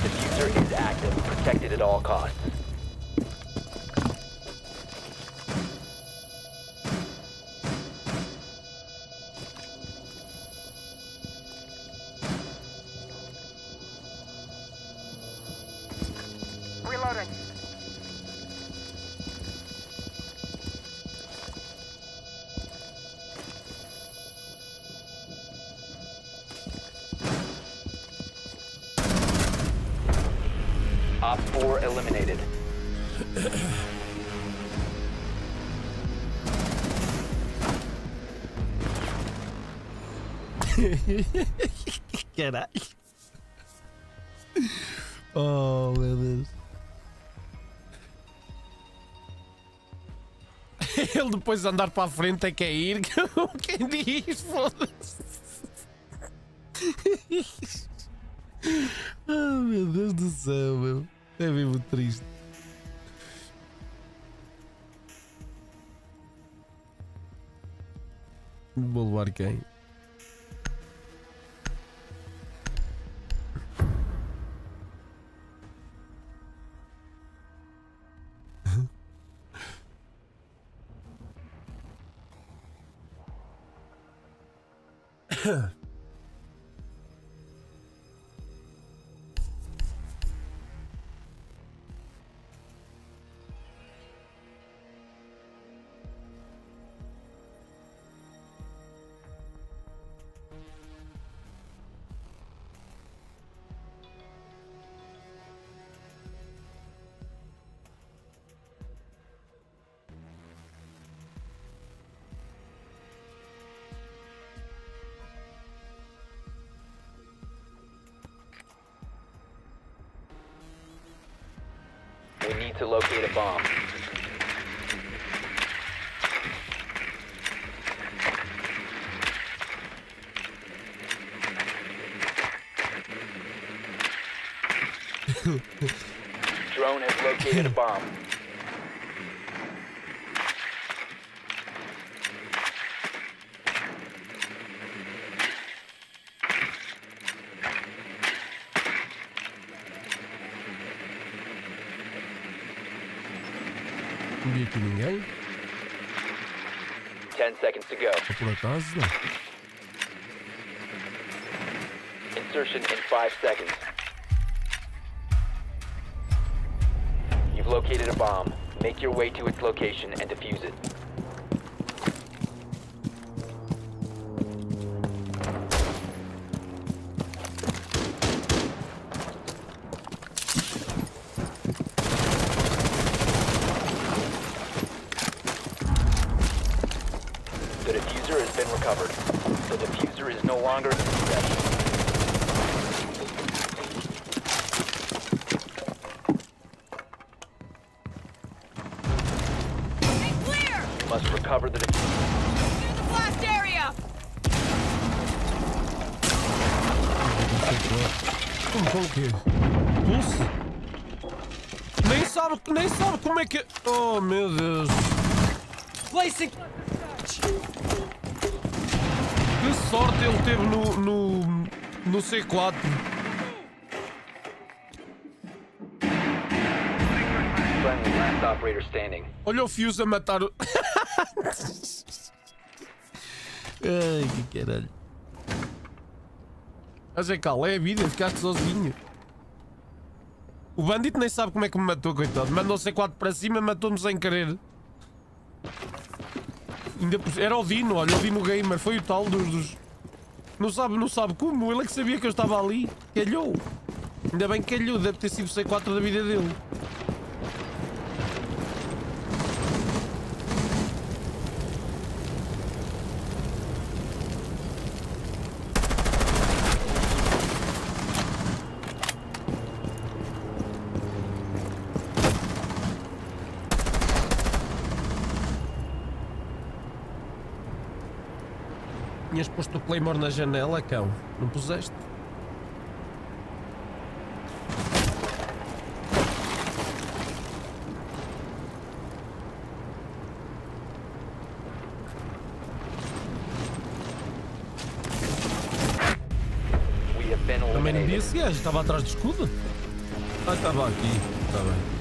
Diffuser is active, protected at all costs. Reloading. Op 4 eliminated. Caralho. Oh, meu Deus. Ele depois de andar para a frente é que é ir. Quem diz? Foda-se. Oh, meu Deus do céu, meu. É mesmo triste. Vou levar quem? We need to locate a bomb. Drone has located a bomb. Não vi aqui ninguém. 10 seconds to go. Por acaso, não. Insertion in 5 seconds. You've located a bomb. Make your way to its location and defuse it. The diffuser has been recovered. The diffuser is no longer in possession. Stay clear! You must recover the diffuser. Clear the blast area! Como o quê? Pulse? Nem sabe como é que. Oh meu Deus. Placing. Que sorte ele teve no C4. Friendly last operator standing. Olha o Fuse a matar o. Ai, que caralho. Mas é calma, é a vida, ficaste sozinho. O bandito nem sabe como é que me matou, coitado. Mandou C4 para cima, matou-me sem querer. Era o Dino, olha, o Dino Gamer, foi o tal dos... Não sabe como, ele é que sabia que eu estava ali. Calhou. Ainda bem que calhou, deve ter sido o C4 da vida dele. Tinhas posto o Claymore na janela, cão. Não puseste? We have been Também não vi eliminated. esse gajo. Estava atrás do escudo? Ah, estava aqui. Está bem.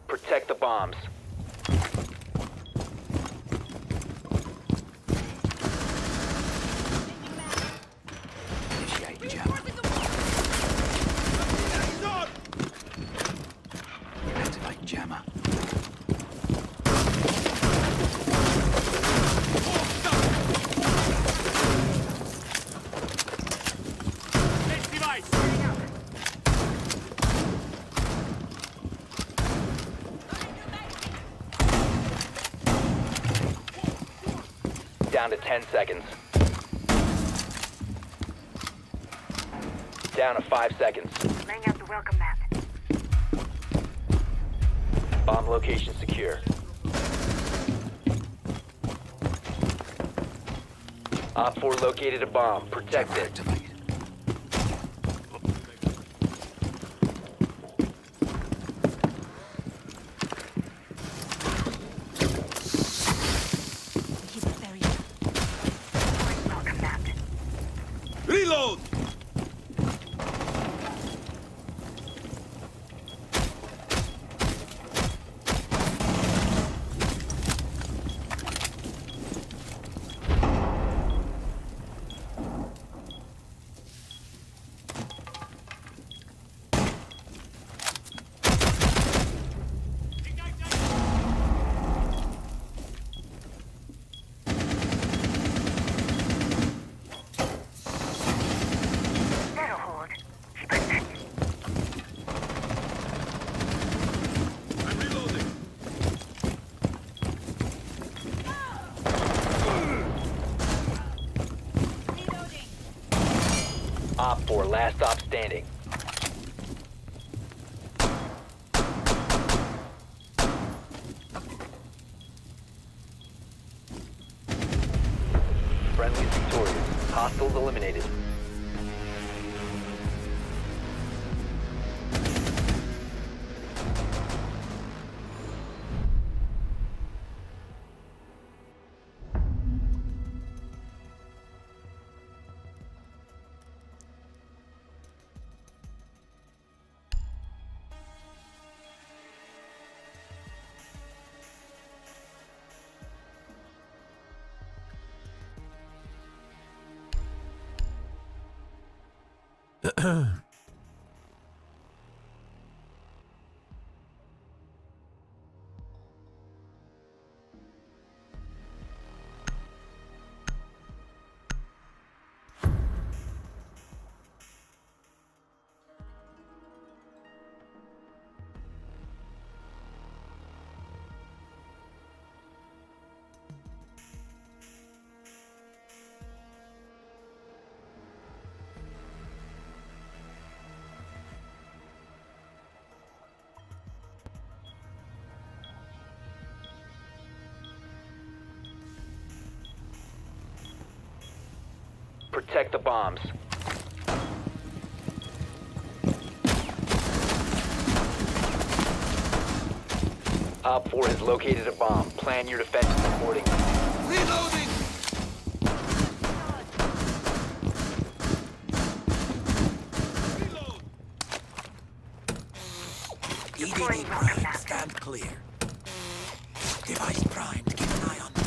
Protect the bombs. Initiate jammer. Activate jammer. Down to 10 seconds. Down to 5 seconds. Laying out the welcome mat. Bomb location secure. Op 4 located a bomb. Protect Jammer it. activated. Keep it very Welcome mat. Reload! That'll hold. Keep it set. I'm reloading. Op 4 last stop standing. Friendly is victorious. Hostiles eliminated. Protect the bombs. Op 4 has located a bomb. Plan your defenses accordingly. Reloading! EDD prime, stand clear. Device primed, keep an eye on them.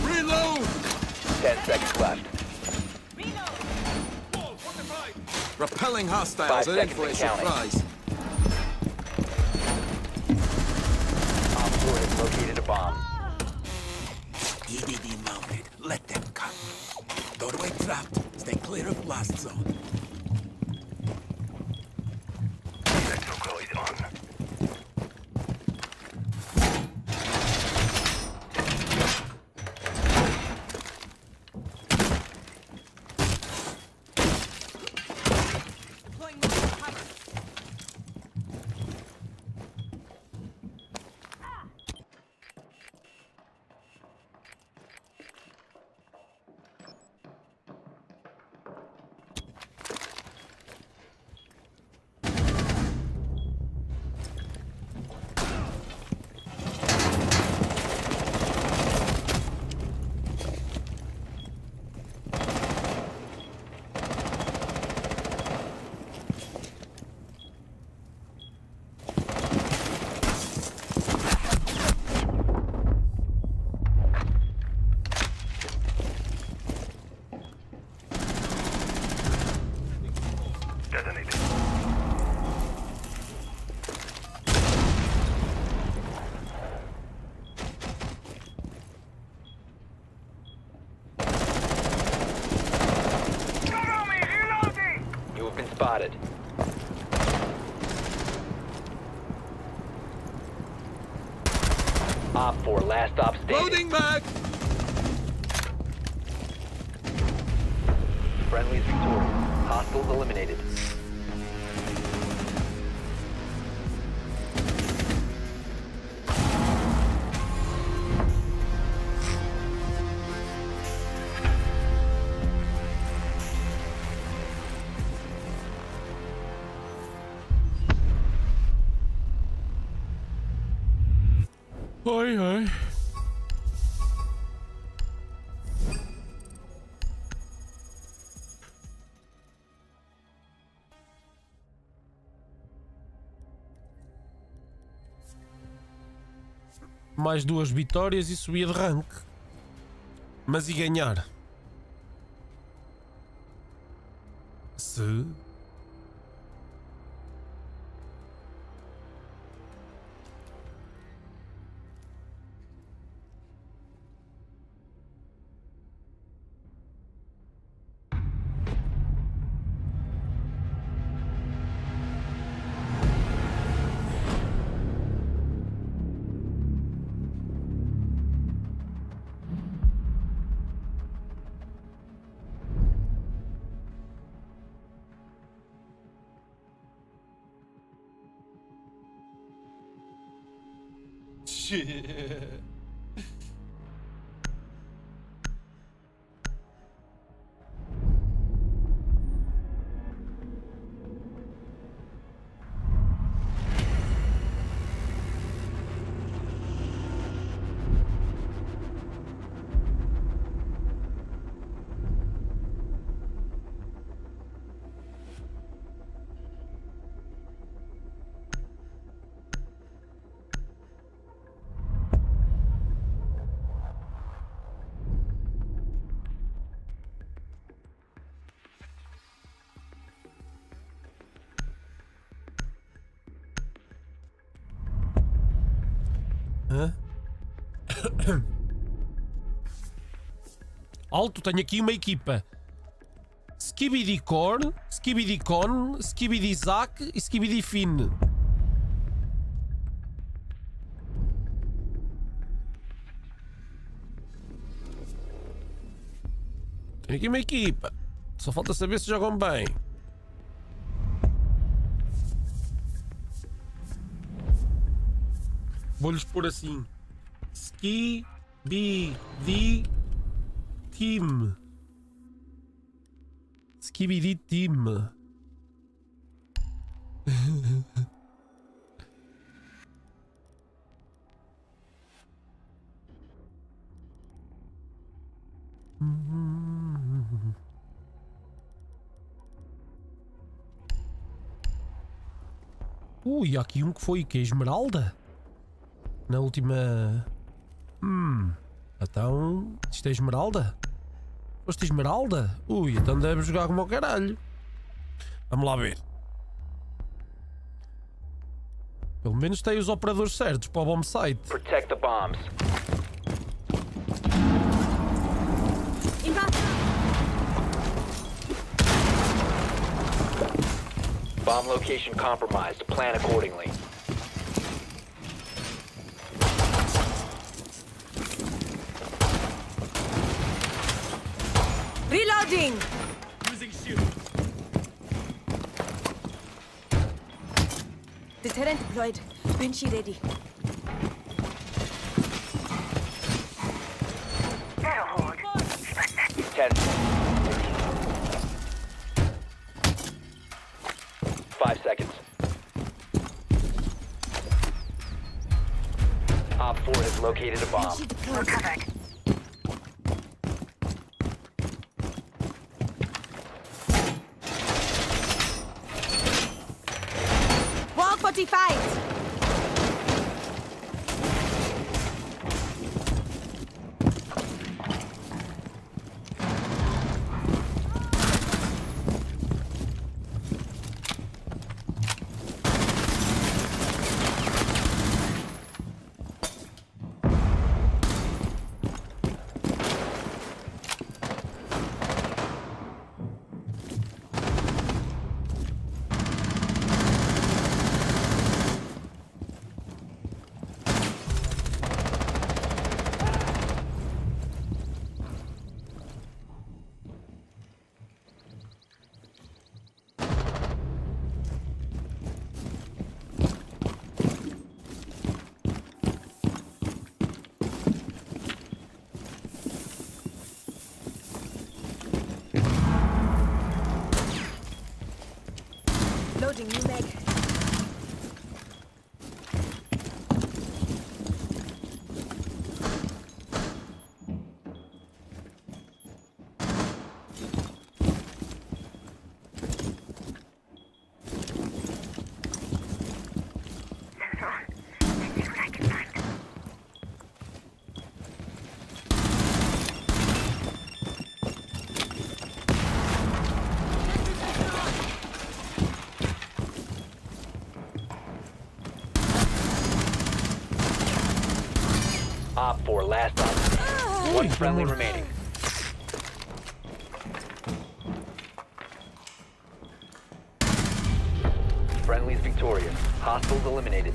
Reload! 10 seconds left. Repelling 5 hostiles are in seconds for a and counting. surprise. Op 4 has located a bomb. EDD mounted, let them come. Doorway trapped, stay clear of blast zone. Electrical is on. Detonated. Cover me! Reloading! You have been spotted. Op 4, last stop standing. Loading back! Friendly's victorious. Hostiles eliminated. Ai, ai. Mais 2 vitórias e subia de rank. Mas e ganhar? Se... Hã? Alto, tenho aqui uma equipa. Skibidi-Core, Skibidi-Con, Skibidi-Zack e Skibidi-Fin. Tenho aqui uma equipa. Só falta saber se jogam bem. Vou-lhes pôr assim: Skibidi Team. Skibidi Team. Ui, há aqui um que foi, que é esmeralda. Na última... Então, isto é esmeralda? Foste esmeralda? Ui, então deve jogar como ao caralho. Vamos lá ver. Pelo menos tem os operadores certos para o bomb site. Protect the bombs. Bomb location compromised. Plan accordingly. Reloading! Using shield. Deterrent deployed. Banshee ready. That'll hold. 10. 5 seconds. Op 4 has located a bomb. Banshee deployed. Covered. Wall 45! Loading new mag. Let's see what I can find. Op 4 last op. One friendly remaining. Friendly's victorious. Hostiles eliminated.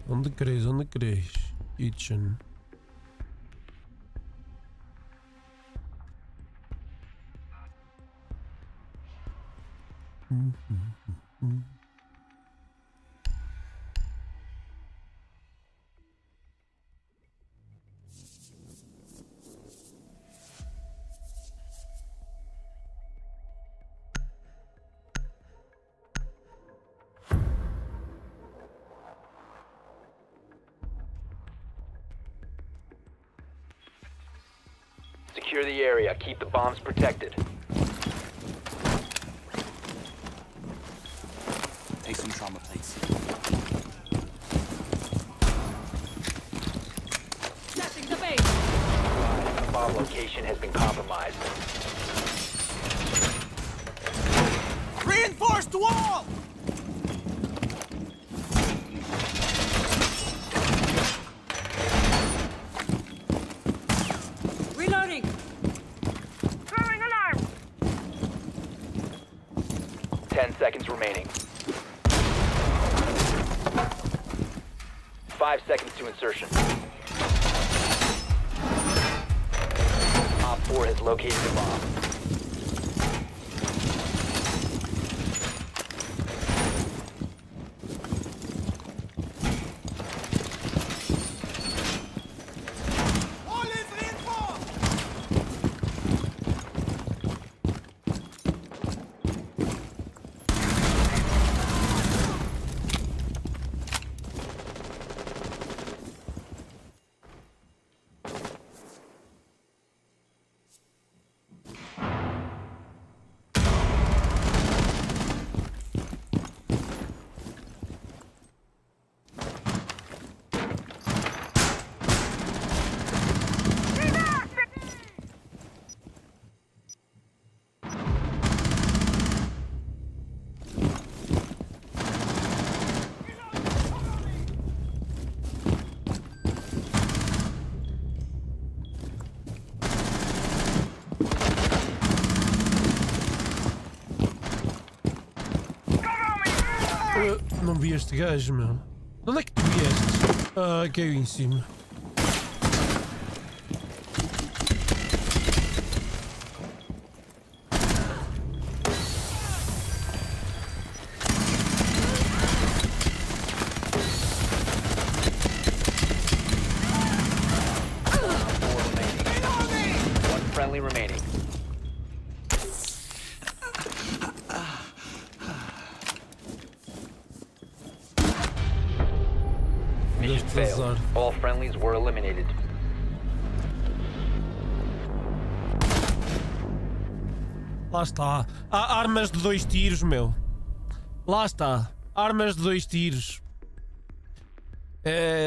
Onde queres? Onde queres? Kitchen. Secure the area. Keep the bombs protected. Take some trauma, please. Setting the base! Bomb location has been compromised. Reinforced wall! Reloading! Throwing alarm! 10 seconds remaining. 5 seconds to insertion. Op 4 has located the bomb. Não vi este gajo, meu. De onde é que tu vieste? Ah, caiu em cima. One friendly remaining. Mission failed. All friendlies were eliminated. Lá está. Há armas de 2 tiros, meu. Lá está. Armas de 2 tiros.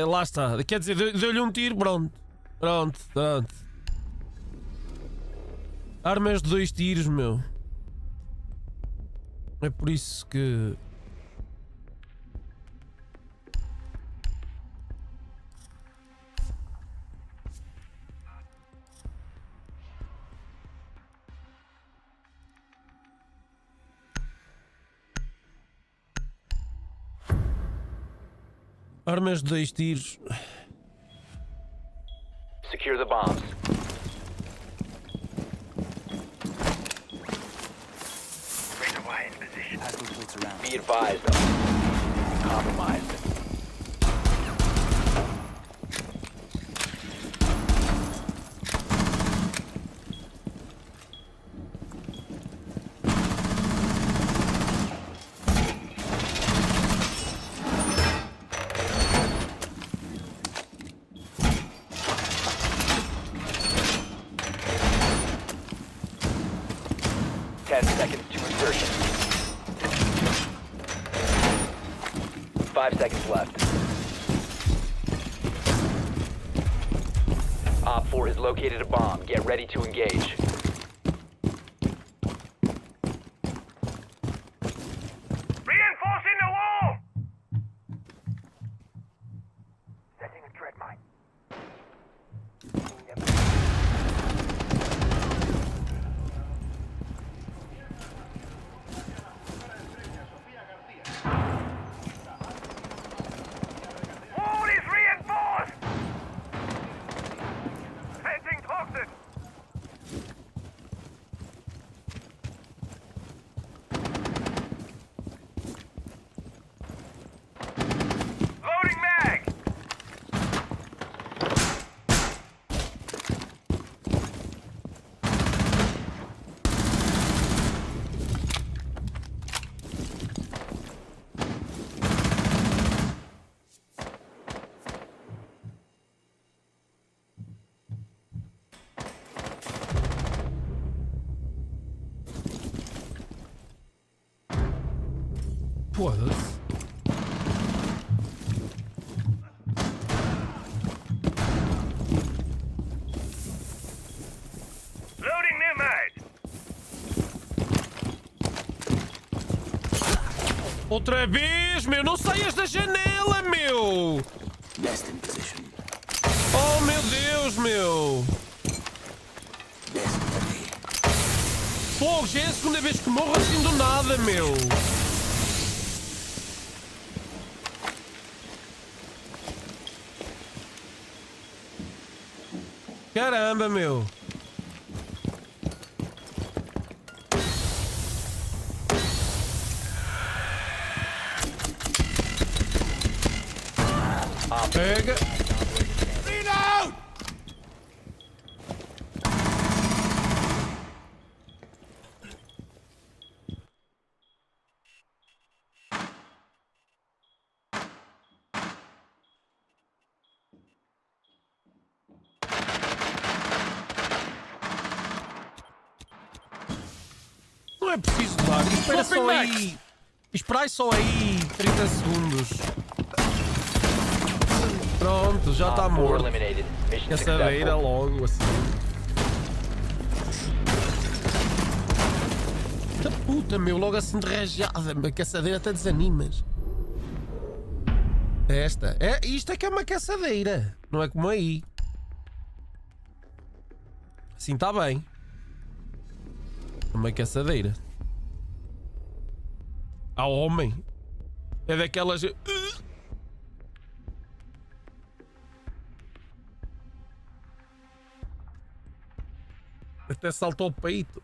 Lá está. Quer dizer, deu-lhe um tiro, pronto. Pronto. Armas de 2 tiros, meu. É por isso que... Armas de 2 tiros. Secure the bombs. Reservoir in position. Be advised. Compromised. Seconds to insertion. 5 seconds left. Op 4 has located a bomb. Get ready to engage. Reinforcing the wall! Setting a tread mine. Wall is reinforced! Venting toxin! Loading mag! Foda-se. Loading new mag! Outra vez, meu. Não saias da janela, meu. Nest in position. Oh, meu Deus, meu. Nest ready. Fogo, já é a segunda vez que morro assim do nada, meu. Caramba, meu. Pega. Reload! Não é preciso dar. Espera só aí. Esperai só aí 30 segundos. Pronto, já está Op 4 morto. eliminated. Mission Caçadeira successful. logo assim. Da puta, meu, logo assim de rajada. A caçadeira até desanimas. Esta. Isto é que é uma caçadeira. Não é como aí. Assim está bem. É uma caçadeira. Há homem. É daquelas. Até saltou o peito.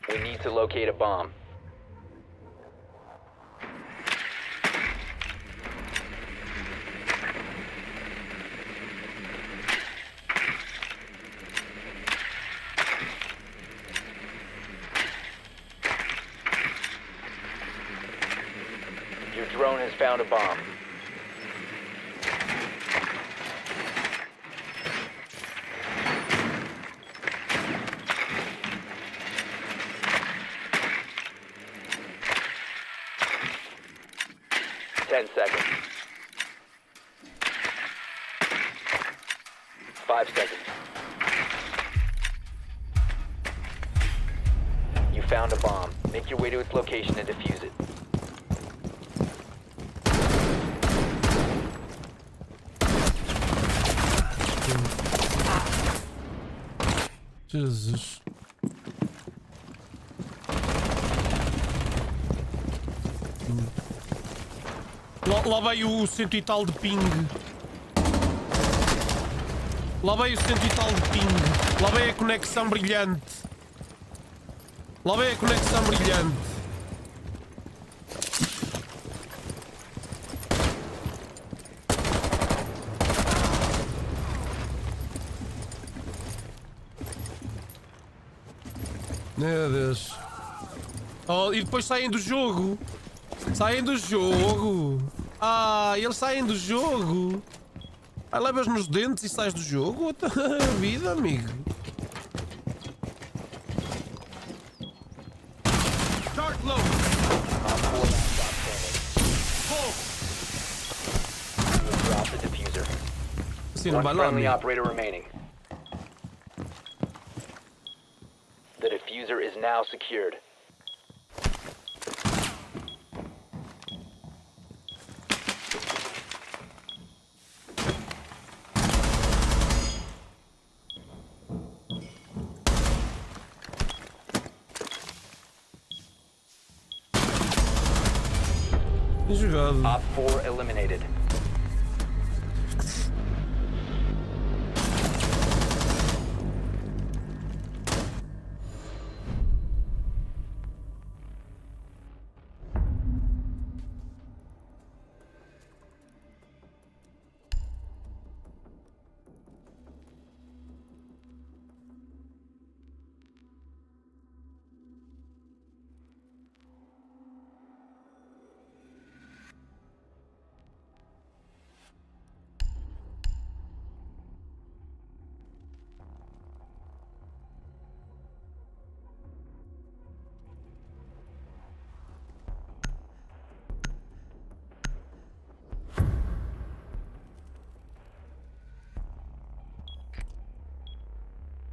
We need to locate a bomb. Your drone has found a bomb. Ten seconds. 5 seconds. You found a bomb. Make your way to its location and defuse it. Jesus. Lá vai o cento e tal de ping. Lá vai o cento e tal de ping. Lá vai a conexão brilhante. Lá vai a conexão brilhante. Meu Deus. Oh, e depois saem do jogo. Saem do jogo. Ah, eles saem do jogo. Ah, levas nos dentes e sais do jogo. Outra vida, amigo. Start low. Drop the diffuser. Assim não One vai lá, friendly amigo. operator remaining. The diffuser is now secured. Bem jogado. Op 4 eliminated.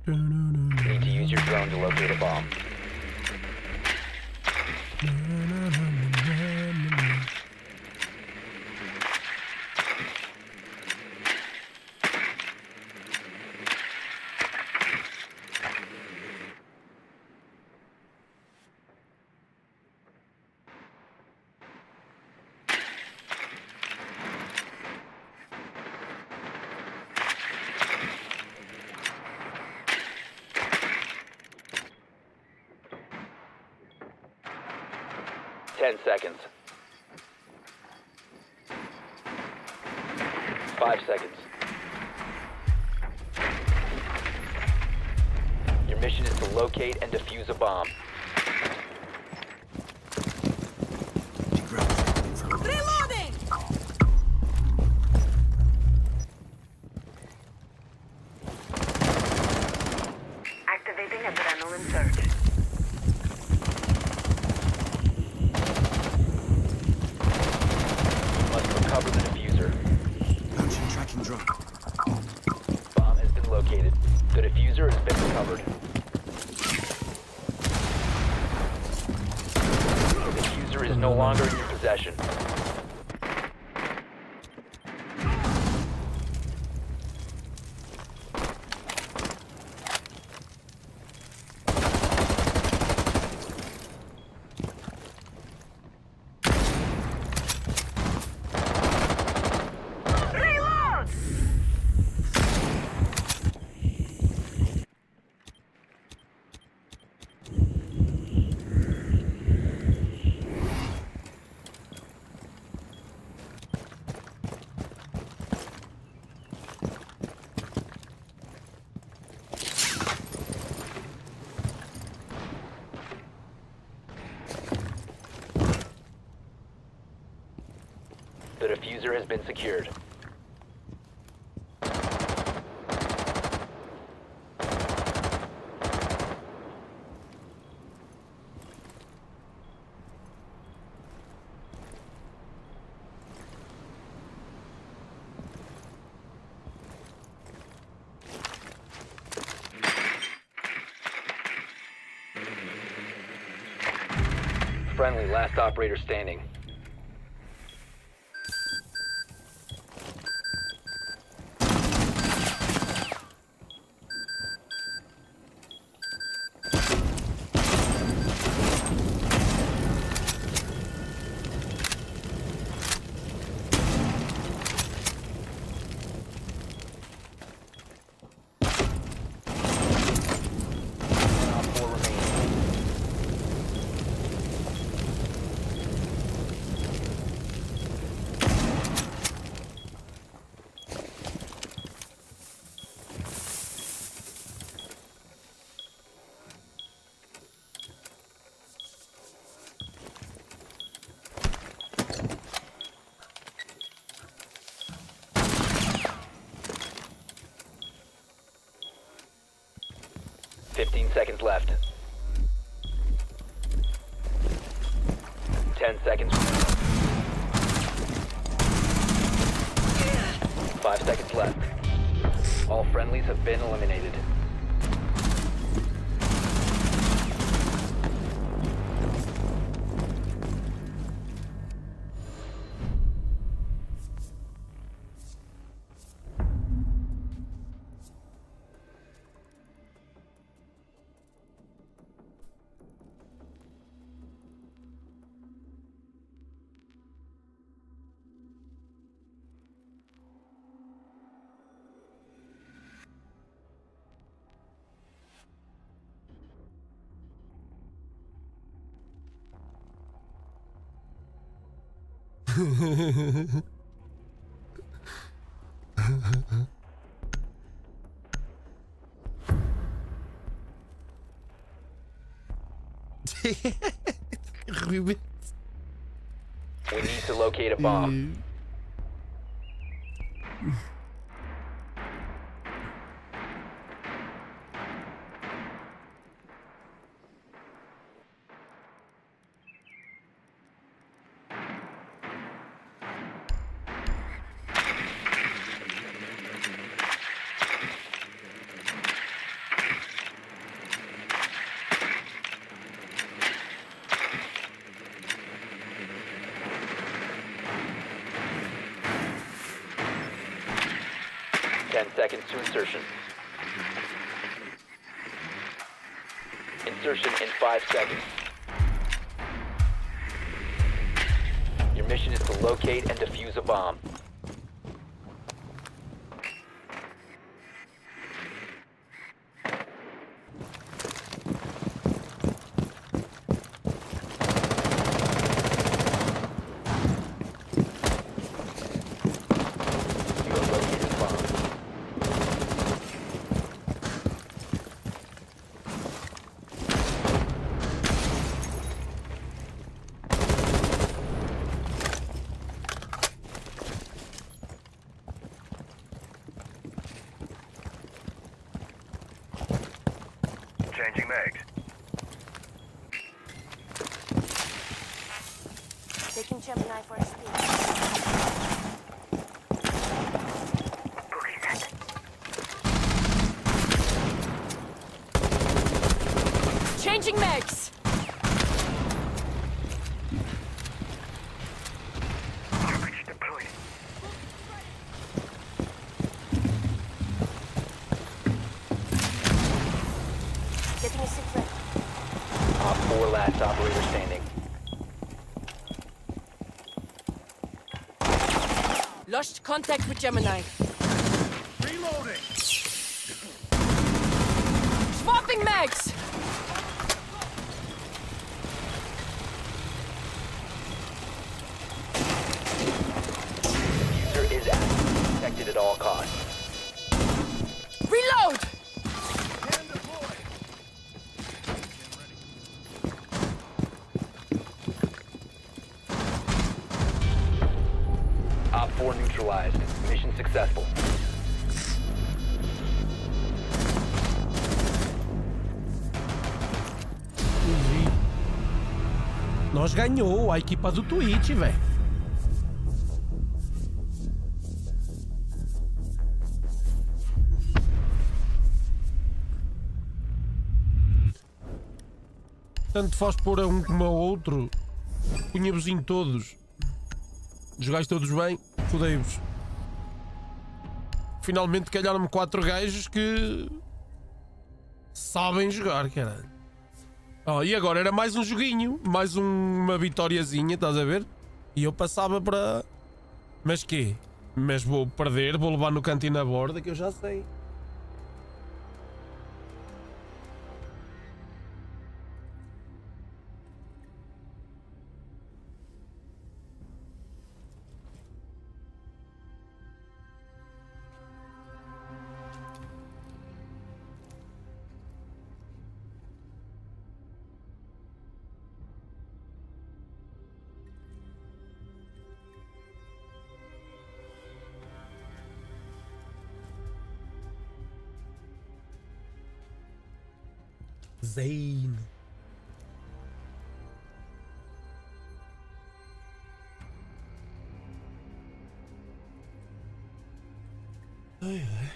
Need to use your drone to locate a bomb. Ten seconds. 5 seconds. Your mission is to locate and defuse a bomb. Reloading! Activating adrenaline surge. Must recover the diffuser. Launching tracking drone. Bomb has been located. The diffuser has been recovered. The diffuser diffuser is no longer in your possession. Reload! The diffuser has been secured. Friendly, last operator standing. Op 4 remaining. Fifteen seconds left. 10 seconds. 5 seconds left. All friendlies have been eliminated. Ruben. We need to locate a bomb. 10 seconds to insertion. Insertion in 5 seconds. Your mission is to locate and defuse a bomb. You have located a bomb. Changing mags. Taking Gemini for a spin. Boogie set. Changing mags. Getting a sick ready. Op 4 last operator standing. Lost contact with Gemini. Reloading. Swapping mags! User is active. Protected at all costs. Reload! Can deploy. Op 4 neutralized. Mission successful. GG. Nós ganhou a equipa do Twitch, velho. Tanto faz pôr a um como a outro. Punha-vos em todos. Jogáis todos bem, fodei-vos. Finalmente calharam-me 4 gajos que sabem jogar, caralho. Oh, e agora era mais um joguinho, mais uma vitóriazinha, estás a ver? E eu passava para... Mas quê? Mas vou perder, vou levar no cantinho na borda, que eu já sei. Zane. Ai, ai.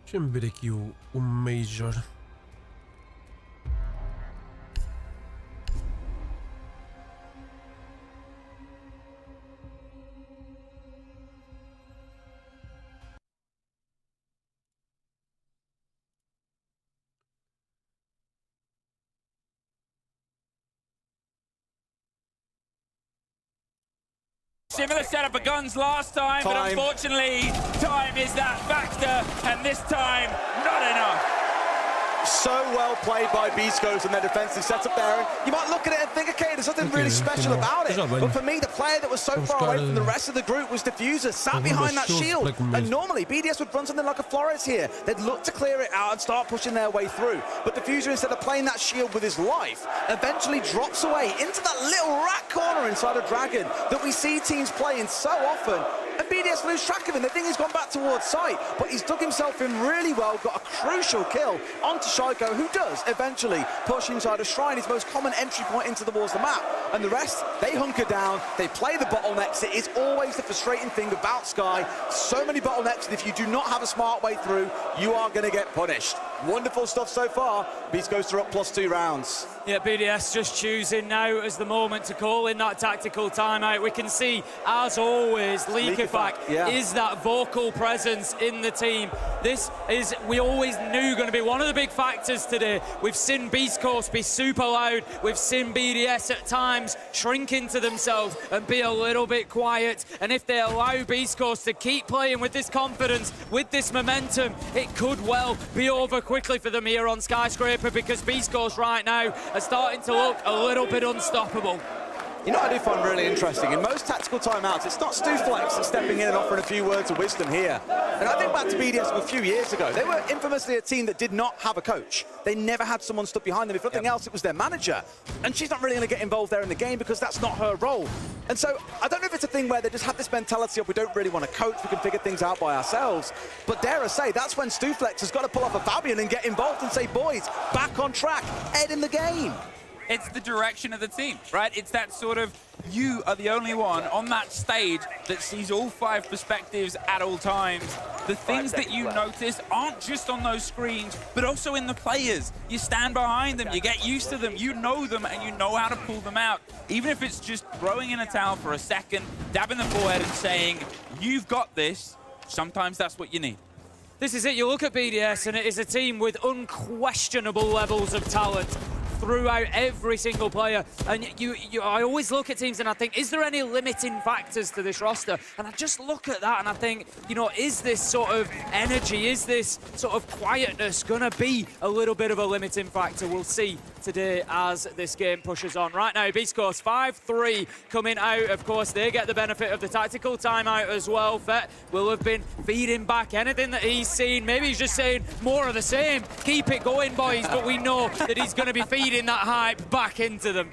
Deixa-me ver aqui o Major. Similar setup for guns last time, but unfortunately, time is that factor, and this time, not enough. So well played by Beastcoast and their defensive setup there. And you might look at it and think, okay, there's something really special about it. But for me, the player that was so far away from the rest of the group was Diffuser, sat behind that shield. And normally, BDS would run something like a Flores here. They'd look to clear it out and start pushing their way through. But Diffuser, instead of playing that shield with his life, eventually drops away into that little rat corner inside of Dragon that we see teams playing so often. And BDS lose track of him. They think he's gone back towards site, but he's dug himself in really well, got a crucial kill onto Shaiko, who does eventually push inside a shrine, his most common entry point into towards the map. And the rest, they hunker down, they play the bottlenecks. It is always the frustrating thing about Sky. So many bottlenecks that if you do not have a smart way through, you are going to get punished. Wonderful stuff so far. Beast Coast are up +2 rounds. Yeah, BDS just choosing now as the moment to call in that tactical timeout. We can see, as always, Leakerfac is that vocal presence in the team. This is, we always knew, going to be one of the big factors today. We've seen Beast Coast be super loud. We've seen BDS at times shrink into themselves and be a little bit quiet. And if they allow Beast Coast to keep playing with this confidence, with this momentum, it could well be over quickly for them here on Skyscraper, because Beast Coast right now are starting to look a little bit unstoppable. You know what I do find really interesting? In most tactical timeouts, it's not StuFlex that's stepping in and offering a few words of wisdom here. And I think back to BDS a few years ago. They were infamously a team that did not have a coach. They never had someone stuck behind them. If nothing else, it was their manager. And she's not really going to get involved there in the game because that's not her role. And so I don't know if it's a thing where they just have this mentality of we don't really want to coach, we can figure things out by ourselves. But dare I say, that's when StuFlex has got to pull off a Fabian and get involved and say, boys, back on track, head in the game. It's the direction of the team, right? It's that sort of, you are the only one on that stage that sees all 5 perspectives at all times. The things that you notice aren't just on those screens, but also in the players. You stand behind them, you get used to them, you know them, and you know how to pull them out. Even if it's just throwing in a towel for a second, dabbing the forehead and saying, you've got this, sometimes that's what you need. This is it. You look at BDS, and it is a team with unquestionable levels of talent throughout every single player. And I always look at teams and I think, is there any limiting factors to this roster? And I just look at that and I think, you know, is this sort of energy, is this sort of quietness gonna be a little bit of a limiting factor? We'll see today as this game pushes on. Right now, Beast Coast 5-3 coming out. Of course, they get the benefit of the tactical timeout as well. Fett will have been feeding back anything that he's seen. Maybe he's just saying more of the same. Keep it going, boys, but we know that he's gonna be feeding that hype back into them.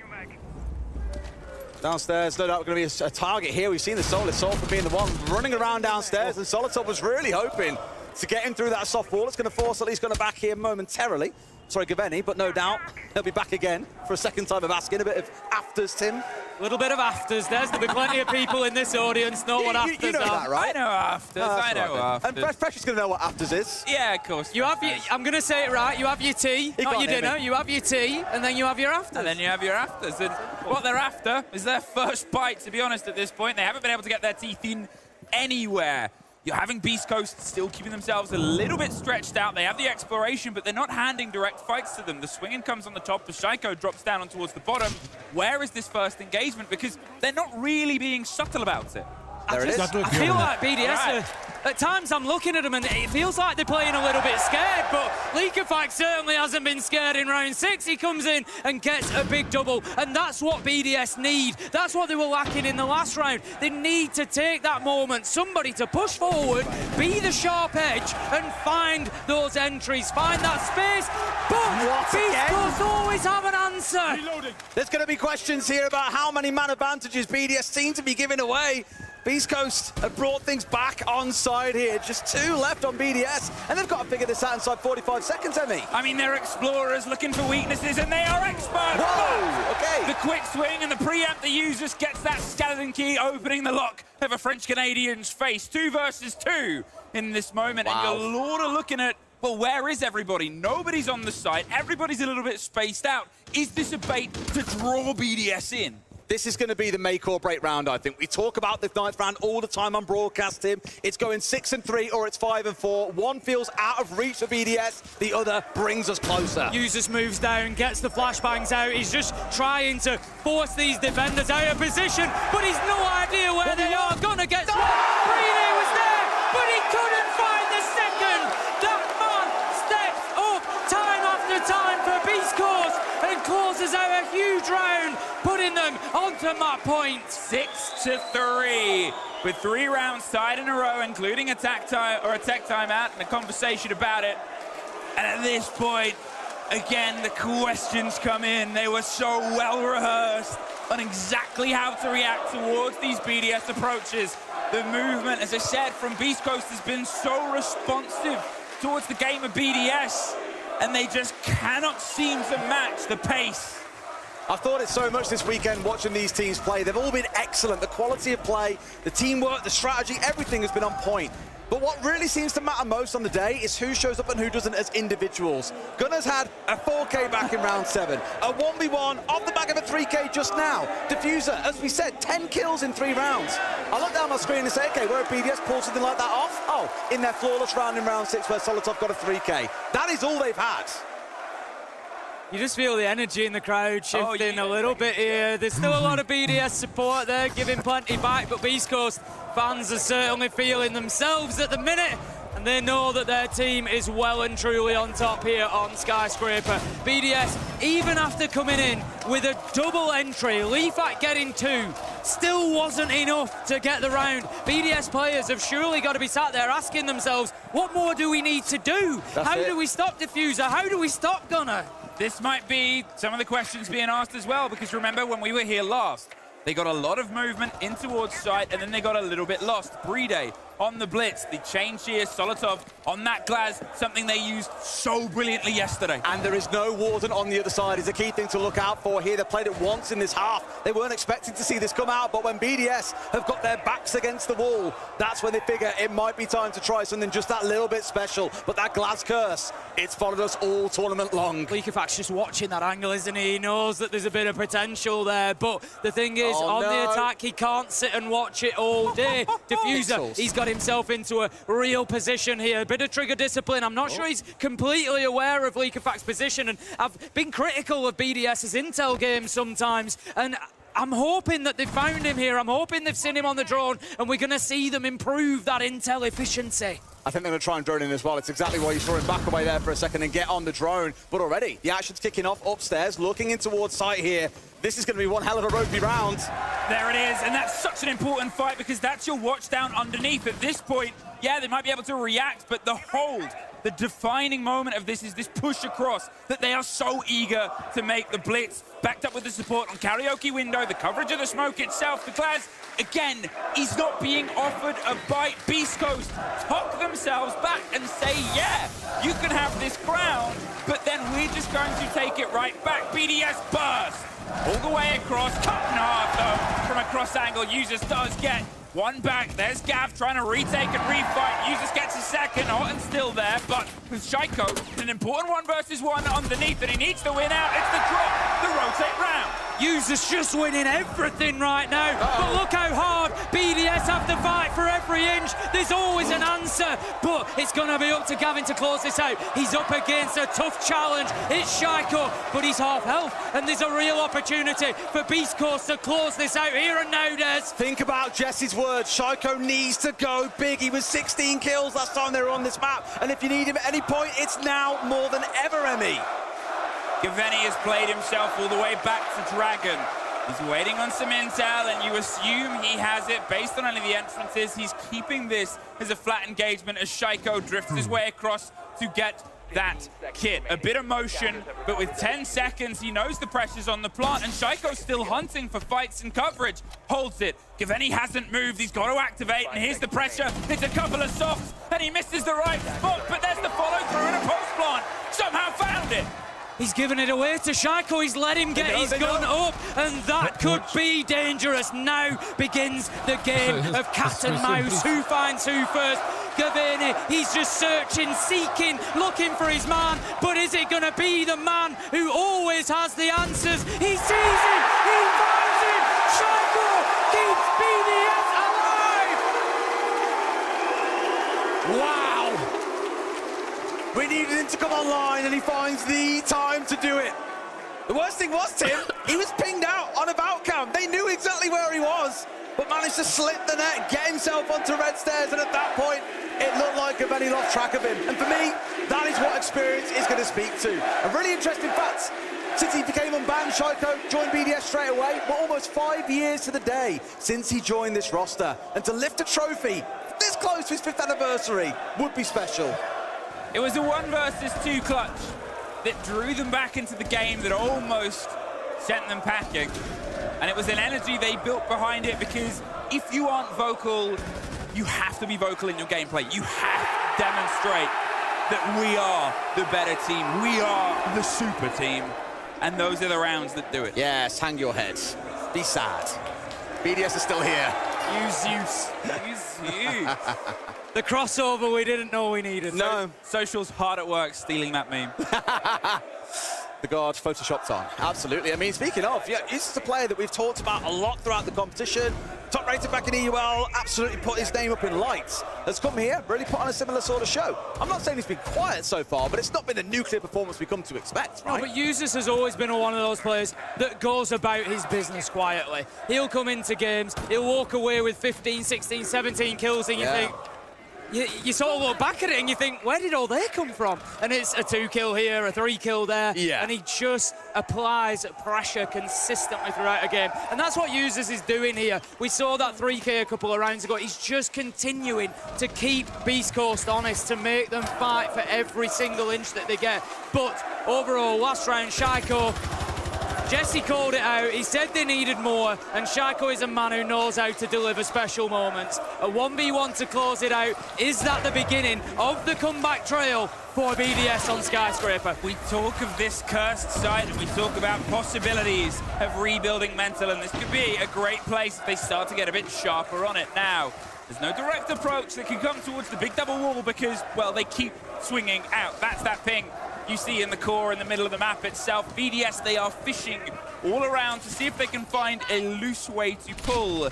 Downstairs, no doubt going to be a target here. We've seen the Solid Sulfur being the one running around downstairs, and Solid was really hoping to get him through that soft wall. It's going to force at least going to back here momentarily. Sorry, Gaveni, but no doubt he'll be back again for a second time of asking. A bit of afters, Tim. A little bit of afters. There'll be plenty of people in this audience know what afters you know are. That, right? I know afters. I know afters. And Fresh is going to know what afters is. Yeah, of course. You have your, I'm going to say it right. You have your tea, not your dinner. You have your tea, and then you have your afters. And then you have your afters. And what they're after is their first bite, to be honest, at this point. They haven't been able to get their teeth in anywhere. You're having Beast Coast still keeping themselves a little bit stretched out. They have the exploration, but they're not handing direct fights to them. The swinging comes on the top. The Shaiko drops down on towards the bottom. Where is this first engagement? Because they're not really being subtle about it. There it is. I feel like BDS, at times I'm looking at them and it feels like they're playing a little bit scared, but Leakafak certainly hasn't been scared in round 6. He comes in and gets a big double, and that's what BDS need. That's what they were lacking in the last round. They need to take that moment, somebody to push forward, be the sharp edge, and find those entries, find that space. But Beast Coast always have an answer. Reloading. There's going to be questions here about how many man advantages BDS seem to be giving away. Beast Coast have brought things back on side here. Just 2 left on BDS, and they've got to figure this out inside 45 seconds, Emmy. I mean, they're explorers looking for weaknesses, and they are experts. Whoa, okay. The quick swing and the preamp they use just gets that skeleton key, opening the lock of a French-Canadian's face. 2 versus 2 in this moment, wow. And you're Laura looking at, well, where is everybody? Nobody's on the site. Everybody's a little bit spaced out. Is this a bait to draw BDS in? This is going to be the make or break round, I think. We talk about this 9th round all the time on broadcast, Tim. It's going 6-3 or it's 5-4. One feels out of reach for BDS, the other brings us closer. Users moves down, gets the flashbangs out. He's just trying to force these defenders out of position, but he's no idea where they are. Gonna get one. Brine was there, but he couldn't find the second. That man steps up time after time for Beast Coast and closes out a huge round, putting them onto map point. 6-3 with 3 rounds tied in a row, including a tech timeout and a conversation about it. And at this point, again, the questions come in. They were so well rehearsed on exactly how to react towards these BDS approaches. The movement, as I said, from Beast Coast has been so responsive towards the game of BDS, and they just cannot seem to match the pace. I've thought it so much this weekend watching these teams play. They've all been excellent. The quality of play, the teamwork, the strategy, everything has been on point. But what really seems to matter most on the day is who shows up and who doesn't as individuals. Gunner's had a 4K back in round 7, a 1v1 off the back of a 3K just now. Diffuser, as we said, 10 kills in 3 rounds. I look down my screen and say, okay, where have BDS pulled something like that off? Oh, in their flawless round in round 6 where Solotov got a 3K. That is all they've had. You just feel the energy in the crowd shifting a little bit here. There's still a lot of BDS support there, giving plenty back, but Beast Coast fans are certainly feeling themselves at the minute, and they know that their team is well and truly on top here on Skyscraper. BDS, even after coming in with a double entry, Leafat getting 2, still wasn't enough to get the round. BDS players have surely got to be sat there asking themselves, what more do we need to do? How do we stop Diffuser? How do we stop Gunner? This might be some of the questions being asked as well, because remember when we were here last, they got a lot of movement in towards site and then they got a little bit lost. Bride on the blitz. The change here, Solotov on that glass, something they used so brilliantly yesterday. And there is no Warden on the other side is a key thing to look out for here. They played it once in this half. They weren't expecting to see this come out, but when BDS have got their backs against the wall, that's when they figure it might be time to try something just that little bit special. But that glass curse, it's followed us all tournament long. BigplayaFps just watching that angle, isn't he? He knows that there's a bit of potential there, but the thing is, on the attack, he can't sit and watch it all day. Diffuser, he's got himself into a real position here. A bit of trigger discipline. I'm not sure he's completely aware of BigplayaFps' position, and I've been critical of BDS's intel games sometimes, and I'm hoping that they've found him here. I'm hoping they've seen him on the drone, and we're going to see them improve that intel efficiency. I think they're going to try and drone in as well. It's exactly why you saw him back away there for a second and get on the drone. But already, the action's kicking off upstairs, looking in towards site here. This is going to be one hell of a ropey round. There it is, and that's such an important fight because that's your watch down underneath. At this point, yeah, they might be able to react, but the hold, the defining moment of this is this push across that they are so eager to make the blitz, backed up with the support on karaoke window, the coverage of the smoke itself, the glass. Again, he's not being offered a bite. Beast Coast tuck themselves back and say, yeah, you can have this crown, but then we're just going to take it right back. BDS burst all the way across, cut in half though, from a cross angle. Users does get one back. There's Gav trying to retake and refight. Users gets a second, hot and still there, but with Shaiko, an important 1v1 underneath that he needs to win out. It's the drop, the rotate round. Users just winning everything right now. But look how hard BDS have to fight for every inch. There's always an answer, but it's going to be up to Gavin to close this out. He's up against a tough challenge. It's Shaiko, but he's half health, and there's a real opportunity for Beast Coast to close this out here and now, Des. Think about Jesse's words. Shaiko needs to go big. He was 16 kills last time they were on this map, and if you need him at any point, it's now more than ever, Emmy. Gaveni has played himself all the way back to Dragon. He's waiting on some intel, and you assume he has it based on only the entrances. He's keeping this as a flat engagement as Shaiko drifts his way across to get that kit. A bit of motion, but with 10 seconds, he knows the pressure's on the plant, and Shaiko's still hunting for fights and coverage. Holds it. Gaveni hasn't moved. He's got to activate, and here's the pressure. It's a couple of softs, and he misses the right spot, but there's the follow-through and a post plant. Somehow found it. He's given it away to Shaiko. He's let him get his gun up, and that could be dangerous. Now begins the game of cat and mouse. Who finds who first? Gaveni, he's just searching, seeking, looking for his man, but is it going to be the man who always has the answers? He sees him, he finds him. Shaiko keeps BDS alive. Wow. We needed him to come online, and he finds the time to do it. The worst thing was, Tim, he was pinged out on a bout cam. They knew exactly where he was, but managed to slit the net, get himself onto red stairs, and at that point, it looked like Gaveni lost track of him. And for me, that is what experience is going to speak to. A really interesting fact, since he became unbanned, Shaiko joined BDS straight away, but almost 5 years to the day since he joined this roster. And to lift a trophy this close to his 5th anniversary would be special. It was a 1 versus 2 clutch that drew them back into the game, that almost sent them packing. And it was an energy they built behind it, because if you aren't vocal, you have to be vocal in your gameplay. You have to demonstrate that we are the better team. We are the super team. And those are the rounds that do it. Yes, hang your heads. Be sad. BDS is still here. Use. The crossover we didn't know we needed. No. Social's hard at work stealing that meme. The guard photoshopped on. Absolutely. I mean, speaking of, yeah, this is a player that we've talked about a lot throughout the competition. Top rated back in EUL, absolutely put his name up in lights. Has come here, really put on a similar sort of show. I'm not saying he's been quiet so far, but it's not been the nuclear performance we come to expect, right? No, but Users has always been one of those players that goes about his business quietly. He'll come into games, he'll walk away with 15, 16, 17 kills, and you think, you sort of look back at it and you think, where did all they come from? And it's a 2 kill here, a 3 kill there, and he just applies pressure consistently throughout a game. And that's what Users is doing here. We saw that 3K a couple of rounds ago. He's just continuing to keep Beast Coast honest, to make them fight for every single inch that they get. But overall, last round, Shaiko Jesse called it out. He said they needed more, and Shaiko is a man who knows how to deliver special moments. A 1v1 to close it out. Is that the beginning of the comeback trail for BDS on Skyscraper? We talk of this cursed site and we talk about possibilities of rebuilding mental, and this could be a great place if they start to get a bit sharper on it. Now, there's no direct approach that can come towards the big double wall because, well, they keep swinging out. That's that ping you see in the core in the middle of the map itself. BDS, they are fishing all around to see if they can find a loose way to pull.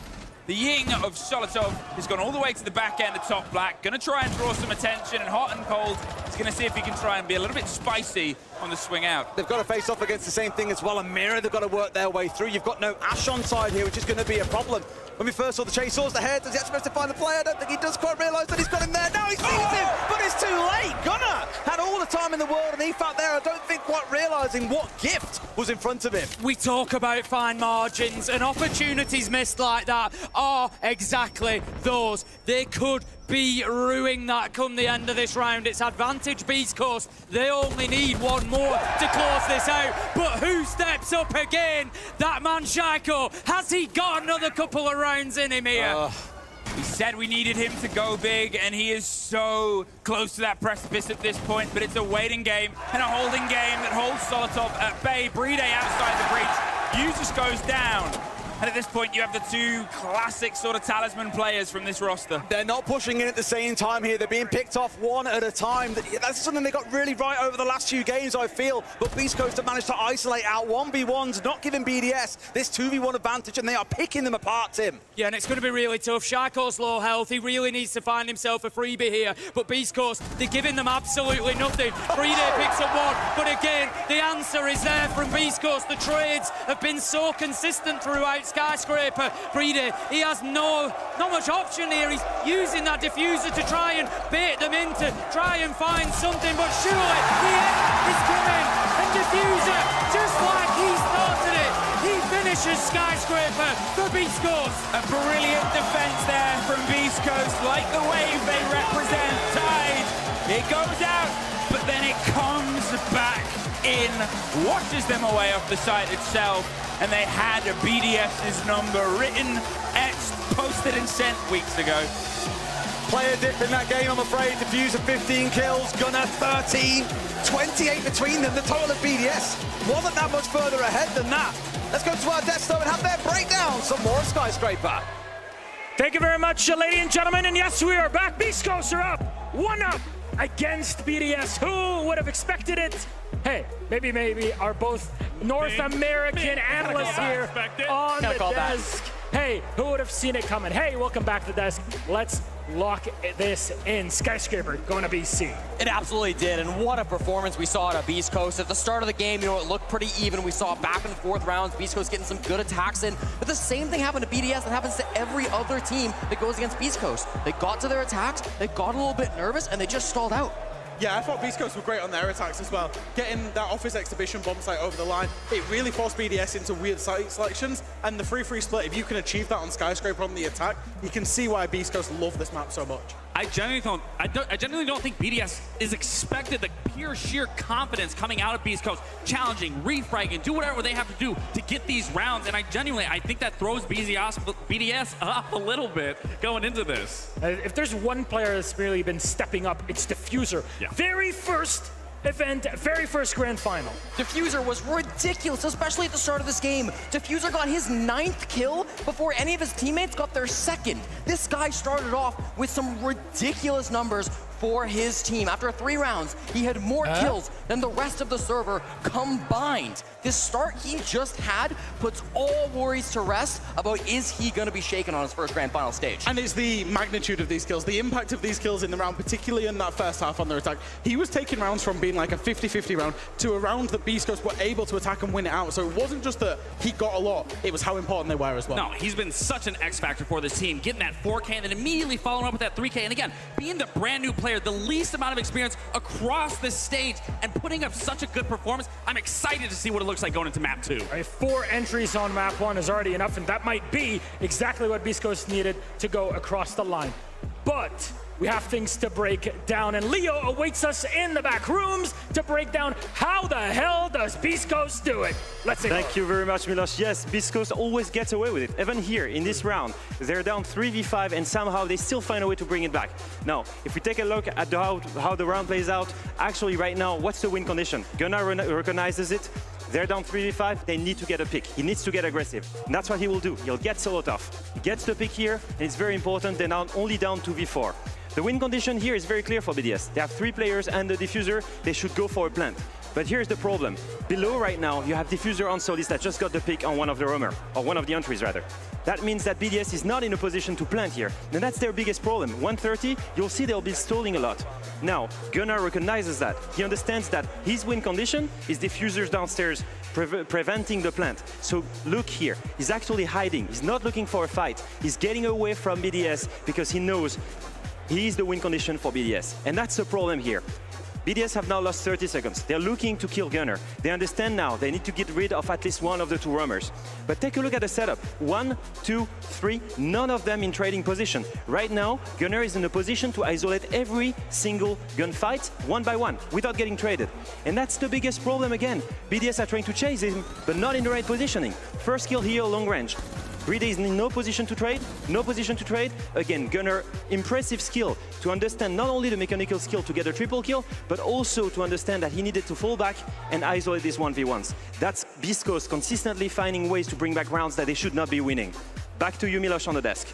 The Ying of Solotov has gone all the way to the back end of top black, gonna try and draw some attention, and hot and cold is gonna see if he can try and be a little bit spicy on the swing out. They've got to face off against the same thing as well. A mirror, they've got to work their way through. You've got no Ash on side here, which is going to be a problem. When we first saw the chainsaws ahead, does he actually manage to find the player? I don't think he does quite realise that he's got him there. Now he sees him, but it's too late. Gunnar had all the time in the world, and he felt there, I don't think quite realising what gift was in front of him. We talk about fine margins, and opportunities missed like that are exactly those. They could be ruining that come the end of this round. It's advantage Beast Coast. They only need one more to close this out. But who steps up again? That man Shaiko. Has he got another couple of rounds in him here? We said we needed him to go big, and he is so close to that precipice at this point, but it's a waiting game and a holding game that holds Solotov at bay. Bride outside the breach. Usus goes down. And at this point, you have the two classic sort of talisman players from this roster. They're not pushing in at the same time here. They're being picked off one at a time. That's something they got really right over the last few games, I feel. But Beast Coast have managed to isolate out 1v1s, not giving BDS this 2v1 advantage, and they are picking them apart, Tim. Yeah, and it's going to be really tough. Shaiko's low health. He really needs to find himself a freebie here. But Beast Coast, they're giving them absolutely nothing. Bride picks up one. But again, the answer is there from Beast Coast. The trades have been so consistent throughout Skyscraper. Bride, he has not much option here. He's using that diffuser to try and bait them in to try and find something, but surely the end is coming, and diffuser, just like he started it, he finishes Skyscraper for Beast Coast. A brilliant defense there from Beast Coast, like the wave they represent. Tide, it goes out, but then it comes back in, washes them away off the site itself. And they had a BDS's number written, etched, posted and sent weeks ago. Player dip in that game, I'm afraid. Diffuser 15 kills, Gunnar 13, 28 between them. The total of BDS wasn't that much further ahead than that. Let's go to our desktop and have their breakdown. Some more Skyscraper. Thank you very much, ladies and gentlemen. And yes, we are back. Beast Coast are up, 1-up against BDS. Who would have expected it? Hey, maybe are both North American analysts here on the desk. Hey, who would have seen it coming? Hey, welcome back to the desk. Let's lock this in. Skyscraper going to BC. It absolutely did, and what a performance we saw at Beast Coast. At the start of the game, it looked pretty even. We saw back and forth rounds, Beast Coast getting some good attacks in, but the same thing happened to BDS that happens to every other team that goes against Beast Coast. They got to their attacks, they got a little bit nervous, and they just stalled out. Yeah, I thought Beast Coast were great on their attacks as well. Getting that office exhibition bomb site over the line, it really forced BDS into weird site selections, and the 3-3 split, if you can achieve that on Skyscraper on the attack, you can see why Beast Coast love this map so much. I genuinely don't think BDS is expected the pure sheer confidence coming out of Beast Coast, challenging, refragging, do whatever they have to do to get these rounds, and I think that throws BDS up a little bit going into this. If there's one player that's really been stepping up, it's Diffuser. Yeah. Very first event, very first grand final. Diffuser was ridiculous, especially at the start of this game. Diffuser got his 9th kill before any of his teammates got their 2nd. This guy started off with some ridiculous numbers for his team. After 3 rounds, he had more kills than the rest of the server combined. This start he just had puts all worries to rest about is he going to be shaken on his first grand final stage. And it's the magnitude of these kills, the impact of these kills in the round, particularly in that first half on their attack. He was taking rounds from being like a 50-50 round to a round that Beast Coast were able to attack and win it out. So it wasn't just that he got a lot, it was how important they were as well. No, he's been such an X factor for this team, getting that 4K and then immediately following up with that 3K. And again, being the brand new player, the least amount of experience across this stage and putting up such a good performance, I'm excited to see what it looks like going into map 2. Right, 4 entries on map 1 is already enough, and that might be exactly what Beast Coast needed to go across the line. But But we have things to break down, and Leo awaits us in the back rooms to break down how the hell does Beast Coast do it. Let's see. Thank you very much, Milos. Yes, Beast Coast always gets away with it. Even here in this round, they're down 3v5 and somehow they still find a way to bring it back. Now, if we take a look at how the round plays out, actually right now, what's the win condition? Gunnar recognizes it. They're down 3v5, they need to get a pick. He needs to get aggressive. And that's what he will do. He'll get solo tough. He gets the pick here, and it's very important. They're now only down 2v4. The win condition here is very clear for BDS. They have 3 players and the diffuser. They should go for a plant. But here's the problem. Below right now, you have diffuser on Solis that just got the pick on one of the roamer, or one of the entries rather. That means that BDS is not in a position to plant here. And that's their biggest problem. 130, you'll see they'll be stalling a lot. Now, Gunnar recognizes that. He understands that his win condition is diffusers downstairs preventing the plant. So look here, he's actually hiding. He's not looking for a fight. He's getting away from BDS because he knows he is the win condition for BDS. And that's the problem here. BDS have now lost 30 seconds. They're looking to kill Gunnar. They understand now they need to get rid of at least one of the 2 roamers. But take a look at the setup. 1, 2, 3, none of them in trading position. Right now, Gunnar is in a position to isolate every single gunfight one by one without getting traded. And that's the biggest problem again. BDS are trying to chase him, but not in the right positioning. First kill here, long range. Greedy is in no position to trade, no position to trade. Again, Gunnar, impressive skill to understand not only the mechanical skill to get a triple kill, but also to understand that he needed to fall back and isolate these 1v1s. That's Beast Coast consistently finding ways to bring back rounds that they should not be winning. Back to you, Milos, on the desk.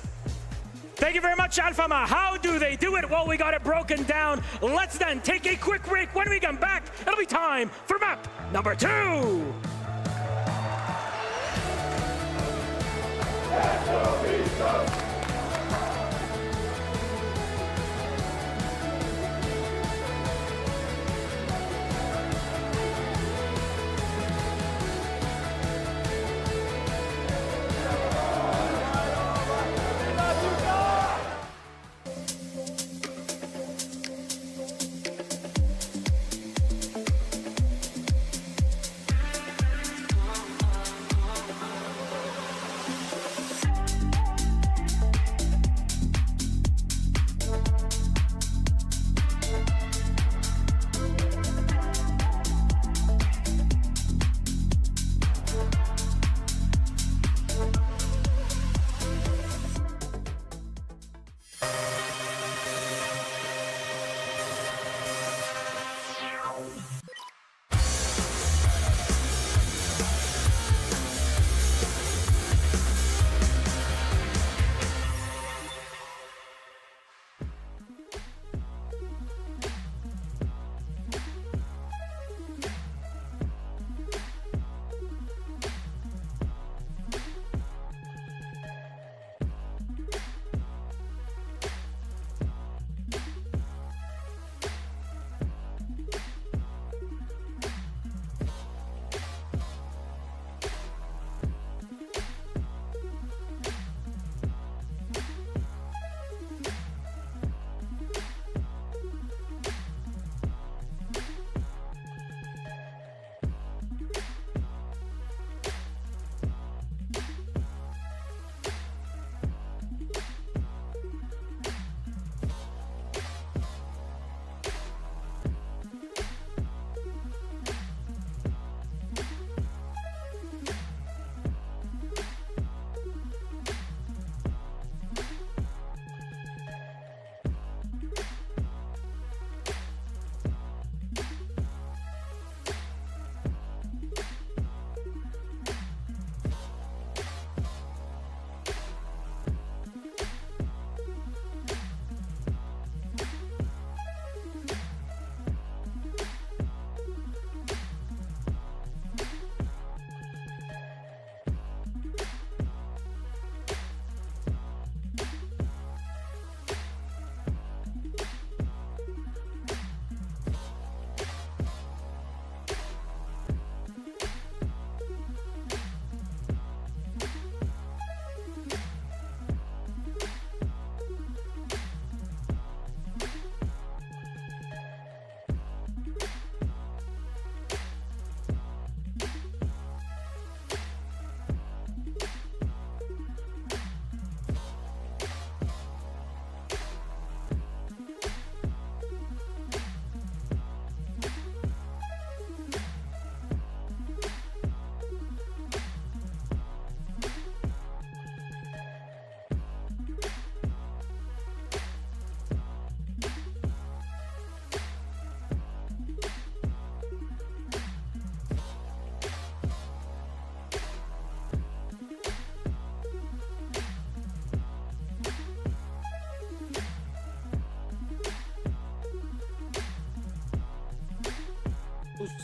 Thank you very much, Alfama. How do they do it? Well, we got it broken down. Let's then take a quick break. When we come back, it'll be time for map number 2.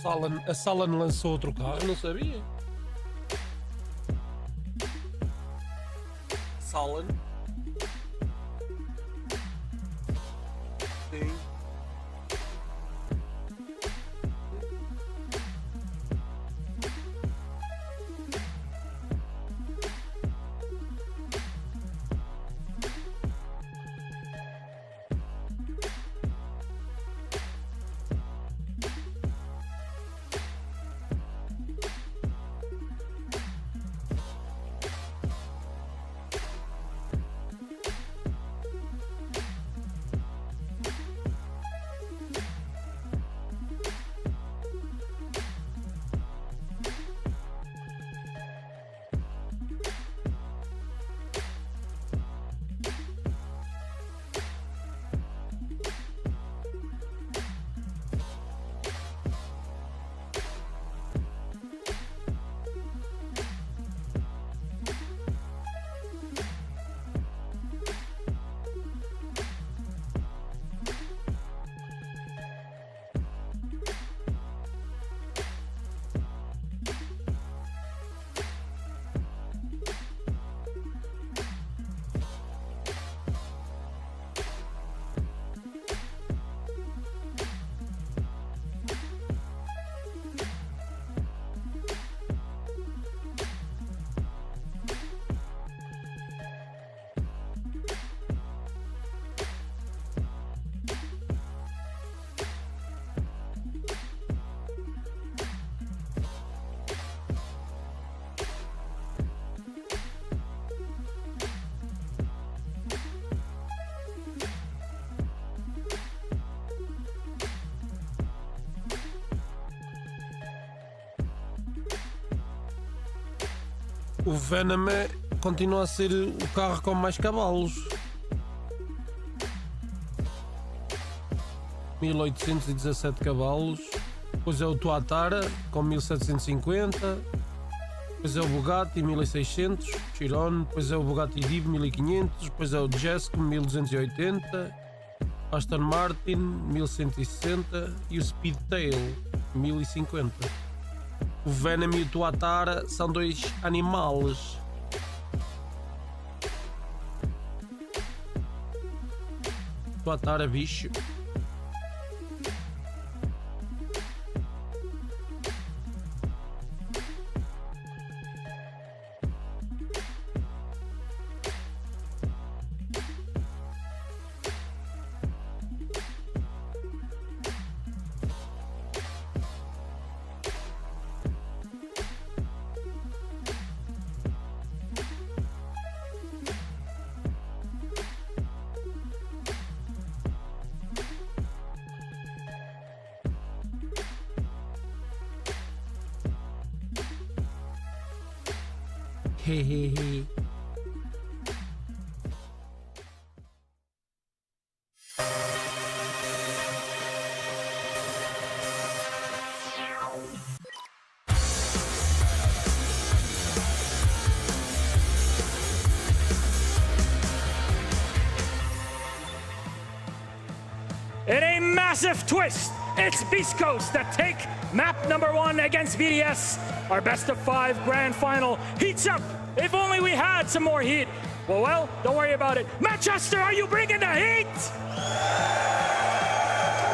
A Salan lançou outro carro, não sabia. Salan. Sim. O Venom continua a ser o carro com mais cavalos. 1817 cavalos. Depois é o Tuatara com 1750. Depois é o Bugatti 1600, Chiron. Depois é o Bugatti Div 1500. Depois é o Jesko 1280. Aston Martin 1160 e o Speedtail 1050. O Venom e o Tuatara são dois animais. Tuatara, bicho. Hehehe. In a massive twist, it's Beast Coast that take map number 1 against BDS. Our best of 5 grand final heats up. If only we had some more heat. Well, don't worry about it. Manchester, are you bringing the heat?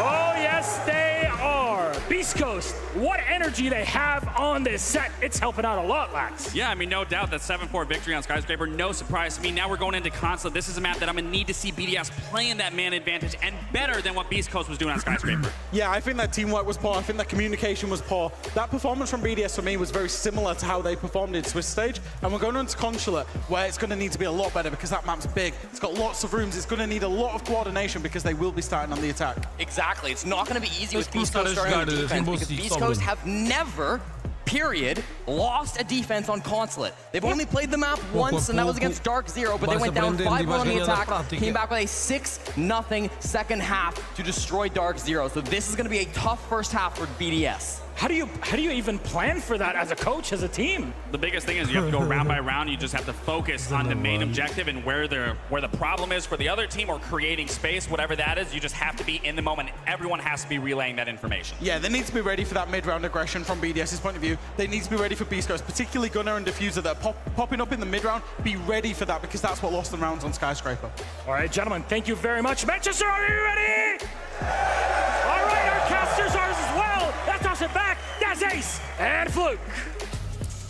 Oh, yes, they are. Beast Coast, what energy they have on this set. It's helping out a lot, lads. Yeah, I mean, no doubt that 7-4 victory on Skyscraper, no surprise to me. Now we're going into Consulate. This is a map that I'm going to need to see BDS playing that man advantage and better than what Beast Coast was doing on Skyscraper. Yeah, I think that teamwork was poor. I think that communication was poor. That performance from BDS for me was very similar to how they performed in Swiss Stage. And we're going into Consulate, where it's going to need to be a lot better because that map's big. It's got lots of rooms. It's going to need a lot of coordination because they will be starting on the attack. Exactly. It's not going to be easy with Beast Coast starting on the defense because Beast Coast have never, period, lost a defense on Consulate. They've only played the map once, and that was against Dark Zero, but they went down 5-1 on the attack, came back with a 6-0 second half to destroy Dark Zero. So this is going to be a tough first half for BDS. How do you even plan for that as a coach, as a team? The biggest thing is you have to go round by round. You just have to focus on the main objective and where the problem is for the other team, or creating space, whatever that is. You just have to be in the moment. Everyone has to be relaying that information. Yeah, they need to be ready for that mid-round aggression from BDS's point of view. They need to be ready for Beast Coast, particularly Gunnar and Diffuser that are popping up in the mid-round. Be ready for that, because that's what lost them rounds on Skyscraper. All right, gentlemen, thank you very much. Manchester, are you ready? All right, our casters are as well. Let's toss it back. That's Ace and Fluke.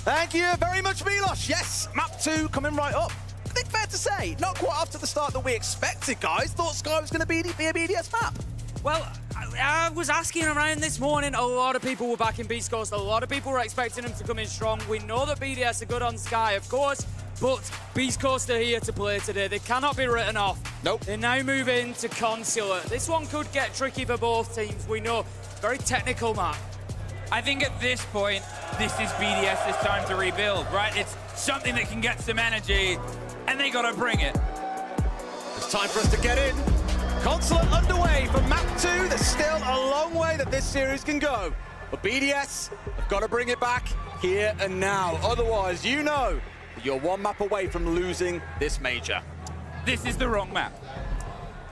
Thank you very much, Milos. Yes, map 2 coming right up. I think fair to say, not quite up to the start that we expected, guys. Thought Sky was going to be a BDS map. Well, I was asking around this morning, a lot of people were backing Beast Coast, a lot of people were expecting them to come in strong. We know that BDS are good on Sky, of course, but Beast Coast are here to play today. They cannot be written off. Nope. They now move into Consulate. This one could get tricky for both teams, we know. Very technical map. I think at this point, this is BDS's time to rebuild, right? It's something that can get some energy, and they gotta bring it. It's time for us to get in. Consulate underway for map 2. There's still a long way that this series can go. But BDS have got to bring it back here and now. Otherwise, you know that you're one map away from losing this major. This is the wrong map.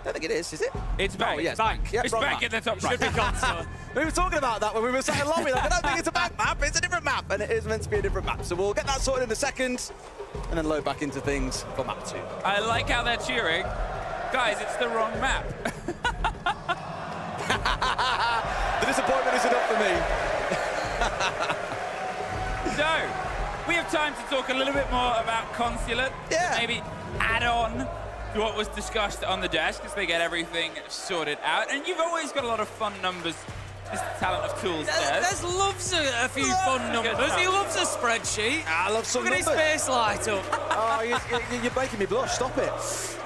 I don't think it is it? It's bank. Oh, yes, bank. Yeah, it's wrong bank map. at the top Should be right. Consulate. We were talking about that when we were sat in lobby. Like, I don't think it's a bank map, it's a different map. And it is meant to be a different map. So we'll get that sorted in a second and then load back into things for map 2. I like how they're cheering. Guys, it's the wrong map. The disappointment is enough for me. So, we have time to talk a little bit more about Consulate. Yeah. Maybe add on to what was discussed on the desk as they get everything sorted out. And you've always got a lot of fun numbers. This talent of tools there. Des loves a few fun numbers. He loves a spreadsheet. I love some Look at his numbers. face light up. Oh, you're making me blush. Stop it.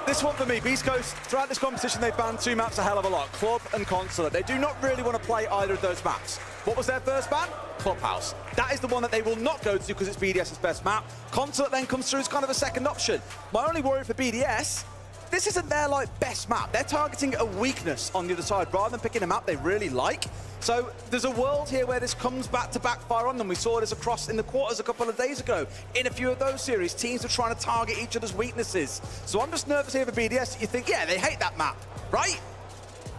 This one for me, Beast Coast, throughout this competition, they've banned 2 maps a hell of a lot, Club and Consulate. They do not really want to play either of those maps. What was their first ban? Clubhouse. That is the one that they will not go to because it's BDS's best map. Consulate then comes through as kind of a second option. My only worry for BDS, this isn't their best map. They're targeting a weakness on the other side rather than picking a map they really like. So there's a world here where this comes back to backfire on them. We saw this across in the quarters a couple of days ago. In a few of those series, teams are trying to target each other's weaknesses. So I'm just nervous here for BDS. You think, yeah, they hate that map, right?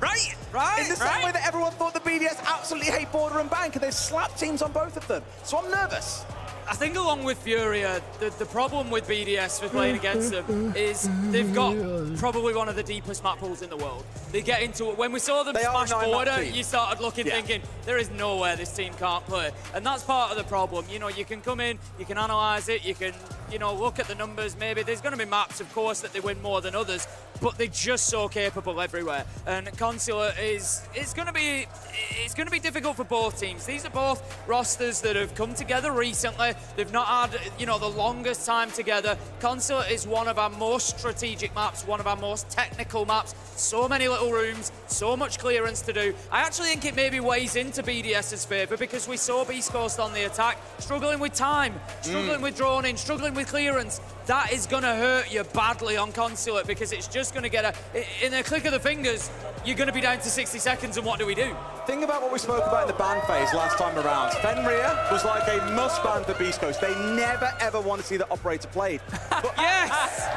Right? In the same way that everyone thought the BDS absolutely hate Border and Bank, and they slapped teams on both of them. So I'm nervous. I think along with Furia, the problem with BDS for playing against them is they've got probably one of the deepest map pools in the world. They get into it. When we saw them smash Border, you started looking, thinking, there is nowhere this team can't play. And that's part of the problem. You know, you can come in, you can analyse it, you can, you know, look at the numbers. Maybe there's going to be maps, of course, that they win more than others, but they're just so capable everywhere. And Consulate it's going to be difficult for both teams. These are both rosters that have come together recently. They've not had, you know, the longest time together. Consulate is one of our most strategic maps, one of our most technical maps. So many little rooms, so much clearance to do. I actually think it maybe weighs into BDS's favour because we saw Beast Coast on the attack, struggling with time, struggling with droning, struggling with clearance. That is going to hurt you badly on Consulate because it's just going to get in a click of the fingers, you're going to be down to 60 seconds, and what do we do? Think about what we spoke about in the ban phase last time around. Fenrir was like a must-ban for Beast Coast. They never, ever want to see the operator played. But yes!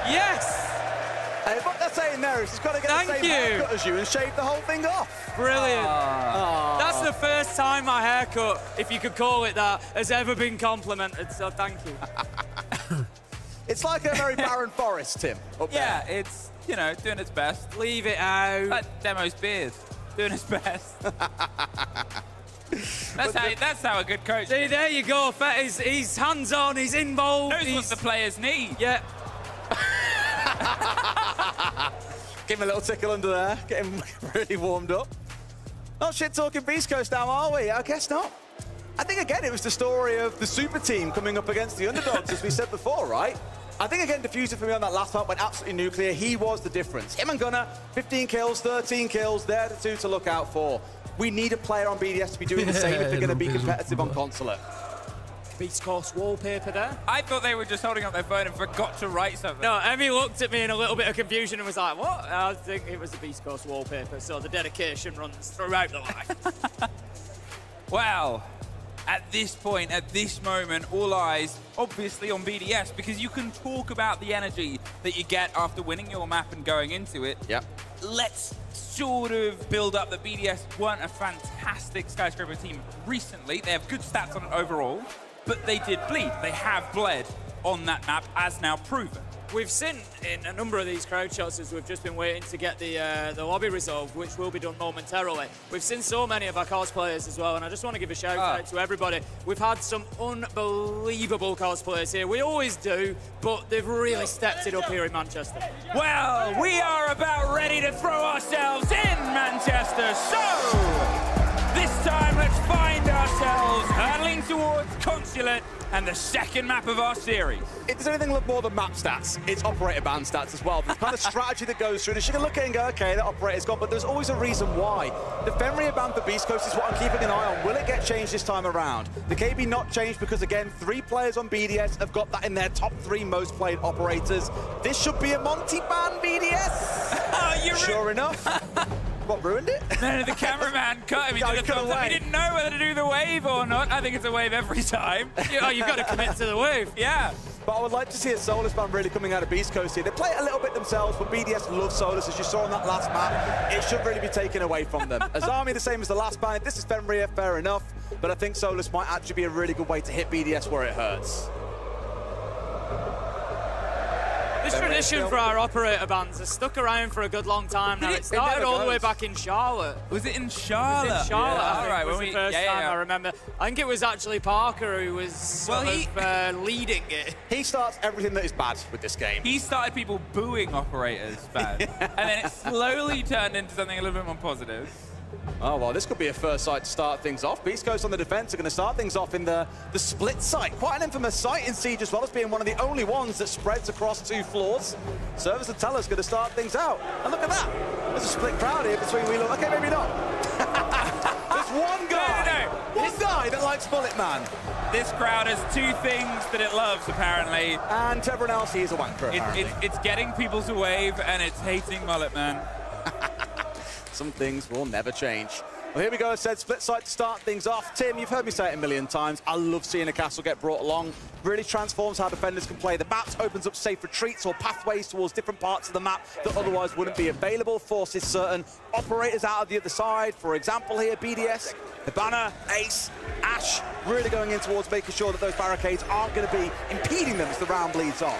Yes! What they're saying there is he's got to get the same haircut as you and shave the whole thing off. Brilliant. That's the first time my haircut, if you could call it that, has ever been complimented, so thank you. It's like a very barren forest, Tim. Yeah, it's, you know, doing its best. Leave it out. Like Demo's beard, doing his best. That's how a good coach. See, there you go. He's hands-on, he's involved. Knows what the players need. Yeah. Give him a little tickle under there, get him really warmed up. Not shit talking Beast Coast now, are we? I guess not. I think, again, it was the story of the super team coming up against the underdogs, as we said before, right? I think, again, Diffuser for me on that last map went absolutely nuclear. He was the difference. Him and Gunnar, 15 kills, 13 kills. They're the two to look out for. We need a player on BDS to be doing the same if they're going to be competitive on Consulate. Beast Coast wallpaper there. I thought they were just holding up their phone and forgot to write something. No, Emmy looked at me in a little bit of confusion and was like, what? I think it was the Beast Coast wallpaper, so the dedication runs throughout the life. Well, at this point, at this moment, all eyes obviously on BDS, because you can talk about the energy that you get after winning your map and going into it. Yep. Let's sort of build up that BDS weren't a fantastic Skyscraper team recently. They have good stats on it overall, but they did bleed. They have bled on that map, as now proven. We've seen in a number of these crowd shots as we've just been waiting to get the lobby resolved, which will be done momentarily. We've seen so many of our cosplayers as well, and I just want to give a shout out to everybody. We've had some unbelievable cosplayers here. We always do, but they've really stepped it up here in Manchester. Well, we are about ready to throw ourselves in Manchester, so this time let's find ourselves hurtling towards Consulate and the second map of our series. If there's anything more than map stats, it's operator ban stats as well. There's kind of strategy that goes through this. You can look at it and go, okay, that operator's gone, but there's always a reason why. The Fenrir ban for Beast Coast is what I'm keeping an eye on. Will it get changed this time around? The KB not changed because, again, 3 players on BDS have got that in their top 3 most played operators. This should be a Monty ban, BDS. Sure enough. What, ruined it? No, the cameraman cut him. He did a thumbs up. He didn't know whether to do the wave or not. I think it's a wave every time. You've got to commit to the wave. Yeah. But I would like to see a Solus ban really coming out of Beast Coast here. They play it a little bit themselves, but BDS loves Solus, as you saw on that last map. It should really be taken away from them. Azami, the same as the last ban. If this is Fenrir, fair enough. But I think Solus might actually be a really good way to hit BDS where it hurts. This tradition for our operator bans has stuck around for a good long time now. It started all the way back in Charlotte. Was it in Charlotte? It was in Charlotte, Yeah, I think, alright, was when the first time I remember. I think it was actually Parker who was sort of leading it. He starts everything that is bad with this game. He started people booing operators bad. And then it slowly turned into something a little bit more positive. Oh, well, this could be a first site to start things off. Beast Coast on the defense are going to start things off in the split site. Quite an infamous site in Siege as well, as being one of the only ones that spreads across 2 floors. Service and Teller's going to start things out. And look at that. There's a split crowd here between Wheeler. Okay, maybe not. There's one guy. One guy that likes Bullet Man. This crowd has 2 things that it loves, apparently. And to everyone else, he is a wanker, apparently. It's getting people to wave, and it's hating Mullet Man. Some things will never change. Well, here we go. I said split site to start things off. Tim, you've heard me say it a million times. I love seeing a castle get brought along. Really transforms how defenders can play the maps, opens up safe retreats or pathways towards different parts of the map that otherwise wouldn't be available, forces certain operators out of the other side. For example here, BDS, the Banner, Ace, Ash, really going in towards making sure that those barricades aren't going to be impeding them as the round bleeds on.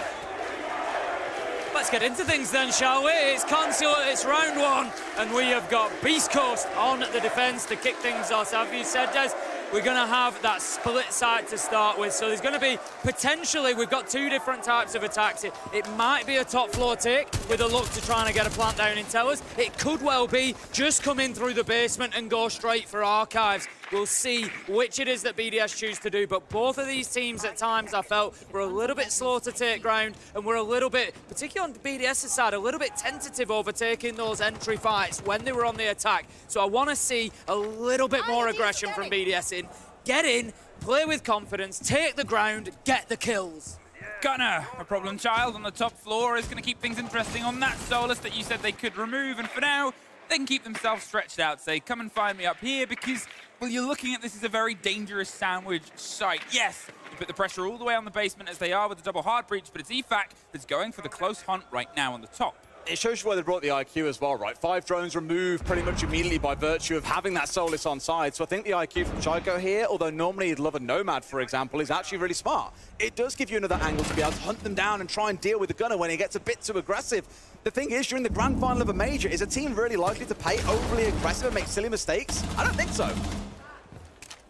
Let's get into things then, shall we? It's Consulate, it's round 1, and we have got Beast Coast on the defense to kick things off. Have you said, Des? We're going to have that split site to start with, so there's going to be, potentially, we've got 2 different types of attacks. It might be a top floor tick with a look to trying to get a plant down in Tellers. It could well be just come in through the basement and go straight for Archives. We'll see which it is that BDS choose to do, but both of these teams at times I felt were a little bit slow to take ground, and we're a little bit, particularly on the BDS's side, a little bit tentative over taking those entry fights when they were on the attack. So I want to see a little bit more aggression from BDS in. Get in, play with confidence, take the ground, get the kills. Gunner, a problem child on the top floor, is going to keep things interesting on that Solus that you said they could remove, and for now, they can keep themselves stretched out, say, come and find me up here, because, well, you're looking at this as a very dangerous sandwich site. Yes, you put the pressure all the way on the basement as they are with the double hard breach, but it's EFAC that's going for the close hunt right now on the top. It shows you why they brought the IQ as well, right? 5 drones removed pretty much immediately by virtue of having that Solus on side. So I think the IQ from Chico here, although normally he'd love a Nomad, for example, is actually really smart. It does give you another angle to be able to hunt them down and try and deal with the Gunner when he gets a bit too aggressive. The thing is, during the grand final of a major, is a team really likely to play overly aggressive and make silly mistakes? I don't think so.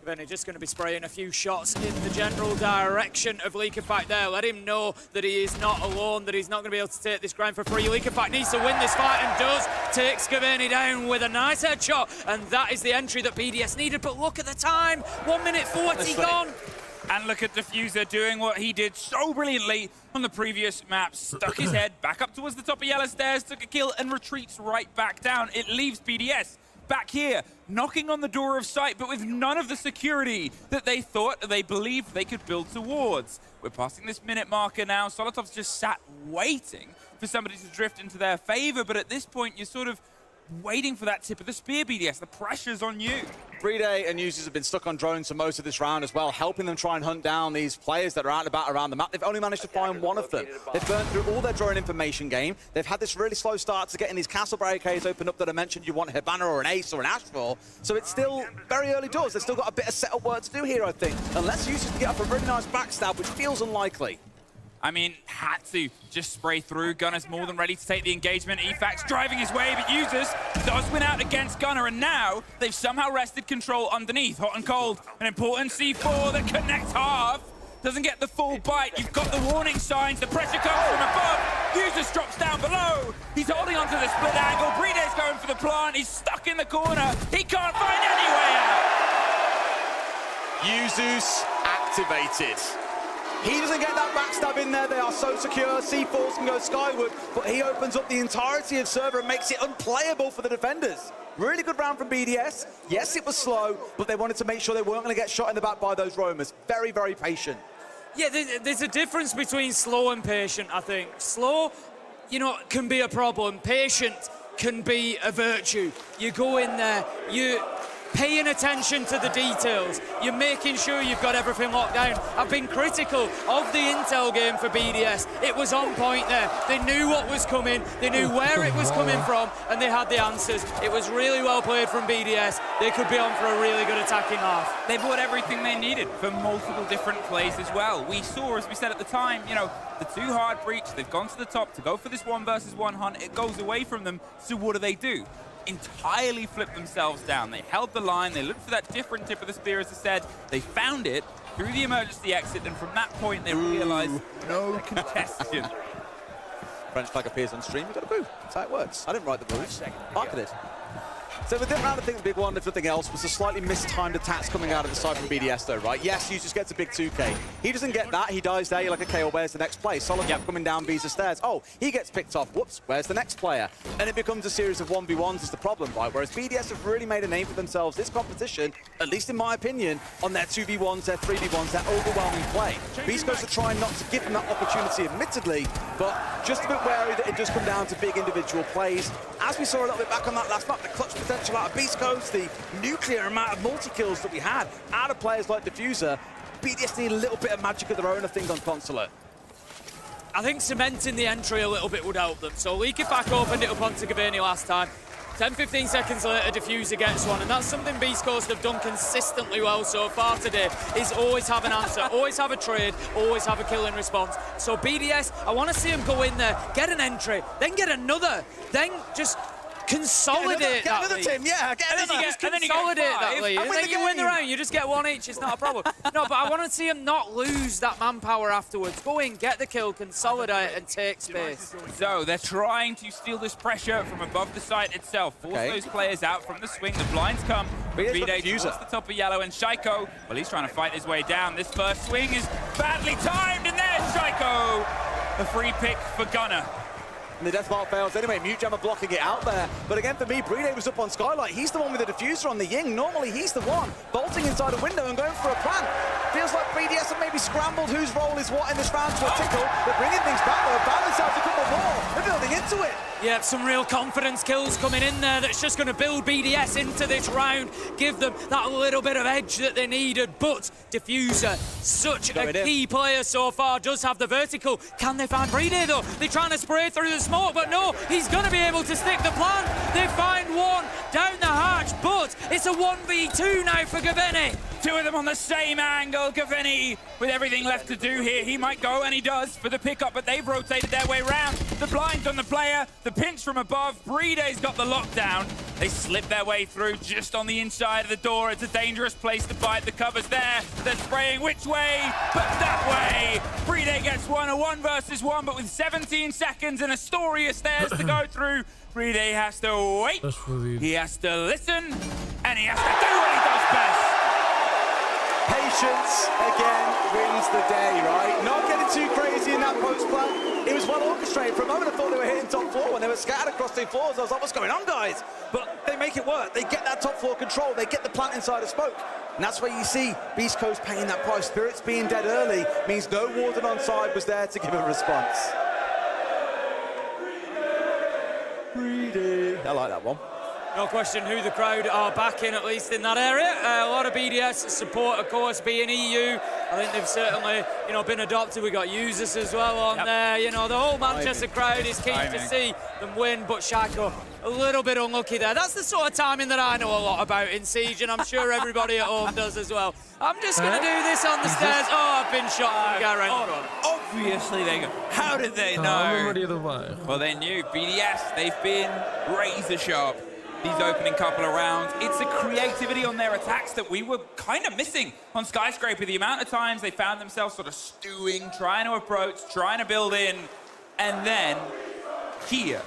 Then he's just going to be spraying a few shots in the general direction of Leakerfact there. Let him know that he is not alone, that he's not going to be able to take this ground for free. Leakerfact needs to win this fight and does take Scavani down with a nice headshot. And that is the entry that BDS needed. But look at the time, 1 minute 40 gone. And look at Diffuser doing what he did so brilliantly on the previous map. Stuck his head back up towards the top of Yellow Stairs, took a kill and retreats right back down. It leaves BDS back here, knocking on the door of sight, but with none of the security that they thought, they believed they could build towards. We're passing this minute marker now. Solotov's just sat waiting for somebody to drift into their favor, but at this point, you're sort of waiting for that tip of the spear, BDS. The pressure's on you. Brede and users have been stuck on drones for most of this round as well, helping them try and hunt down these players that are out and about around the map. They've only managed to find one of them. They've burned through all their drone information game. They've had this really slow start to getting these castle barricades opened up that I mentioned you want Hibana or an Ace or an Ash for. So it's still very early doors. They've still got a bit of setup work to do here, I think. Unless users can get up a really nice backstab, which feels unlikely. I mean, had to just spray through. Gunner's more than ready to take the engagement. Efax driving his way, but Users does win out against Gunner, and now they've somehow wrested control underneath. Hot and cold, an important C4 that connects half. Doesn't get the full bite. You've got the warning signs. The pressure comes from above. Users drops down below. He's holding onto the split angle. Brede's going for the plant. He's stuck in the corner. He can't find any way out. Users activated. He doesn't get that backstab in there. They are so secure. C4s can go skyward, but he opens up the entirety of server and makes it unplayable for the defenders. Really good round from BDS. Yes, it was slow, but they wanted to make sure they weren't going to get shot in the back by those roamers. Very, very patient. Yeah, there's a difference between slow and patient, I think. Slow, you know, can be a problem. Patient can be a virtue. You go in there, you paying attention to the details. You're making sure you've got everything locked down. I've been critical of the intel game for BDS. It was on point there. They knew what was coming, they knew where it was coming from, and they had the answers. It was really well played from BDS. They could be on for a really good attacking half. They bought everything they needed for multiple different plays as well. We saw, as we said at the time, you know, the too hard breach, they've gone to the top to go for this 1 versus 1 hunt. It goes away from them, so what do? Entirely flipped themselves down. They held the line, they looked for that different tip of the spear, as I said. They found it through the emergency exit, and from that point they realized no contestation. French flag appears on stream, you've got to boo. That's how it works. I didn't write the rules. Parker did. So with this round, I think the big one, if nothing else, was the slightly mistimed attacks coming out of the side from BDS though, right? Yes, Users gets a big 2K. He doesn't get that, he dies there, you're like, okay, well, where's the next play? Solid coming down Visa stairs. Oh, he gets picked off. Whoops, where's the next player? And it becomes a series of 1v1s is the problem, right? Whereas BDS have really made a name for themselves this competition, at least in my opinion, on their 2v1s, their 3v1s, their overwhelming play. Beast Coast are trying not to give them that opportunity, admittedly, but just a bit wary that it does come down to big individual plays. As we saw a little bit back on that last map, the clutch potential out of Beast Coast, the nuclear amount of multi-kills that we had out of players like Diffuser, BDS need a little bit of magic of their own, I think, on Consulate. I think cementing the entry a little bit would help them. So Leakyfax opened it up onto Gavarni last time. 10-15 seconds later, Diffuser gets one, and that's something Beast Coast have done consistently well so far today, is always have an answer, always have a trade, always have a kill in response. So BDS, I want to see them go in there, get an entry, then get another, then just consolidate get another team, yeah, get another. Consolidate that lead, and then you win the round, you just get one each, it's not a problem. No, but I want to see them not lose that manpower afterwards. Go in, get the kill, consolidate, and take space. So they're trying to steal this pressure from above the site itself, force those players out from the swing. The blinds come, Brede towards the top of yellow, and Shaiko, well, he's trying to fight his way down. This first swing is badly timed, and there's Shaiko. A free pick for Gunner. And the death mark fails anyway. Mute Jammer blocking it out there. But again, for me, Brede was up on Skylight. He's the one with the diffuser on the Ying. Normally, he's the one bolting inside a window and going for a plant. Feels like BDS have maybe scrambled whose role is what in this round to a tickle. They're bringing things back, though. Found themselves a couple more. They're building into it. Yeah, some real confidence kills coming in there that's just going to build BDS into this round, give them that little bit of edge that they needed. But Diffuser, such a key player so far, does have the vertical. Can they find Brede, though? They're trying to spray through the smoke, but no, he's going to be able to stick the plan. They find one down the hatch, but it's a 1v2 now for Gavarni. Two of them on the same angle. Gavarni, with everything left to do here, he might go, and he does, for the pickup, but they've rotated their way round. The blinds on the player, the pinch from above. Brede's got the lockdown. They slip their way through just on the inside of the door. It's a dangerous place to bite. The cover's there. They're spraying which way? But that way. Brede gets one, a 1 versus 1, but with 17 seconds and a story of stairs to go through, Brede has to wait. He has to listen, and he has to do what he does best. Patience, again, wins the day, right? Not getting too crazy in that post plan. It was well orchestrated. For a moment, I thought they were hitting top floor when they were scattered across 2 floors. I was like, what's going on, guys? But they make it work. They get that top floor control. They get the plant inside of smoke. And that's where you see Beast Coast paying that price. Spirits being dead early means no warden on side was there to give a response. Brede. I like that one. No question who the crowd are backing, at least in that area. A lot of BDS support, of course, being EU. I think they've certainly, been adopted. We got users as well on there. The whole Manchester crowd is keen to see them win, but Shaco a little bit unlucky there. That's the sort of timing that I know a lot about in Siege, and I'm sure everybody at home does as well. I'm just going to do this on the stairs. Oh, I've been shot from Garen. Hold on. Obviously they go. How did they know? Well, they knew. BDS, they've been razor sharp these opening couple of rounds. It's a creativity on their attacks that we were kind of missing on Skyscraper. The amount of times they found themselves sort of stewing, trying to approach, trying to build in, and then here,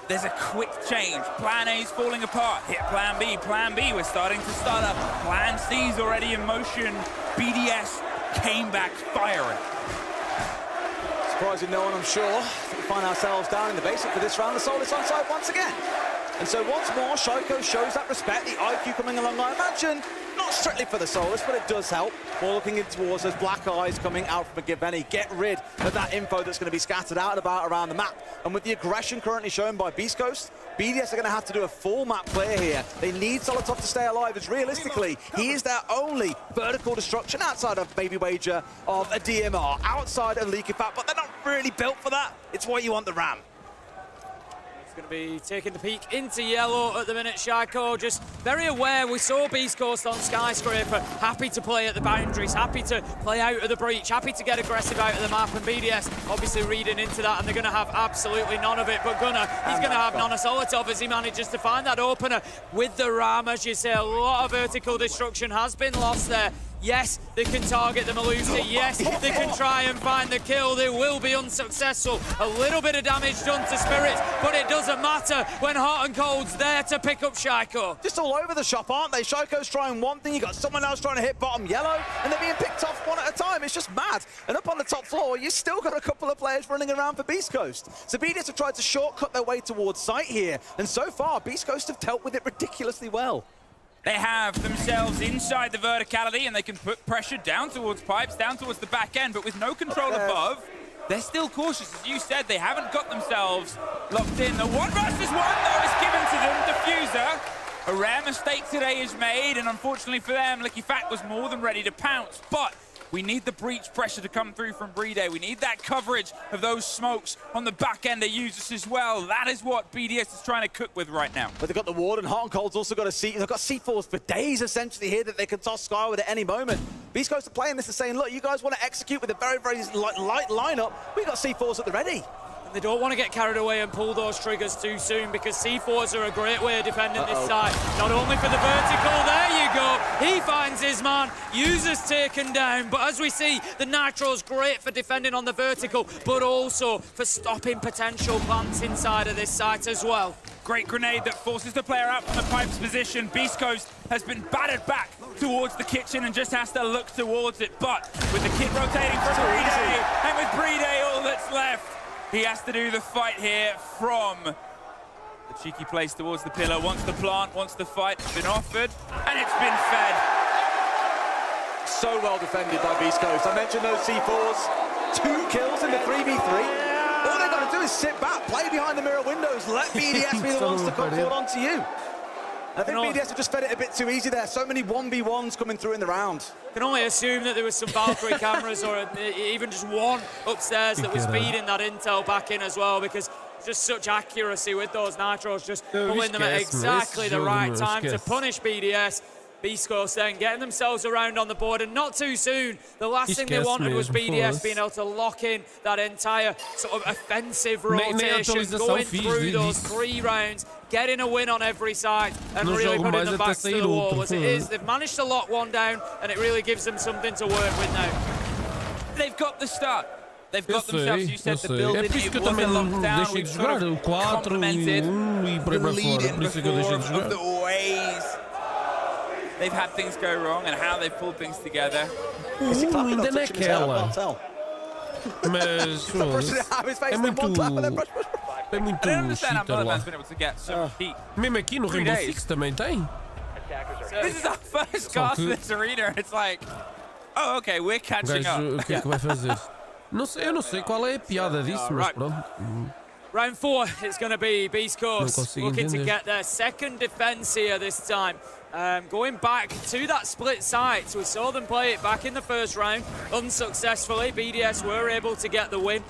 there's a quick change. Plan A's falling apart. Hit Plan B. Plan B, we're starting to start up. Plan C's already in motion. BDS came back firing. Surprising no one, I'm sure. We find ourselves down in the basement for this round. The Soul is on side once again. And so once more, Shaco shows that respect. The IQ coming along, I imagine, not strictly for the Solus, but it does help. More looking in towards those black eyes coming out from McGivney. Get rid of that info that's going to be scattered out and about around the map. And with the aggression currently shown by Beast Coast, BDS are going to have to do a full map clear here. They need Solotov to stay alive, as realistically, he is their only vertical destruction outside of maybe Wager of a DMR, outside of Leaky Fat, but they're not really built for that. It's why you want the Ram. Going to be taking the peek into yellow at the minute. Shaco just very aware. We saw Beast Coast on Skyscraper, happy to play at the boundaries, happy to play out of the breach, happy to get aggressive out of the map, and BDS obviously reading into that, and they're going to have absolutely none of it. But Gunnar, he's going to have none of Solotov as he manages to find that opener with the Ram. As you say, a lot of vertical destruction has been lost there. Yes, they can target the Malusi. Yes, they can try and find the kill. They will be unsuccessful. A little bit of damage done to Spirits, but it doesn't matter when Hot and Cold's there to pick up Shaco. Just all over the shop, aren't they? Shaco's trying one thing, you got someone else trying to hit bottom yellow, and they're being picked off one at a time. It's just mad. And up on the top floor, you still got a couple of players running around for Beast Coast. So BDS have tried to shortcut their way towards site here, and so far, Beast Coast have dealt with it ridiculously well. They have themselves inside the verticality, and they can put pressure down towards pipes, down towards the back end, but with no control above, they're still cautious. As you said, they haven't got themselves locked in. The 1 versus 1, though, is given to them. Diffuser. A rare mistake today is made, and unfortunately for them, Licky Fat was more than ready to pounce. But we need the breach pressure to come through from Brede. We need that coverage of those smokes on the back end of users as well. That is what BDS is trying to cook with right now. But they've got the ward, and Hot and Cold's also got a C. They've got C4s for days, essentially, here that they can toss Sky with at any moment. Beast Coast are playing this and saying, look, you guys want to execute with a very, very light lineup. We've got C4s at the ready. They don't want to get carried away and pull those triggers too soon, because C4s are a great way of defending this side. Not only for the vertical, there you go. He finds his man, users taken down. But as we see, the Nitro's great for defending on the vertical, but also for stopping potential plants inside of this site as well. Great grenade that forces the player out from the pipes position. Beast Coast has been battered back towards the kitchen and just has to look towards it. But with the kit rotating for Brede, and with Brede all that's left, he has to do the fight here from the cheeky place towards the pillar. Wants the plant, wants the fight. It's been offered, and it's been fed. So well defended by Beast Coast. I mentioned those C4s. 2 kills in the 3v3. All they've got to do is sit back, play behind the mirror windows, let BDS be the ones to come forward onto you. I think BDS have just fed it a bit too easy there. So many 1v1s coming through in the round. I can only assume that there was some Valkyrie cameras or even just one upstairs that was feeding that intel back in as well, because just such accuracy with those Nitros, just pulling them at exactly the right time to punish BDS. Beast Coast then getting themselves around on the board, and not too soon. The last thing they wanted was BDS being able to lock in that entire sort of offensive rotation, going through those 3 rounds, getting a win on every side, and really putting them back to the wall. As it is, they've managed to lock one down, and it really gives them something to work with now. They've got the start. They've got themselves, you said, the building. It wasn't locked down. We've sort of complemented the lead-in before of the ways they've had things go wrong and how they've pulled things together. Ainda naquela. Mas é muito I don't understand how cheater lá. Motherman's been able to get some heat. Mesmo aqui no Rainbow Six também tem. This is our first cast in this arena, and it's like, oh, okay, we're catching up. O que é que vai fazer? Não sei, eu não sei qual é a piada disso, mas pronto. Round 4, it's going to be Beast Coast looking to get their second defense here this time. Going back to that split site. So we saw them play it back in the first round unsuccessfully. BDS were able to get the win.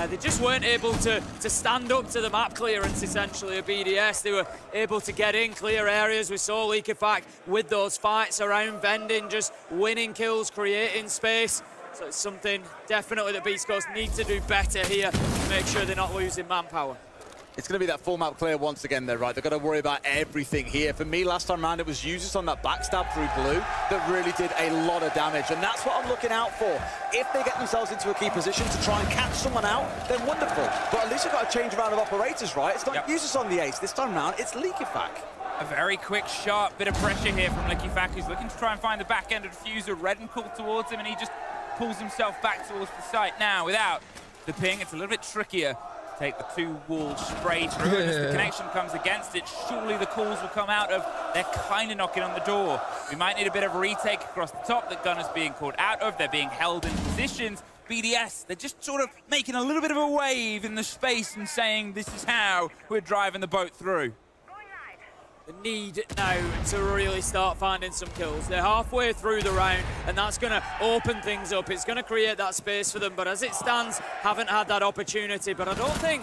They just weren't able to stand up to the map clearance, essentially, of BDS. They were able to get in, clear areas. We saw Leakyfac with those fights around vending, just winning kills, creating space. So it's something definitely that Beast Coast need to do better here to make sure they're not losing manpower. It's going to be that full map clear once again, though, right? They've got to worry about everything here. For me, last time around, it was users on that backstab through blue that really did a lot of damage, and that's what I'm looking out for. If they get themselves into a key position to try and catch someone out, then wonderful. But at least you've got to change around of operators, right? It's not users on the ace. This time around, it's Leakyfac. A very quick, sharp bit of pressure here from Leakyfac, who's looking to try and find the back end of the Diffuser. Red and called towards him, and he just pulls himself back towards the site. Now, without the ping, it's a little bit trickier. Take the two walls straight through, and as the connection comes against it, surely the calls will come out of, they're kind of knocking on the door. We might need a bit of a retake across the top that Gunner's being called out of. They're being held in positions. BDS, they're just sort of making a little bit of a wave in the space and saying, this is how we're driving the boat through. The need now to really start finding some kills. They're halfway through the round, and that's going to open things up. It's going to create that space for them, but as it stands, haven't had that opportunity. But I don't think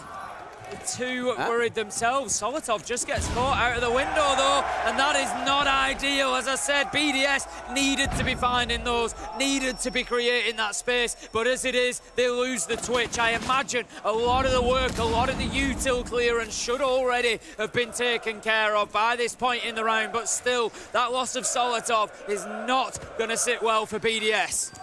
the two worried themselves. Solotov just gets caught out of the window, though, and that is not ideal. As I said, BDS needed to be finding those, needed to be creating that space, but as it is, they lose the twitch. I imagine a lot of the work, a lot of the util clearance should already have been taken care of by this point in the round, but still, that loss of Solotov is not going to sit well for BDS.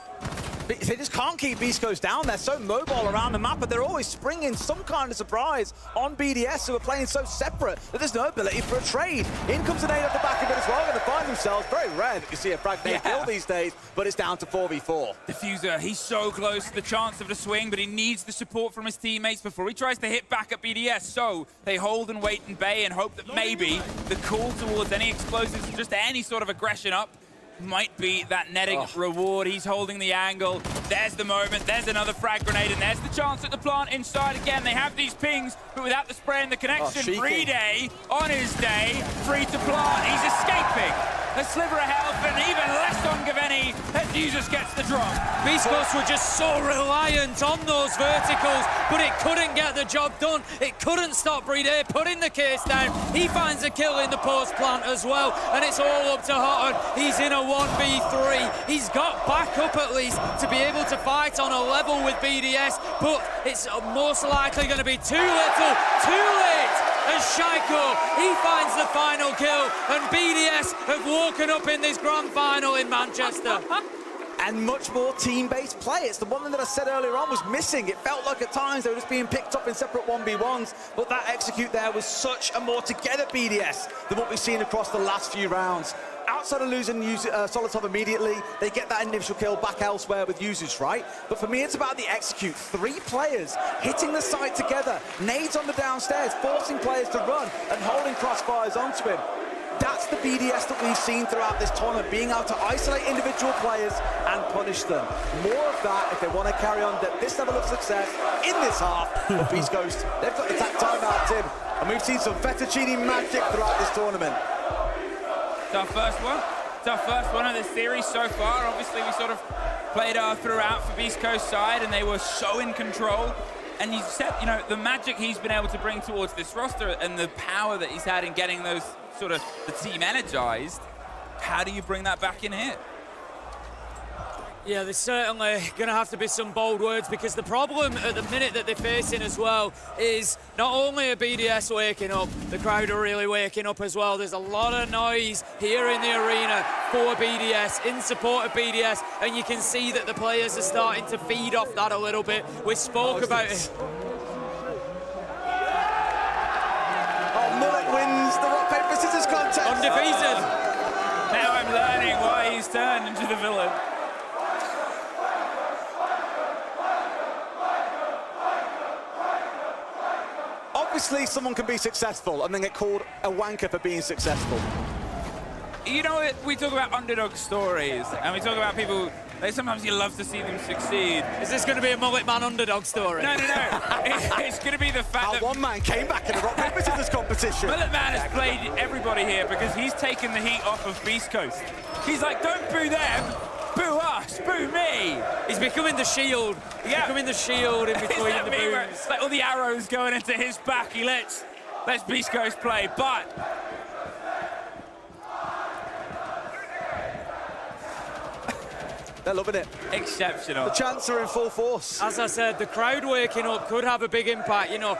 They just can't keep Beast Coast down. They're so mobile around the map, but they're always springing some kind of surprise on BDS, who are playing so separate that there's no ability for a trade. In comes an aid off the back of it as well, going to find themselves. Very rare that you see a frag kill these days, but it's down to 4v4. Diffuser, he's so close to the chance of the swing, but he needs the support from his teammates before he tries to hit back at BDS. So they hold and wait and bay and hope that maybe the call towards any explosives and just any sort of aggression up might be that netting reward. He's holding the angle. There's the moment. There's another frag grenade, and there's the chance at the plant inside again. They have these pings, but without the spray and the connection, Free Day on his day, free to plant. He's escaping. A sliver of health, and even less on Gaveni as Jesus gets the drop. Beast Coast were just so reliant on those verticals, but it couldn't get the job done. It couldn't stop Free Day putting the case down. He finds a kill in the post plant as well, and it's all up to Houghton. He's in a 1v3. He's got back up at least to be able to fight on a level with BDS, but it's most likely going to be too little, too late. As Shaiko, he finds the final kill, and BDS have woken up in this grand final in Manchester. And much more team-based play. It's the one that I said earlier on was missing. It felt like at times they were just being picked up in separate 1v1s, but that execute there was such a more together BDS than what we've seen across the last few rounds. Outside of losing Solotov immediately, they get that initial kill back elsewhere with users, right? But for me, it's about the execute. 3 players hitting the site together, nades on the downstairs, forcing players to run and holding crossfires onto him. That's the BDS that we've seen throughout this tournament, being able to isolate individual players and punish them. More of that if they want to carry on this level of success in this half. But Beast Coast, they've got the timeout, Tim, and we've seen some fettuccine magic throughout this tournament. It's our first one. It's our first one of this series so far. Obviously, we sort of played throughout for Beast Coast side, and they were so in control. And you said, you know, the magic he's been able to bring towards this roster and the power that he's had in getting those sort of the team energized. How do you bring that back in here? Yeah, there's certainly going to have to be some bold words, because the problem at the minute that they're facing as well is not only are BDS waking up, the crowd are really waking up as well. There's a lot of noise here in the arena for BDS, in support of BDS, and you can see that the players are starting to feed off that a little bit. We spoke about it. Mullet wins the rock, paper, scissors contest. Undefeated. Now I'm learning why he's turned into the villain. Obviously, someone can be successful and then get called a wanker for being successful. You know, we talk about underdog stories, and we talk about people Sometimes you love to see them succeed. Is this going to be a mullet man underdog story? No. It's going to be the fact that one man came back in the rock paper scissors competition. Mullet Man has played everybody here because he's taken the heat off of Beast Coast. He's like, don't boo them, boo us, boo me. He's becoming the shield. He's becoming the shield in between the boos. Like all the arrows going into his back. He lets Beast Coast play, but they're loving it. Exceptional. The chants are in full force. As I said, the crowd waking up could have a big impact. You know,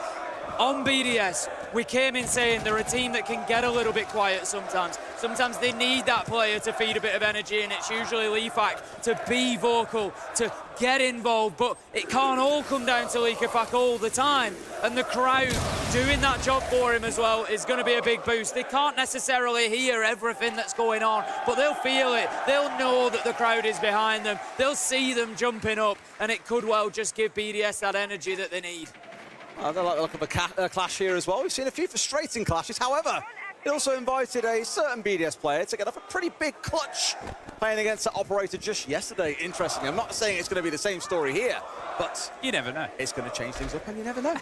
on BDS, we came in saying they're a team that can get a little bit quiet sometimes. Sometimes they need that player to feed a bit of energy, and it's usually Leafak to be vocal, to get involved, but it can't all come down to Leafak all the time. And the crowd doing that job for him as well is going to be a big boost. They can't necessarily hear everything that's going on, but they'll feel it. They'll know that the crowd is behind them. They'll see them jumping up, and it could well just give BDS that energy that they need. I like the look of a clash here as well. We've seen a few frustrating clashes. However, it also invited a certain BDS player to get off a pretty big clutch playing against that operator just yesterday. Interesting. I'm not saying it's going to be the same story here, but you never know. It's going to change things up, and you never know.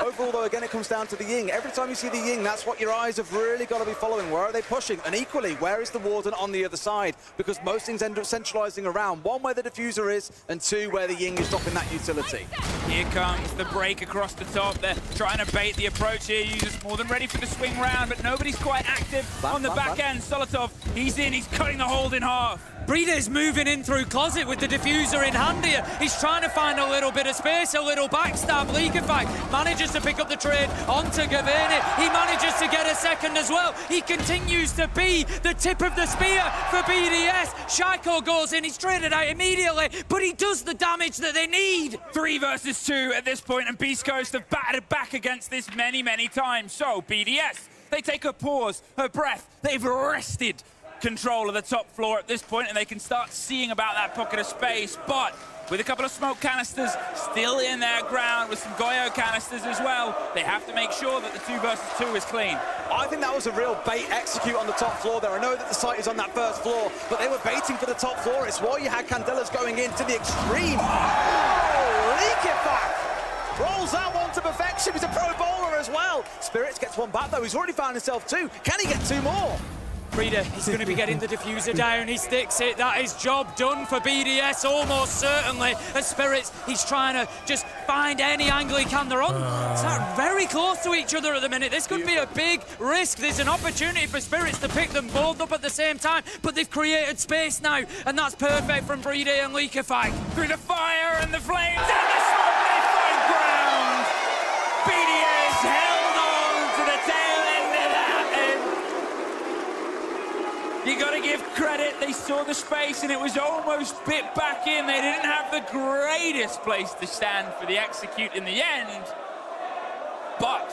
Overall, though, again, it comes down to the Ying. Every time you see the Ying, that's what your eyes have really got to be following. Where are they pushing? And equally, where is the Warden on the other side? Because most things end up centralizing around. One, where the diffuser is, and two, where the Ying is dropping that utility. Here comes the break across the top. They're trying to bait the approach here. Users more than ready for the swing round, but nobody's quite active on the back end. Solotov, he's in, he's cutting the hold in half. Breeder's moving in through Closet with the diffuser in hand here. He's trying to find a little bit of space, a little backstab. Leakify manages to pick up the trade onto Gavarni. He manages to get a second as well. He continues to be the tip of the spear for BDS. Shaiko goes in, he's traded out immediately, but he does the damage that they need. 3 versus 2 at this point, and Beast Coast have battered back against this many, many times. So BDS, they take a pause, a breath. They've rested control of the top floor at this point, and they can start seeing about that pocket of space. But with a couple of smoke canisters still in their ground, with some Goyo canisters as well, they have to make sure that the 2 versus 2 is clean. I think that was a real bait execute on the top floor there. I know that the site is on that first floor, but they were baiting for the top floor. It's why you had Candelas going in to the extreme. Oh, Leakifak rolls that one to perfection. He's a pro bowler as well. Spirits gets one back though. He's already found himself 2. Can he get 2 more? Breeder, he's going to be getting the diffuser down. He sticks it. That is job done for BDS, almost certainly. As Spirits, he's trying to just find any angle he can. They're on very close to each other at the minute. This could be a big risk. There's an opportunity for Spirits to pick them both up at the same time, but they've created space now, and that's perfect from Breeder and Leakify. Through the fire and the flames and the smoke, they find ground. BDS held on to the tail end of that. You got to give credit. They saw the space and it was almost bit back in. They didn't have the greatest place to stand for the execute in the end, but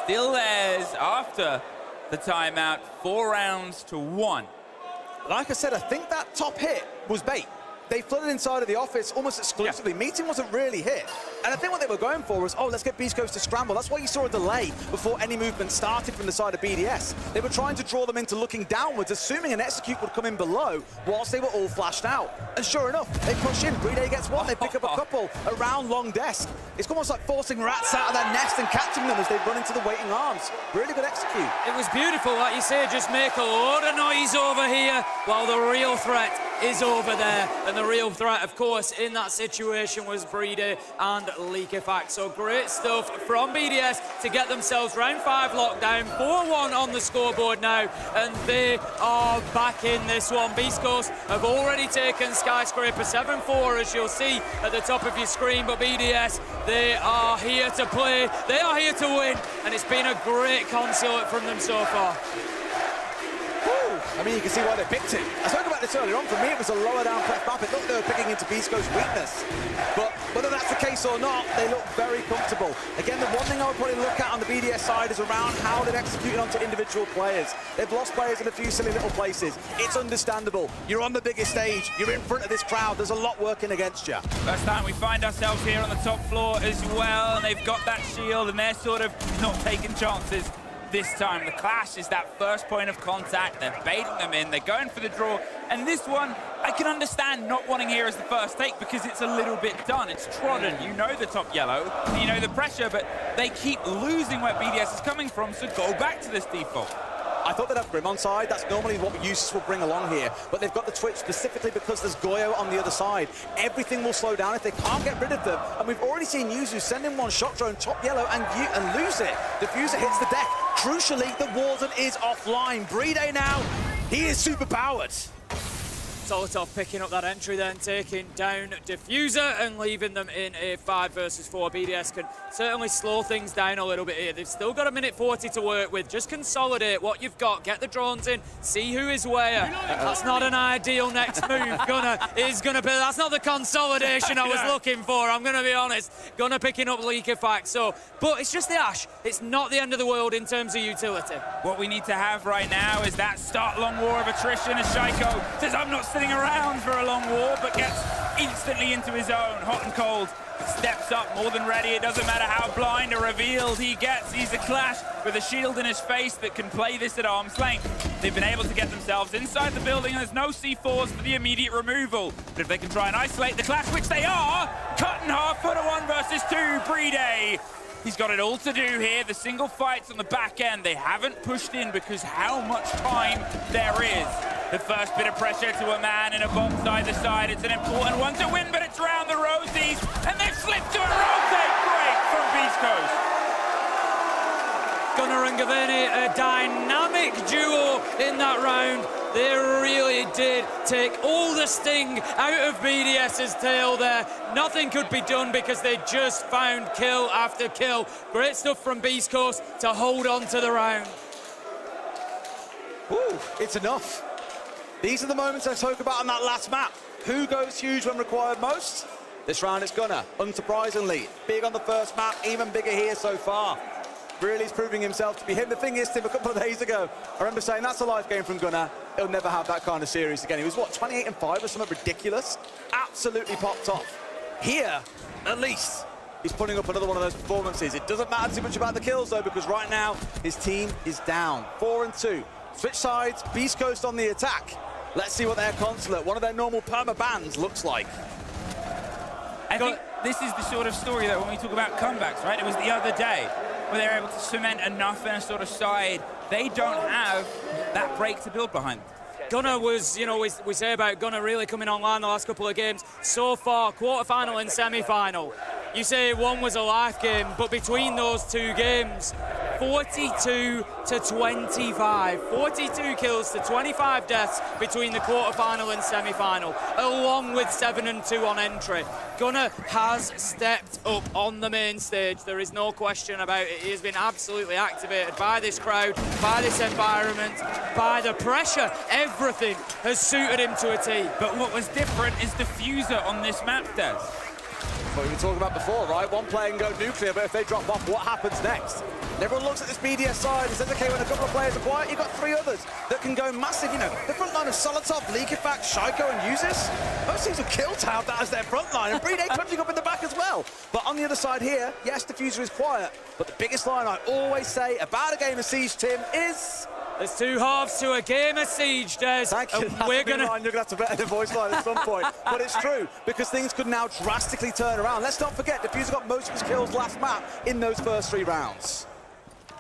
still theirs after the timeout. 4 rounds to 1. Like I said, I think that top hit was bait. They flooded inside of the office almost exclusively. Yeah. Meeting wasn't really hit. And I think what they were going for was, oh, let's get Beast Coast to scramble. That's why you saw a delay before any movement started from the side of BDS. They were trying to draw them into looking downwards, assuming an execute would come in below whilst they were all flashed out. And sure enough, they push in. Breeder gets one. They pick up a couple around long desk. It's almost like forcing rats out of their nest and catching them as they run into the waiting arms. Really good execute. It was beautiful, like you say, just make a load of noise over here while the real threat is over there. And the real threat, of course, in that situation was Breeder and Leakifak. So great stuff from BDS to get themselves round 5 lockdown. 4-1 on the scoreboard now, and they are back in this one. Beast Coast have already taken Skyscraper 7-4, as you'll see at the top of your screen, but BDS, they are here to play. They are here to win, and it's been a great consulate from them so far. I mean, you can see why they picked it. I spoke about this earlier on. For me, it was a lower down press map. It looked they were picking into Beast Coast's weakness. But whether that's the case or not, they look very comfortable. Again, the one thing I would probably look at on the BDS side is around how they've executed onto individual players. They've lost players in a few silly little places. It's understandable. You're on the biggest stage. You're in front of this crowd. There's a lot working against you. First time we find ourselves here on the top floor as well, and they've got that shield, and they're sort of not taking chances. this time. The clash is that first point of contact. They're baiting them in. They're going for the draw. And this one, I can understand not wanting here as the first take because it's a little bit done. It's trodden. You know the top yellow. You know the pressure, but they keep losing where BDS is coming from, so go back to this default. I thought they'd have Grim on side. That's normally what Usus will bring along here. But they've got the Twitch specifically because there's Goyo on the other side. Everything will slow down if they can't get rid of them. And we've already seen Yuzu send in one shot drone top yellow and lose it. Diffuser hits the deck. Crucially, the Warden is offline. Brede now, he is super powered. Solotov picking up that entry then, taking down Diffuser and leaving them in a 5 versus 4. BDS can certainly slow things down a little bit here. They've still got a minute 40 to work with. Just consolidate what you've got, get the drones in, see who is where. That's not an ideal next move. Gunnar is going to be, that's not the consolidation I was looking for, I'm going to be honest. Gunnar picking up Leak Effect, so, but it's just the Ash. It's not the end of the world in terms of utility. What we need to have right now is that start long war of attrition as Shaiko says, I'm not sitting around for a long war, but gets instantly into his own, hot and cold. Steps up, more than ready. It doesn't matter how blind or revealed he gets. He's a Clash with a shield in his face that can play this at arm's length. They've been able to get themselves inside the building, and there's no C4s for the immediate removal. But if they can try and isolate the Clash, which they are, cut in half for the 1 versus 2, Brede. He's got it all to do here. The single fights on the back end. They haven't pushed in because how much time there is. The first bit of pressure to a man in a bomb side to side. It's an important one to win, but it's around the Rosies. And they've slipped to a rotate break from Beast Coast. Gunnar and Gavini, a dynamic duo in that round. They really did take all the sting out of BDS's tail there. Nothing could be done because they just found kill after kill. Great stuff from Beast Coast to hold on to the round. Ooh, it's enough. These are the moments I talk about on that last map. Who goes huge when required most? This round it's Gunnar, unsurprisingly. Big on the first map, even bigger here so far. Really is proving himself to be him. The thing is, Tim, a couple of days ago, I remember saying that's a live game from Gunnar. He'll never have that kind of series again. He was, what, 28 and 5 or something ridiculous? Absolutely popped off. Here, at least, he's putting up another one of those performances. It doesn't matter too much about the kills, though, because right now, his team is down. 4 and 2. Switch sides, Beast Coast on the attack. Let's see what their consulate, one of their normal perma bans, looks like. I think this is the sort of story that when we talk about comebacks, right? It was the other day where they were able to cement enough in a sort of side. They don't have that break to build behind them. Gunnar was, you know, we say about Gunnar really coming online the last couple of games. So far, quarterfinal and semi-final. You say one was a life game, but between those two games, 42 to 25. 42 kills to 25 deaths between the quarterfinal and semi-final, along with 7 and 2 on entry. Gunnar has stepped up on the main stage. There is no question about it. He has been absolutely activated by this crowd, by this environment, by the pressure. Everything has suited him to a T. But what was different is Diffuser on this map, Des. What we were talking about before, right? One player can go nuclear, but if they drop off, what happens next? And everyone looks at this BDS side and says, okay, when a couple of players are quiet, you've got 3 others that can go massive. You know, the front line of Solotov, Leak Effect, Shaiko, and Usus. Those teams will kill to have that as their front line, and Brede punching up in the back as well. But on the other side here, yes, Diffuser is quiet, but the biggest line I always say about a game of Siege, Tim, is... There's 2 halves to a game of Siege, Des. Thank you. You're going to have to better the voice line at some point. But it's true, because things could now drastically turn around. Let's not forget, Diffuser got most of his kills last map in those first 3 rounds.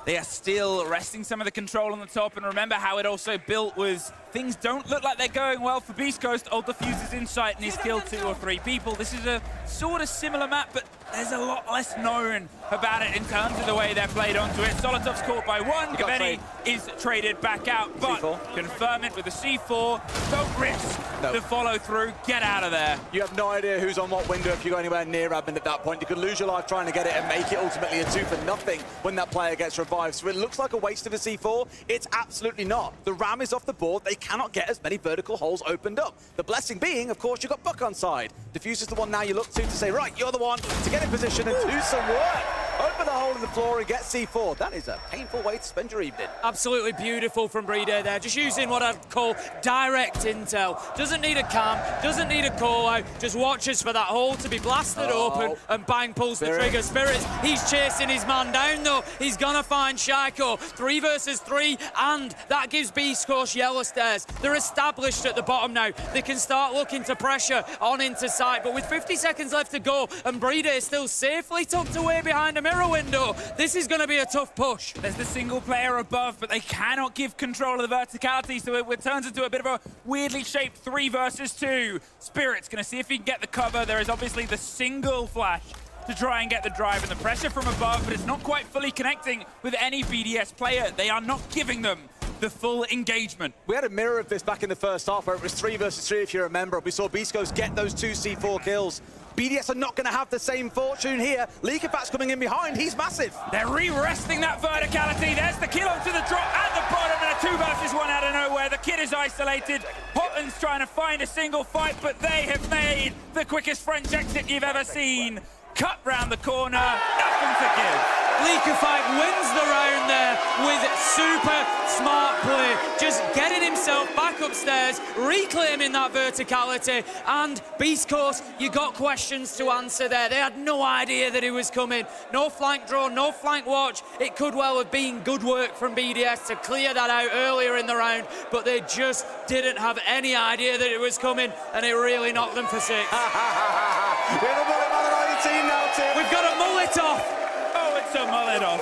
They are still resting some of the control on the top, and remember how it also built was things don't look like they're going well for Beast Coast. Old Diffuser's insight, and he's killed 2 or 3 people. This is a sort of similar map, but there's a lot less known about it in terms of the way they're played onto it. Solotov's caught by 1. Gaveni is traded back out, but confirm it with a C4. Don't risk the follow through. Get out of there. You have no idea who's on what window if you go anywhere near admin at that point. You could lose your life trying to get it and make it ultimately a 2 for nothing when that player gets revived. So it looks like a waste of a C4. It's absolutely not. The Ram is off the board. They cannot get as many vertical holes opened up. The blessing being, of course, you've got Buck on side. Diffuser's the one now you look to say, right, you're the one to get in position and do some work. Open the hole in the floor and get C4. That is a painful way to spend your evening. Absolutely beautiful from Breeder there. Just using what I'd call direct intel. Doesn't need a cam, doesn't need a call out. Just watches for that hole to be blasted open and bang, pulls the trigger. Spirits, he's chasing his man down though. He's gonna find Shaiko. 3 versus 3, and that gives Beast Coast yellow stairs. They're established at the bottom now. They can start looking to pressure on into sight, but with 50 seconds left to go and Breeder is still safely tucked away behind a mirror window, this is going to be a tough push. There's the single player above, but they cannot give control of the verticality, so it turns into a bit of a weirdly shaped 3 versus 2. Spirit's going to see if he can get the cover. There is obviously the single flash to try and get the drive and the pressure from above, but it's not quite fully connecting with any BDS player. They are not giving them the full engagement. We had a mirror of this back in the first half where it was 3 versus 3, if you remember. We saw Beast Coast get those 2 C4 kills. BDS are not going to have the same fortune here. Leakerfat's coming in behind. He's massive. They're re-resting that verticality. There's the kill onto the drop at the bottom, and a 2 versus 1 out of nowhere. The kid is isolated. Hotland's trying to find a single fight, but they have made the quickest French exit you've ever seen. Cut round the corner, nothing to give. Leakerfight wins the round there with super smart play. Just getting himself back upstairs, reclaiming that verticality. And Beast Coast, you got questions to answer there. They had no idea that he was coming. No flank drone, no flank watch. It could well have been good work from BDS to clear that out earlier in the round, but they just didn't have any idea that it was coming, and it really knocked them for 6. We have a bullet man on 18 now, Tim. We've got a mullet off. Oh, it's a mullet off.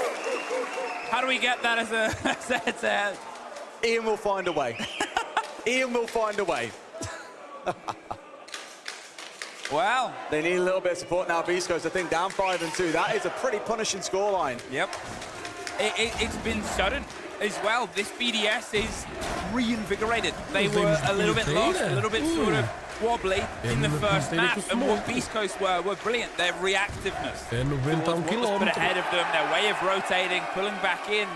How do we get that as a head-to-head? Ian will find a way. Ian will find a way. Well, they need a little bit of support now. Beast Coast, I think, down 5-2. That is a pretty punishing scoreline. Yep. It's been sudden as well. This BDS is reinvigorated. They were a little bit lost, a little bit sort of wobbly in the first map, and what Beast Coast were brilliant. Their reactiveness was put ahead of them, their way of rotating, pulling back in.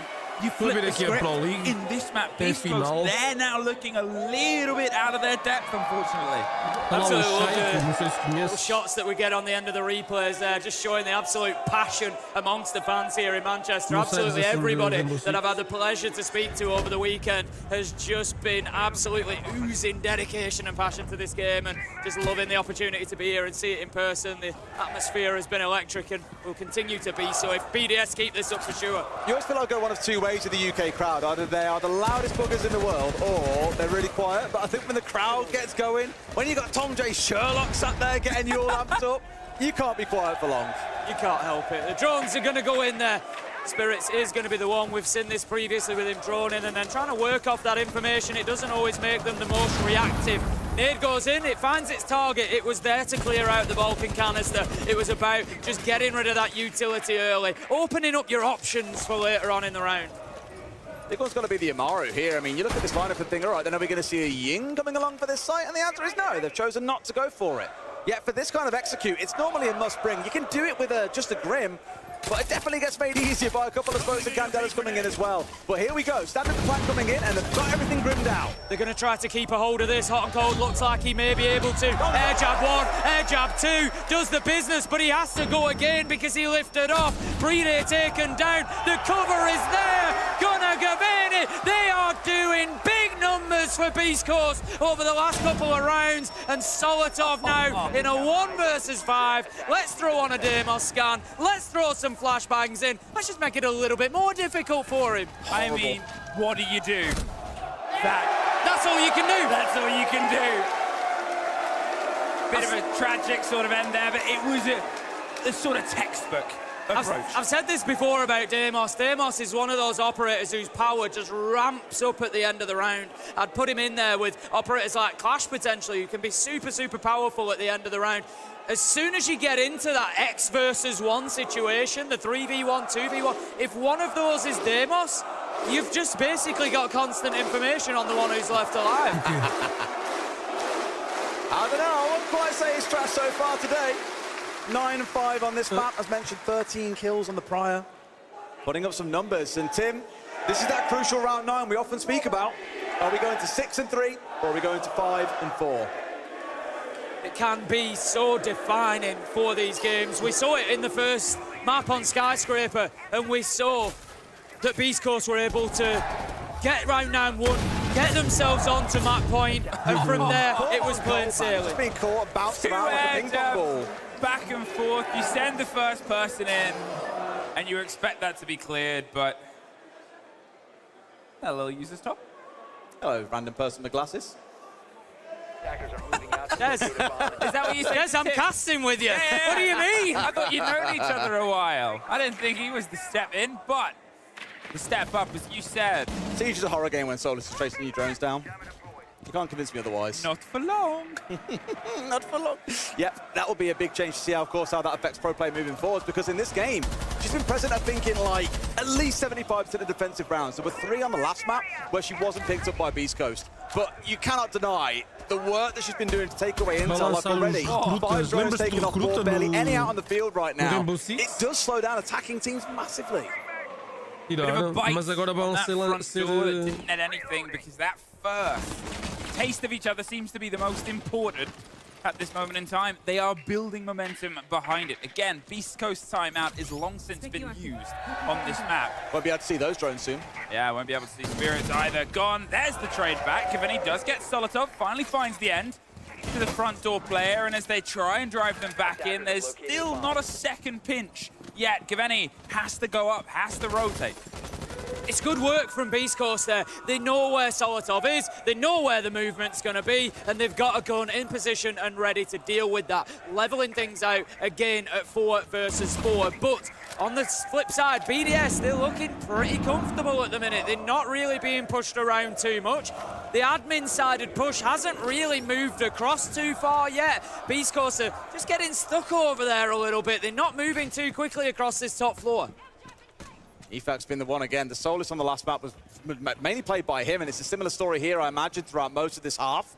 You flip the script in this map, Beast Coast, they're now looking a little bit out of their depth, unfortunately. Absolutely little shots that we get on the end of the replays there, just showing the absolute passion amongst the fans here in Manchester. Absolutely everybody that I've had the pleasure to speak to over the weekend has just been absolutely oozing dedication and passion to this game, and just loving the opportunity to be here and see it in person. The atmosphere has been electric and will continue to be so if BDS keep this up for sure. You always feel like go one of 2 ways with the UK crowd. Either they are the loudest buggers in the world or they're really quiet. But I think when the crowd gets going, when you got Tom J. Sherlock sat there getting you all amped up, you can't be quiet for long. You can't help it. The drones are going to go in there. Spirits is going to be the one. We've seen this previously with him droning and then trying to work off that information. It doesn't always make them the most reactive. Nade goes in, it finds its target. It was there to clear out the Vulcan canister. It was about just getting rid of that utility early, opening up your options for later on in the round. I think one's got to be the Amaru here. I mean, you look at this lineup and think, all right, then are we going to see a Ying coming along for this site? And the answer is no. They've chosen not to go for it. Yet for this kind of execute, it's normally a must-bring. You can do it with just a Grim, but it definitely gets made easier by a couple of smokes and Candelas coming in as well. But here we go, standard plan coming in, and they've got everything grimmed out. They're going to try to keep a hold of this. Hot and Cold looks like he may be able to. Air jab 1, air jab 2, does the business, but he has to go again because he lifted off. Breeder taken down, the cover is there. Gonna Gavani, they are doing big numbers for Beast Coast over the last couple of rounds, and Solotov now in a 1 versus 5. Let's throw on a Deimos scan, let's throw some flashbangs in. Let's just make it a little bit more difficult for him. I mean, what do you do? That's all you can do. That's all you can do. Bit of a tragic sort of end there, but it was a sort of textbook approach. I've said this before about Deimos. Deimos is one of those operators whose power just ramps up at the end of the round. I'd put him in there with operators like Clash potentially, who can be super, super powerful at the end of the round. As soon as you get into that X versus 1 situation, the 3v1, 2v1, if one of those is Deimos, you've just basically got constant information on the one who's left alive. I don't know, I wouldn't quite say it's trash so far today. 9-5 on this map, as mentioned, 13 kills on the prior. Putting up some numbers, and Tim, this is that crucial round 9 we often speak about. Are we going to 6-3, or are we going to 5-4? It can be so defining for these games. We saw it in the first map on Skyscraper, and we saw that Beast Coast were able to get round 9-1, get themselves onto map point, and from there it was plain sailing. Just being caught, bounced around like a ping pong ball. Back and forth, you send the first person in, and you expect that to be cleared, but... Hello, user stop. Hello, random person with glasses. Des, is that what you said? Yes, I'm casting with you. Yeah. What do you mean? I thought you'd known each other a while. I didn't think he was the step in, but the step up, as you said. Siege is a horror game when Solus is chasing you drones down. You can't convince me otherwise. Not for long. Not for long. Yep, that will be a big change to see, how, of course, how that affects pro play moving forwards, because in this game, she's been present, I think, in like at least 75% of defensive rounds. There were 3 on the last map where she wasn't picked up by Beast Coast. But you cannot deny the work that she's been doing to take away intel. Like already, 5 drones taken off board, barely any out on the field right now. It does slow down attacking teams massively. Bit of a bite on that front door that didn't net anything, because that first taste of each other seems to be the most important at this moment in time. They are building momentum behind it. Again, Beast Coast timeout is long since been used on this map. Won't be able to see those drones soon. Yeah, won't be able to see Spirits either. Gone. There's the trade back. Kaveni does get Solotov, finally finds the end to the front door player, and as they try and drive them back in, there's still not a second pinch yet. Kaveni has to go up, has to rotate. It's good work from Beast Coast there. They know where Solotov is, they know where the movement's going to be, and they've got a gun in position and ready to deal with that. Leveling things out again at 4 versus 4. But on the flip side, BDS, they're looking pretty comfortable at the minute. They're not really being pushed around too much. The admin-sided push hasn't really moved across too far yet. Beast Coast are just getting stuck over there a little bit. They're not moving too quickly across this top floor. Efac's been the one again. The Solus on the last map was mainly played by him, and it's a similar story here, I imagine, throughout most of this half.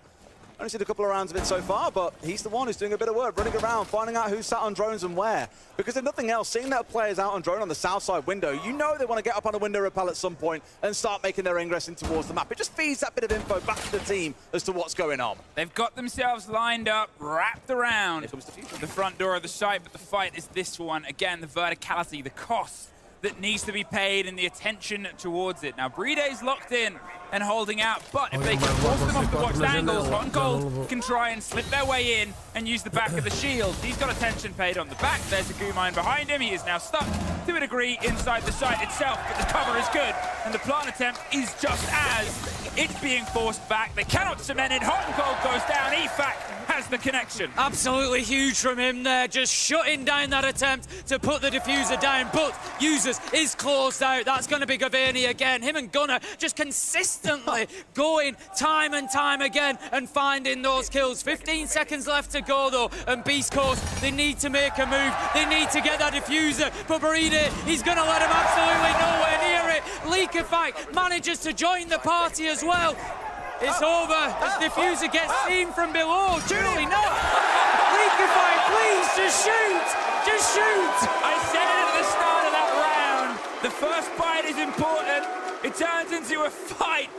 Only seen a couple of rounds of it so far, but he's the one who's doing a bit of work, running around, finding out who's sat on drones and where. Because if nothing else, seeing that players out on drone on the south side window, you know they want to get up on a window rappel at some point and start making their ingress in towards the map. It just feeds that bit of info back to the team as to what's going on. They've got themselves lined up, wrapped around the front door of the site, but the fight is this one. Again, the verticality, the cost that needs to be paid and the attention towards it. Now, Bride's locked in and holding out, but if they can force them off the watched angles, Hot and Cold can try and slip their way in and use the back of the shield. He's got attention paid on the back. There's a goo mine behind him. He is now stuck to a degree inside the site itself, but the cover is good, and the plant attempt is just as it's being forced back. They cannot cement it. Hot and Cold goes down. Efac has the connection. Absolutely huge from him there, just shutting down that attempt to put the diffuser down, but Users is closed out. That's going to be Gaveni again. Him and Gunnar just consistently going time and time again and finding those kills. 15 seconds left to go though, and Beast Coast, they need to make a move. They need to get that diffuser, but Baride, he's going to let him absolutely nowhere near it. Leakerfight manages to join the party as well. It's over as diffuser gets seen from below. Surely not. Leakerfight, please, just shoot. Just shoot. I said it at the start of that round. The first bite is important. It turns into a fight.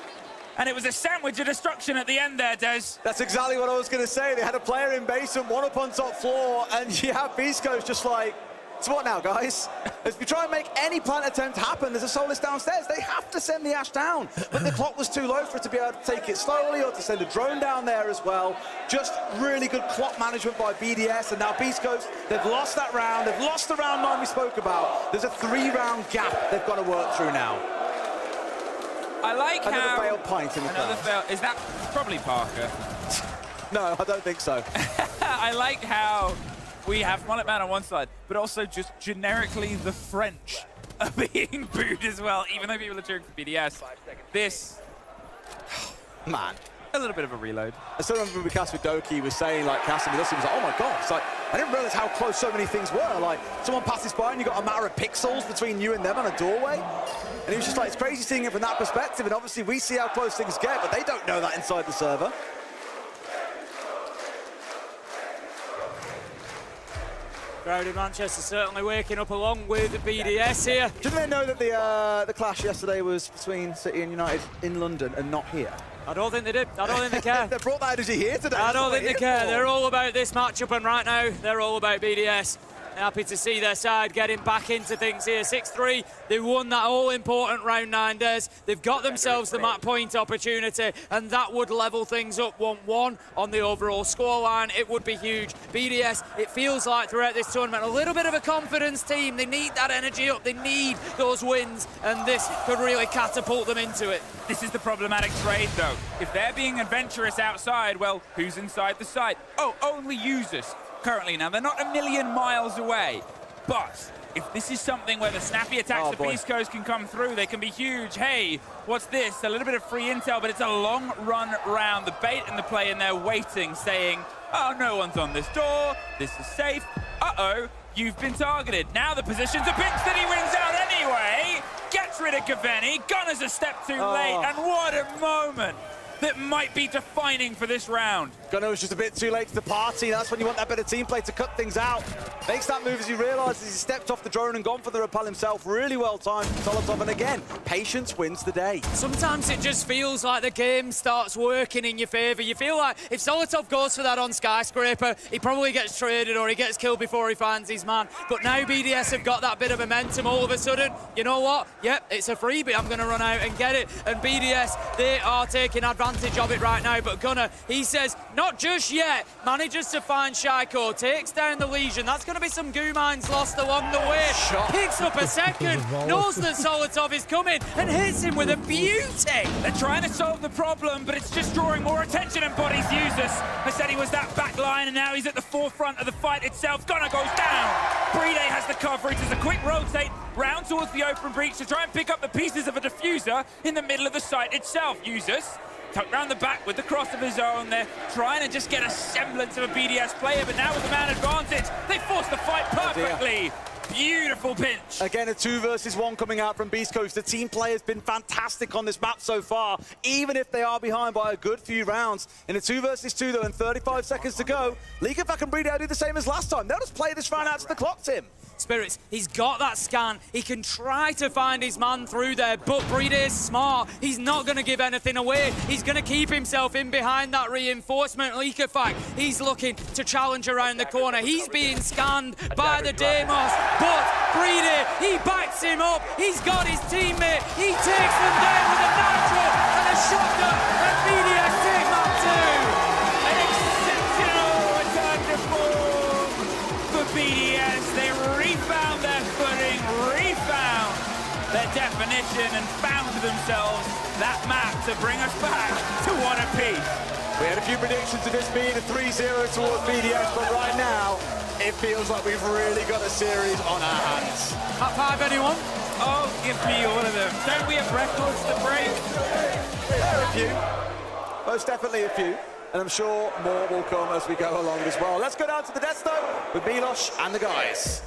And it was a sandwich of destruction at the end there, Des. That's exactly what I was going to say. They had a player in basement, one up on top floor, and you have Beast Coast just like, so what now, guys? As we try and make any plant attempt happen, there's a Solus downstairs. They have to send the Ash down. But the clock was too low for it to be able to take it slowly or to send a drone down there as well. Just really good clock management by BDS. And now Beast Coast, they've lost that round. They've lost the round 9 we spoke about. There's a 3-round gap they've got to work through now. I like another how... failed pint in the Another fail. Is that probably Parker? No, I don't think so. I like how we have Mullet Man on one side, but also just generically the French are being booed as well, even though people are cheering for BDS. This... Man. A little bit of a reload. I still remember we cast with Doki, he was saying, like, casting with us, he was like, oh my god, it's like, I didn't realize how close so many things were. Like, someone passes by and you got a matter of pixels between you and them on a doorway. And he was just like, it's crazy seeing it from that perspective, and obviously we see how close things get, but they don't know that inside the server. Crowd in Manchester certainly waking up along with BDS here. Didn't they know that the clash yesterday was between City and United in London and not here? I don't think they did. I don't think they care. They brought that energy here today. I don't think they care. They're all about this matchup, and right now, they're all about BDS. Happy to see their side getting back into things here. 6-3, they won that all-important round 9 days. They've got themselves the map point opportunity, and that would level things up 1-1 on the overall scoreline. It would be huge. BDS, it feels like throughout this tournament, a little bit of a confidence team. They need that energy up. They need those wins, and this could really catapult them into it. This is the problematic trade, though. If they're being adventurous outside, well, who's inside the site? Oh, only users currently. Now, they're not a million miles away, but if this is something where the snappy attacks of Beast Coast can come through, they can be huge. Hey, what's this? A little bit of free intel, but it's a long run round. The bait and the play, and they're waiting, saying, oh, no one's on this door. This is safe. Uh-oh, you've been targeted. Now the position's a pinch that he wins out anyway. Gets rid of Cavani. Gunner's a step too late, and what a moment that might be defining for this round. Gunner was just a bit too late to the party. That's when you want that bit of team play to cut things out. Makes that move as he realizes he stepped off the drone and gone for the rappel himself. Really well timed from Solotov, and again, patience wins the day. Sometimes it just feels like the game starts working in your favor. You feel like if Solotov goes for that on Skyscraper, he probably gets traded or he gets killed before he finds his man. But now BDS have got that bit of momentum all of a sudden. You know what? Yep, it's a freebie. I'm going to run out and get it. And BDS, they are taking advantage of it right now. But Gunner, he says, not just yet. Manages to find Shaiko, takes down the Legion. That's going to be some goo mines lost along the way. Picks up a second, knows that Solotov is coming, and hits him with a beauty. They're trying to solve the problem, but it's just drawing more attention and bodies users. I said he was that back line, and now he's at the forefront of the fight itself. Gunner goes down. Brede has the coverage. There's a quick rotate round towards the open breach to try and pick up the pieces of a diffuser in the middle of the site itself. Users tucked round the back with the cross of his own. They're trying to just get a semblance of a BDS player, but now with the man advantage, they force the fight perfectly. Beautiful pinch. Again, a 2 versus 1 coming out from Beast Coast. The team play has been fantastic on this map so far, even if they are behind by a good few rounds. In a 2 versus 2, though, and 35 seconds to go, Leakerback and Brede do the same as last time. They'll just play this round out to the clock, Tim. Spirits, he's got that scan. He can try to find his man through there, but Brede is smart. He's not going to give anything away. He's going to keep himself in behind that reinforcement. Leakerback, he's looking to challenge around the corner. He's being scanned by the Deimos, but Brede, he backs him up. He's got his teammate. He takes them down with a nitro and a shotgun, and BDS take map 2. An exceptional return to form for BDS. They refound their footing, refound their definition, and found themselves that map to bring us back to 1 apiece. We had a few predictions of this being a 3-0 towards BDS, but right now, it feels like we've really got a series on our hands. Top 5, anyone? Oh, give me all of them. Don't we have records to break? There are a few. Most definitely a few. And I'm sure more will come as we go along as well. Let's go down to the desk, though, with Milos and the guys.